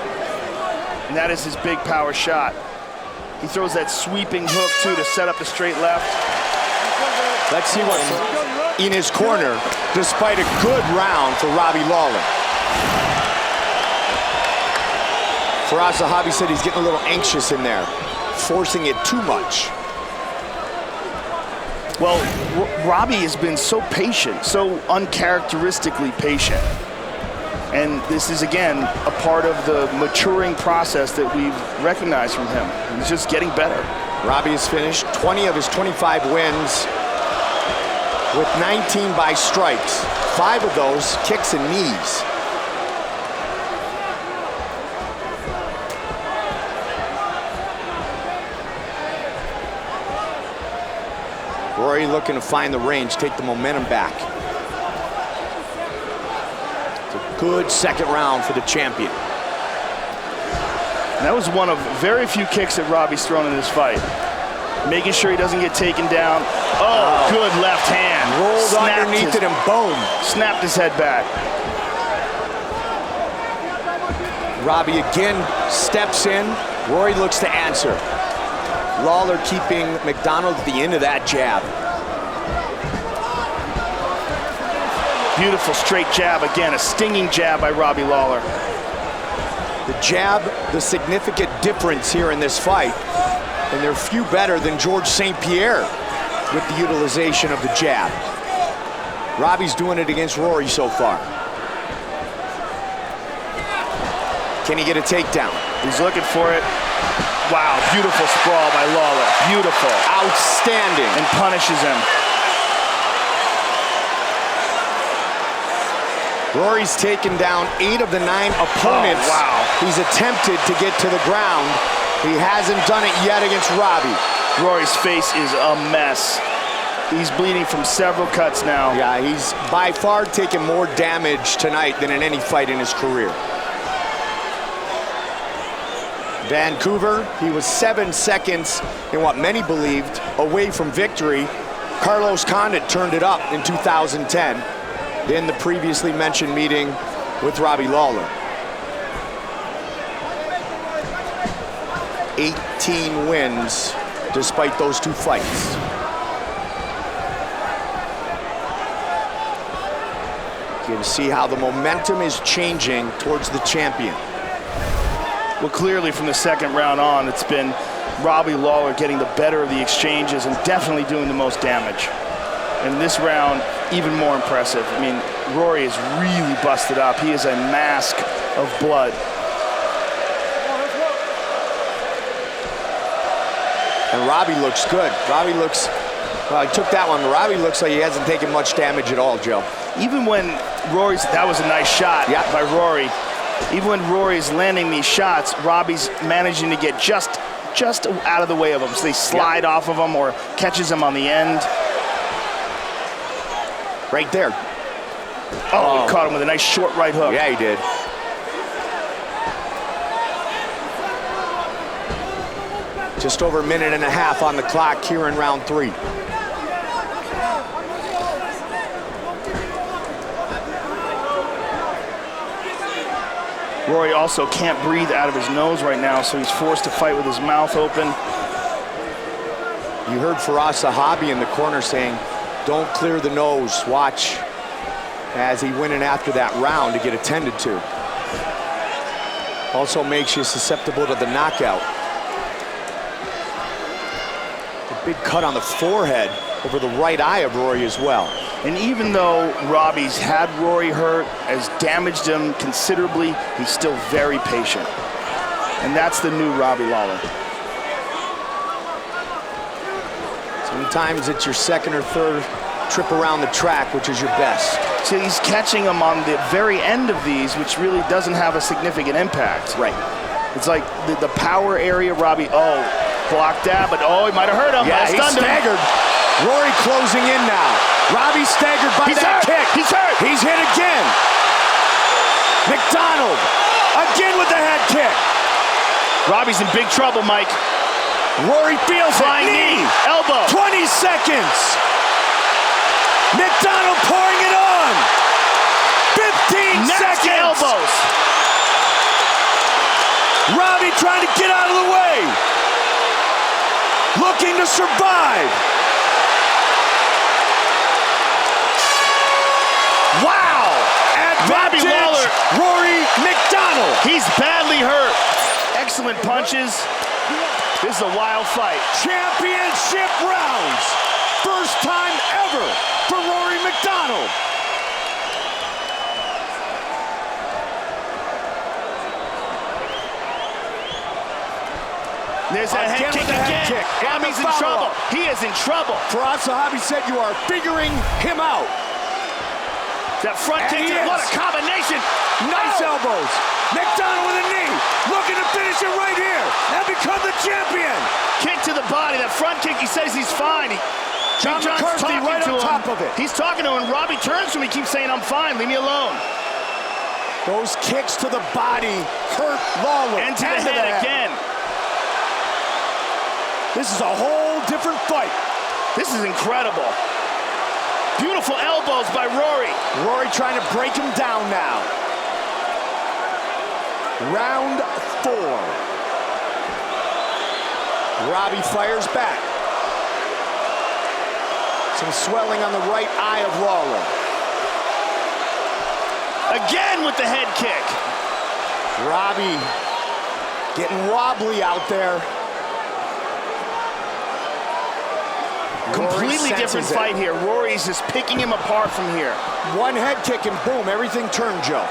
Speaker 3: And that is his big power shot. He throws that sweeping hook, too, to set up the straight left.
Speaker 9: Let's see what's in his corner, despite a good round for Robbie Lawler. Firas Zahabi said he's getting a little anxious in there, forcing it too much.
Speaker 3: Well, Robbie has been so patient, so uncharacteristically patient. And this is, again, a part of the maturing process that we've recognized from him. He's just getting better.
Speaker 9: Robbie has finished 20 of his 25 wins with 19 by strikes. 5 of those kicks and knees. Rory looking to find the range, take the momentum back. It's a good second round for the champion.
Speaker 3: And that was one of very few kicks that Robbie's thrown in this fight. Making sure he doesn't get taken down. Oh, good left hand.
Speaker 9: Rolled underneath it and boom.
Speaker 3: Snapped his head back.
Speaker 9: Robbie again steps in. Rory looks to answer. Lawler keeping MacDonald at the end of that jab.
Speaker 3: Beautiful straight jab again, a stinging jab by Robbie Lawler.
Speaker 9: The jab, the significant difference here in this fight, and there are few better than George St-Pierre with the utilization of the jab. Robbie's doing it against Rory so far. Can he get a takedown?
Speaker 3: He's looking for it. Wow, beautiful sprawl by Lawler. Beautiful.
Speaker 9: Outstanding.
Speaker 3: And punishes him.
Speaker 9: Rory's taken down 8 of the 9 opponents.
Speaker 3: Oh, wow.
Speaker 9: He's attempted to get to the ground. He hasn't done it yet against Robbie.
Speaker 3: Rory's face is a mess. He's bleeding from several cuts now.
Speaker 9: Yeah, he's by far taken more damage tonight than in any fight in his career. Vancouver, he was 7 seconds in what many believed away from victory. Carlos Condit turned it up in 2010 in the previously mentioned meeting with Robbie Lawler. 18 wins despite those 2 fights. You can see how the momentum is changing towards the champion.
Speaker 3: Well, clearly from the second round on, it's been Robbie Lawler getting the better of the exchanges and definitely doing the most damage. And this round, even more impressive. I mean, Rory is really busted up. He is a mask of blood.
Speaker 9: And Robbie looks good. Robbie looks, well, he took that one, but Robbie looks like he hasn't taken much damage at all, Joe.
Speaker 3: Even when Rory's, that was a nice shot by Rory. Even when Rory's landing these shots, Robbie's managing to get just out of the way of them. So they slide off of him or catches him on the end.
Speaker 9: Right there.
Speaker 3: Oh, he caught him with a nice short right hook.
Speaker 9: Yeah, he did. Just over a minute and a half on the clock here in round 3.
Speaker 3: Rory also can't breathe out of his nose right now, so he's forced to fight with his mouth open.
Speaker 9: You heard Firas Zahabi in the corner saying, don't clear the nose, watch as he went in after that round to get attended to. Also makes you susceptible to the knockout. A big cut on the forehead over the right eye of Rory as well.
Speaker 3: And even though Robbie's had Rory hurt, has damaged him considerably, he's still very patient. And that's the new Robbie Lawler.
Speaker 9: Sometimes it's your second or third trip around the track, which is your best.
Speaker 3: So he's catching him on the very end of these, which really doesn't have a significant impact.
Speaker 9: Right.
Speaker 3: It's like the power area, Robbie, blocked that, but he might have hurt him.
Speaker 9: Yeah, he's staggered. Rory closing in now. Robbie staggered by that kick.
Speaker 3: He's hurt.
Speaker 9: He's hit again. MacDonald again with the head kick.
Speaker 3: Robbie's in big trouble, Mike.
Speaker 9: Rory feels
Speaker 3: flying knee, elbow.
Speaker 9: 20 seconds. MacDonald pouring it on. 15
Speaker 3: Nasty
Speaker 9: seconds.
Speaker 3: elbows.
Speaker 9: Robbie trying to get out of the way. Looking to survive. Wow!
Speaker 3: Robbie
Speaker 9: Advantage,
Speaker 3: Lawler.
Speaker 9: Rory MacDonald.
Speaker 3: He's badly hurt. Excellent punches. This is a wild fight.
Speaker 9: Championship rounds. First time ever for Rory MacDonald.
Speaker 3: There's that head kick again. Robbie's in trouble. He is in trouble.
Speaker 9: Firas Zahabi said you are figuring him out.
Speaker 3: That front kick, what a combination.
Speaker 9: Nice elbows. MacDonald with a knee. Looking to finish it right here and become the champion.
Speaker 3: Kick to the body. That front kick, he says he's fine.
Speaker 9: John McCarthy right on top of it.
Speaker 3: He's talking to him. Robbie turns to him. He keeps saying, I'm fine. Leave me alone.
Speaker 9: Those kicks to the body hurt Lawler.
Speaker 3: And to the head again.
Speaker 9: This is a whole different fight.
Speaker 3: This is incredible. Beautiful elbows by Rory.
Speaker 9: Rory trying to break him down now. Round 4. Robbie fires back. Some swelling on the right eye of Lawler.
Speaker 3: Again with the head kick.
Speaker 9: Robbie getting wobbly out there.
Speaker 3: Completely different fight here. Rory's just picking him apart from here.
Speaker 9: One head kick and boom, everything turned, Joe.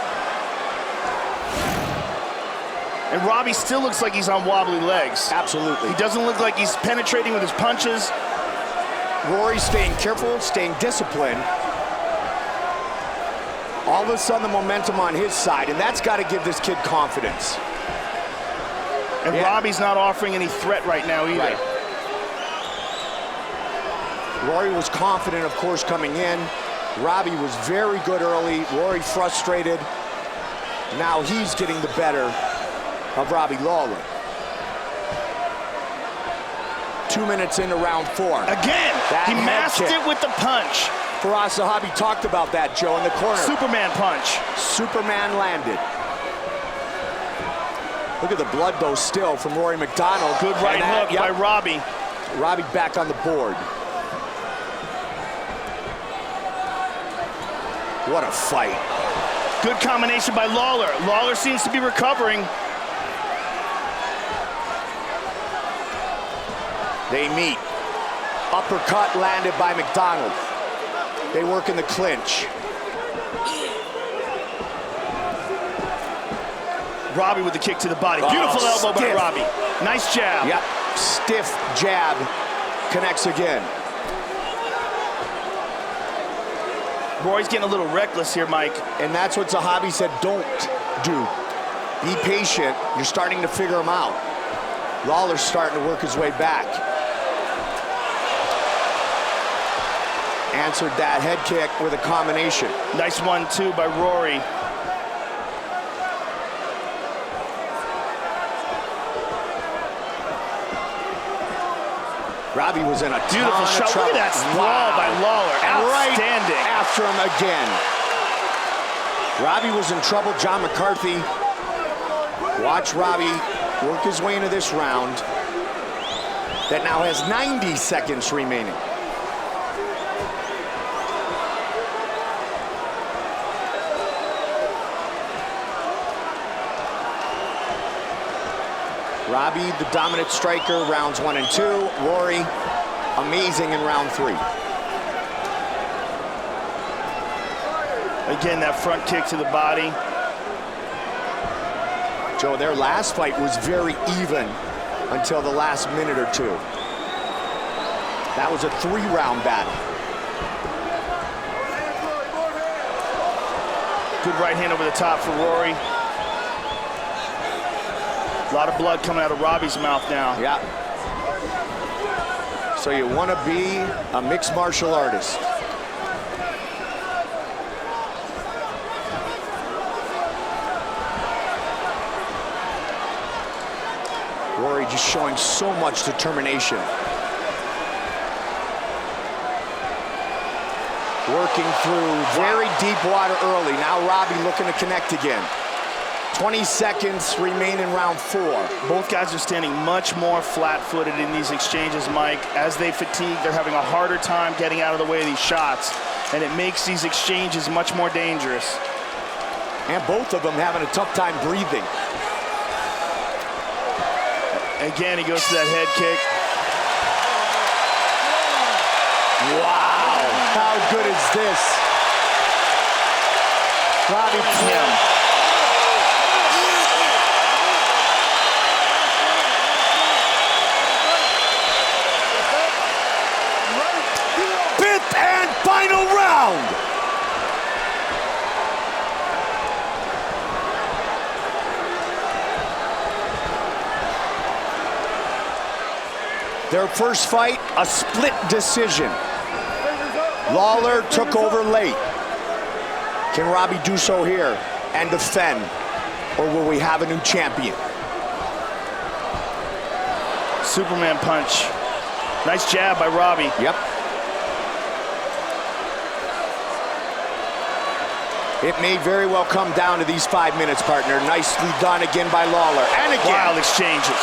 Speaker 3: And Robbie still looks like he's on wobbly legs.
Speaker 9: Absolutely.
Speaker 3: He doesn't look like he's penetrating with his punches.
Speaker 9: Rory staying careful, staying disciplined. All of a sudden the momentum on his side, and that's got to give this kid confidence.
Speaker 3: And Robbie's not offering any threat right now either.
Speaker 9: Right. Rory was confident, of course, coming in. Robbie was very good early. Rory frustrated. Now he's getting the better of Robbie Lawler. 2 minutes into round 4.
Speaker 3: Again, he masked it with the punch.
Speaker 9: Firas Zahabi talked about that, Joe, in the corner.
Speaker 3: Superman punch.
Speaker 9: Superman landed. Look at the blood, though, still from Rory MacDonald.
Speaker 3: Good right hook by Robbie.
Speaker 9: Robbie back on the board. What a fight.
Speaker 3: Good combination by Lawler. Lawler seems to be recovering.
Speaker 9: They meet. Uppercut landed by MacDonald. They work in the clinch.
Speaker 3: Robbie with the kick to the body. Beautiful elbow by Robbie. Nice jab.
Speaker 9: Yep, stiff jab. Connects again.
Speaker 3: Roy's getting a little reckless here, Mike.
Speaker 9: And that's what Zahabi said, don't do. Be patient. You're starting to figure him out. Lawler's starting to work his way back. Answered that head kick with a combination.
Speaker 3: Nice 1-2 by Rory.
Speaker 9: Robbie was in a
Speaker 3: beautiful shot. Look at that sprawl by Lawler. Outstanding.
Speaker 9: Right after him again. Robbie was in trouble. John McCarthy. Watch Robbie work his way into this round that now has 90 seconds remaining. Robbie, the dominant striker, rounds 1 and 2. Rory, amazing in round 3.
Speaker 3: Again, that front kick to the body.
Speaker 9: Joe, their last fight was very even until the last minute or 2. That was a 3-round battle.
Speaker 3: Good right hand over the top for Rory. A lot of blood coming out of Robbie's mouth now.
Speaker 9: Yeah. So you want to be a mixed martial artist. Rory just showing so much determination. Working through very deep water early. Now Robbie looking to connect again. 20 seconds remain in round 4.
Speaker 3: Both guys are standing much more flat-footed in these exchanges, Mike. As they fatigue, they're having a harder time getting out of the way of these shots, and it makes these exchanges much more dangerous.
Speaker 9: And both of them having a tough time breathing.
Speaker 3: Again, he goes to that head kick.
Speaker 9: Wow, how good is this? Robbie Kim.
Speaker 8: Fifth and final round.
Speaker 9: Their first fight, a split decision. Lawler took over late. Can Robbie do so here and defend, or will we have a new champion?
Speaker 3: Superman punch. Nice jab by Robbie.
Speaker 9: Yep. It may very well come down to these 5 minutes, partner. Nicely done again by Lawler. And again.
Speaker 3: Wild exchanges.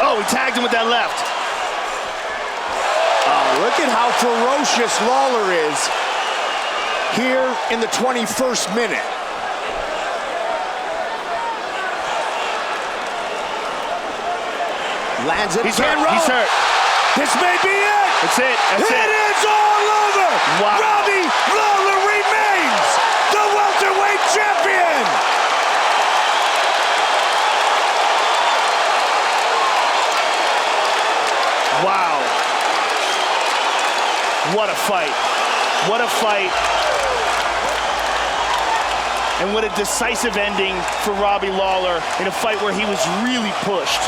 Speaker 3: Oh, he tagged him with that left.
Speaker 9: Look at how ferocious Lawler is here in the 21st minute. Lands it.
Speaker 3: He's hurt. He's hurt.
Speaker 8: This may be it.
Speaker 3: That's it. That's it.
Speaker 8: It is all over.
Speaker 3: Wow.
Speaker 8: Robbie Lawler remains the welterweight champion.
Speaker 3: Wow. What a fight. What a fight. And what a decisive ending for Robbie Lawler in a fight where he was really pushed.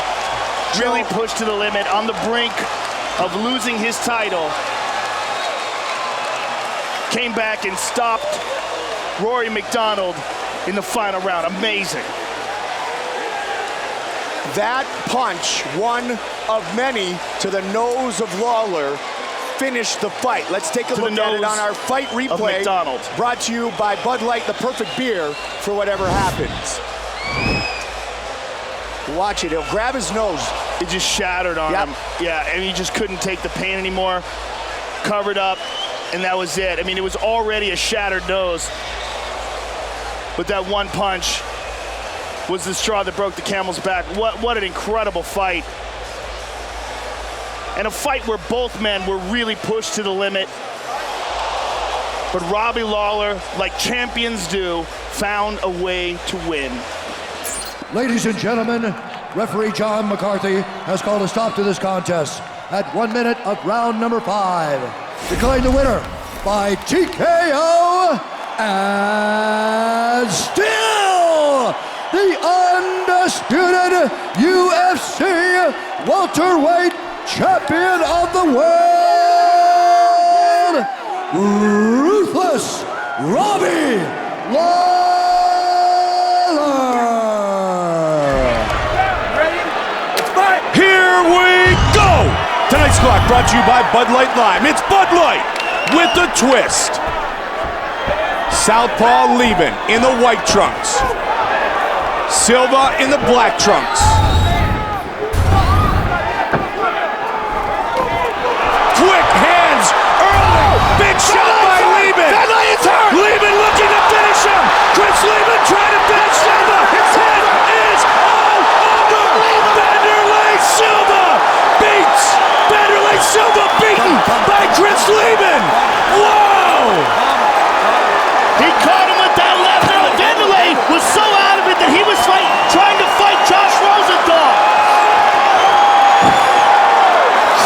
Speaker 3: Really pushed to the limit, on the brink of losing his title. Came back and stopped Rory MacDonald in the final round. Amazing.
Speaker 9: That punch, one of many to the nose of Lawler, finished the fight. Let's take a look at it on our fight replay.
Speaker 3: MacDonald.
Speaker 9: Brought to you by Bud Light, the perfect beer for whatever happens. Watch it, he'll grab his nose.
Speaker 3: It just shattered on him. Yeah, and he just couldn't take the pain anymore. Covered up, and that was it. I mean, it was already a shattered nose. But that one punch was the straw that broke the camel's back. What an incredible fight. And a fight where both men were really pushed to the limit. But Robbie Lawler, like champions do, found a way to win.
Speaker 4: Ladies and gentlemen, referee John McCarthy has called a stop to this contest at 1 minute of round number 5. Declaring the winner by TKO and still the undisputed UFC welterweight champion of the world, Ruthless Robbie Lawler.
Speaker 8: Here we go! Tonight's clock brought to you by Bud Light Lime. It's Bud Light with a twist. Southpaw Leben in the white trunks. Silva in the black trunks. Quick hands early. Big shot by Leben. Leben looking to finish him. Chris Leben trying to finish Silva. His head is all over. Silva beats Vanderlei Silva, beaten by Chris Leben. Wow!
Speaker 3: He caught him with that left arm. Vanderlei was so out of it that he was trying to fight Josh Rosenthal.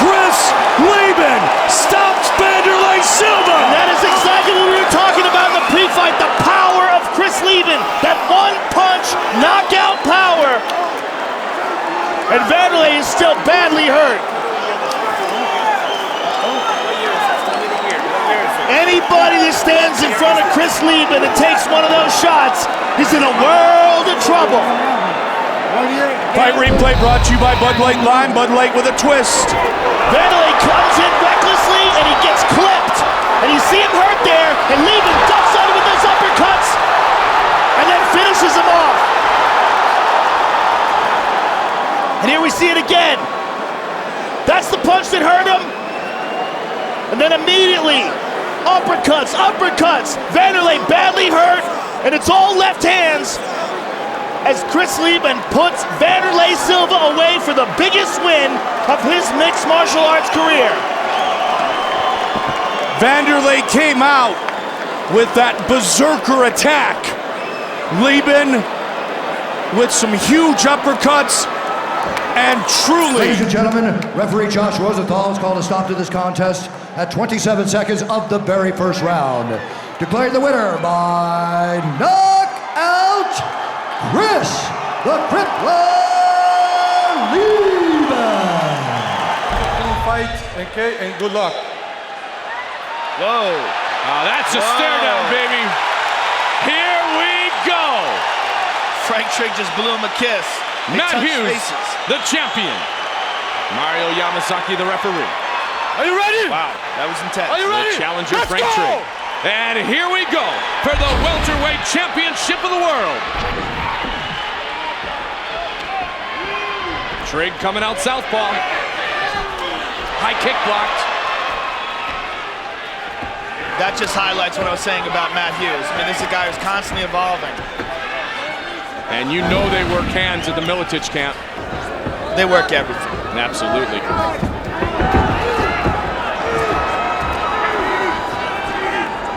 Speaker 8: Chris Leben stops Vanderlei Silva.
Speaker 3: And that is exactly what we were talking about in the pre-fight, the power of Chris Leben. That one punch, knockout power. And Vanderlei is still badly hurt. Anybody that stands in front of Chris Leben and takes one of those shots is in a world of trouble.
Speaker 8: Fight replay brought to you by Bud Light Lime, Bud Light with a twist.
Speaker 3: Vanderlei comes in recklessly and he gets clipped. And you see him hurt there, and Leben ducks on him with those uppercuts and then finishes him off. And here we see it again. That's the punch that hurt him. And then immediately, uppercuts. Vanderlei badly hurt, and it's all left hands as Chris Leben puts Vanderlei Silva away for the biggest win of his mixed martial arts career.
Speaker 8: Vanderlei came out with that berserker attack. Leben with some huge uppercuts, and truly...
Speaker 4: Ladies and gentlemen, referee Josh Rosenthal has called a stop to this contest at 27 seconds of the very first round. Declaring the winner by knockout, Chris the Crippler Leben.
Speaker 2: Fight, okay, and good luck.
Speaker 3: Whoa.
Speaker 1: Oh, that's a stare down, baby. Here we go.
Speaker 3: Frank Trigg just blew him a kiss.
Speaker 1: Matt Hughes, the champion. Mario Yamasaki, the referee.
Speaker 2: Are you ready?
Speaker 3: Wow, that was intense.
Speaker 2: Are you ready?
Speaker 1: The challenger,
Speaker 2: Let's
Speaker 1: Frank
Speaker 2: go!
Speaker 1: Trigg. And here we go for the welterweight championship of the world. Trigg coming out southpaw. High kick blocked.
Speaker 3: That just highlights what I was saying about Matt Hughes. I mean, this is a guy who's constantly evolving.
Speaker 1: And you know they work hands at the Militich camp.
Speaker 3: They work everything.
Speaker 1: Absolutely.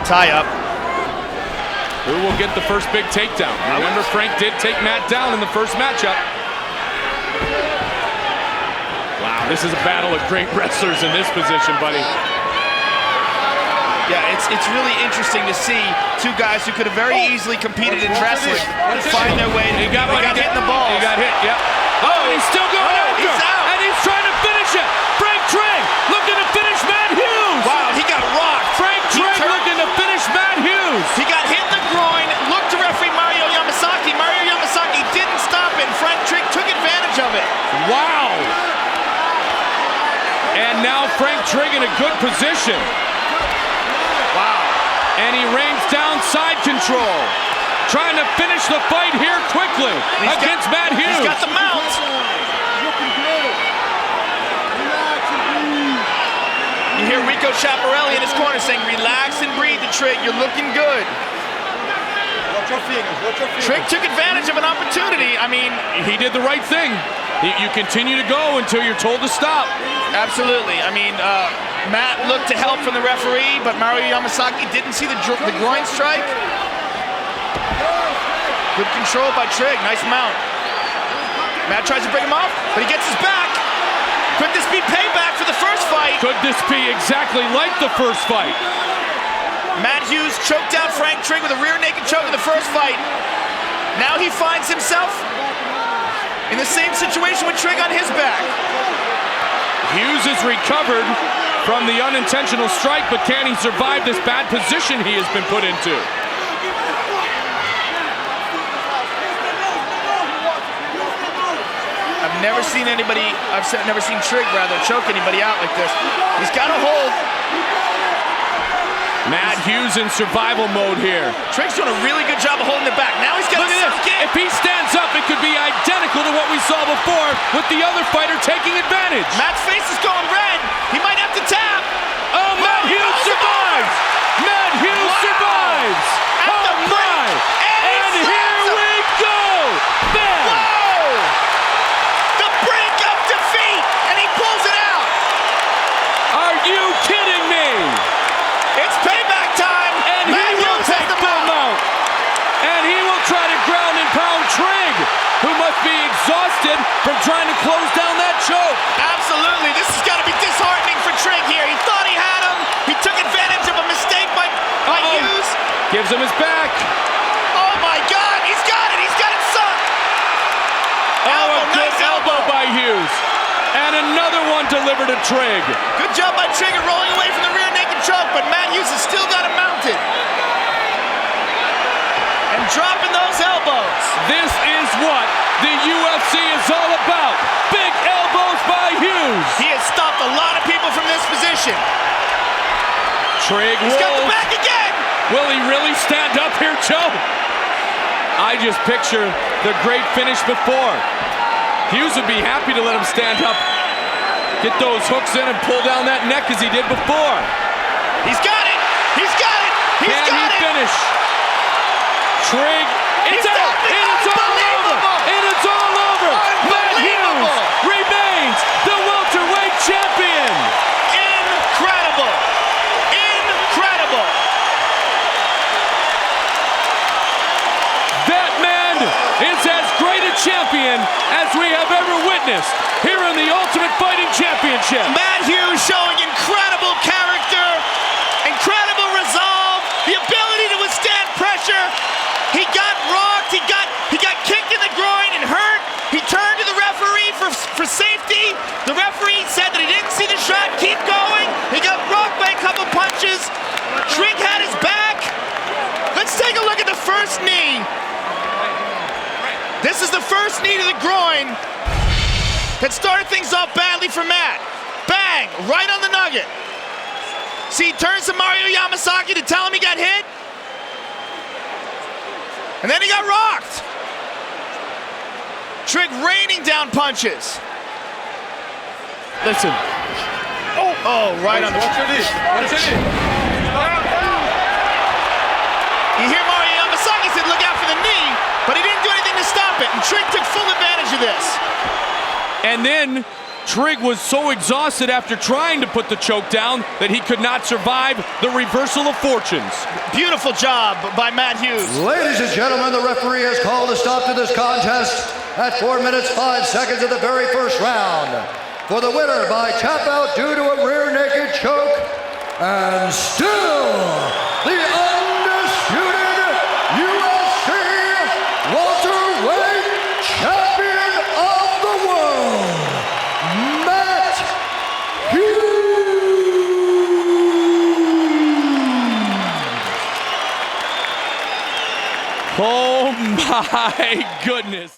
Speaker 3: Tie up.
Speaker 1: Who will get the first big takedown? Remember, Frank did take Matt down in the first matchup. Wow, this is a battle of great wrestlers in this position, buddy.
Speaker 3: Yeah, it's really interesting to see two guys who could have very easily competed in wrestling find their way.
Speaker 1: He got
Speaker 3: hit in the balls.
Speaker 1: He got hit, yep. Oh, he's still going after.
Speaker 3: He's out.
Speaker 1: And he's trying to finish it. Frank Trigg looking to finish Matt Hughes.
Speaker 3: Wow, he got rocked.
Speaker 1: Frank Trigg looking to finish Matt Hughes.
Speaker 3: He got hit in the groin, looked to referee Mario Yamasaki. Mario Yamasaki didn't stop it. Frank Trigg took advantage of it.
Speaker 1: Wow. And now Frank Trigg in a good position.
Speaker 3: Wow.
Speaker 1: And he rains down side control. Trying to finish the fight here quickly against Matt Hughes.
Speaker 3: He's got the mount. You hear Rico Chaparelli in his corner saying, relax and breathe to Trigg. You're looking good.
Speaker 2: Watch your fingers, watch your fingers.
Speaker 3: Trigg took advantage of an opportunity. I mean,
Speaker 1: he did the right thing. You continue to go until you're told to stop.
Speaker 3: Absolutely. I mean, Matt looked to help from the referee, but Mario Yamasaki didn't see the groin strike. Good control by Trigg. Nice mount. Matt tries to bring him off, but he gets his back. Could this be payback for the first fight?
Speaker 1: Could this be exactly like the first fight?
Speaker 3: Matt Hughes choked out Frank Trigg with a rear naked choke in the first fight. Now he finds himself in the same situation with Trigg on his back.
Speaker 1: Hughes has recovered from the unintentional strike, but can he survive this bad position he has been put into?
Speaker 3: I've never seen Trigg choke anybody out like this. He's got a hold.
Speaker 1: Matt Hughes in survival mode here.
Speaker 3: Trigg's doing a really good job of holding it back. Now he's got
Speaker 1: Look at this. If he stands up, it could be identical to what we saw before with the other fighter taking advantage.
Speaker 3: Matt's face is going red. He might have to tap.
Speaker 1: Oh, Matt Hughes survives. Matt Hughes survives. Oh, my. And here we go. Bam.
Speaker 3: Whoa. The brink of defeat. And he pulls it out.
Speaker 1: Are you kidding me?
Speaker 3: It's payback time.
Speaker 1: And he will take the mount. And he will try to ground and pound Trigg, who must be exhausted from trying to close down that choke.
Speaker 3: Absolutely. This has got to be disheartening for Trigg here. He thought he had him. He took advantage of a mistake by Hughes.
Speaker 1: Gives him his back.
Speaker 3: Oh, my God. He's got it. He's got it sunk.
Speaker 1: Oh, a good elbow by Hughes. And another one delivered to Trigg.
Speaker 3: Good job by Trigg rolling away from the rear naked choke, but Matt Hughes has still got him mounted. And dropping those elbows.
Speaker 1: This is what the UFC
Speaker 3: submission.
Speaker 1: Trigg
Speaker 3: He's got the back again.
Speaker 1: Will he really stand up here, Joe? I just picture the great finish before. Hughes would be happy to let him stand up, get those hooks in and pull down that neck as he did before.
Speaker 3: He's got it. He's got it. He's
Speaker 1: Can
Speaker 3: got
Speaker 1: he
Speaker 3: it.
Speaker 1: finish? Trigg, it's out, and it's all over, and it's all over. Matt Hughes remains the welterweight champion.
Speaker 3: Incredible. Incredible.
Speaker 1: That man is as great a champion as we have ever witnessed here in the Ultimate Fighting Championship.
Speaker 3: Matt Hughes showing incredible character, incredible resolve, the ability to withstand pressure. He got rocked, he got kicked in the groin and hurt. He turned to the referee for safety. The referee said that he didn't see the shot, keep going. He got rocked by a couple punches. Trigg had his back. Let's take a look at the first knee. This is the first knee to the groin that started things off badly for Matt. Bang, right on the nugget. See, he turns to Mario Yamasaki to tell him he got hit. And then he got rocked. Trigg raining down punches.
Speaker 1: Listen.
Speaker 3: Oh, right on the...
Speaker 1: What's your knee? What's your knee?
Speaker 3: You hear Mario Yamasaki said, look out for the knee, but he didn't do anything to stop it, and Trigg took full advantage of this.
Speaker 1: And then Trigg was so exhausted after trying to put the choke down that he could not survive the reversal of fortunes.
Speaker 3: Beautiful job by Matt Hughes.
Speaker 4: Ladies and gentlemen, the referee has called a stop to this contest at 4 minutes 5 seconds of the very first round. For the winner by tap out due to a rear naked choke, and still the undisputed UFC welterweight champion of the world, Matt Hughes.
Speaker 1: Oh my goodness.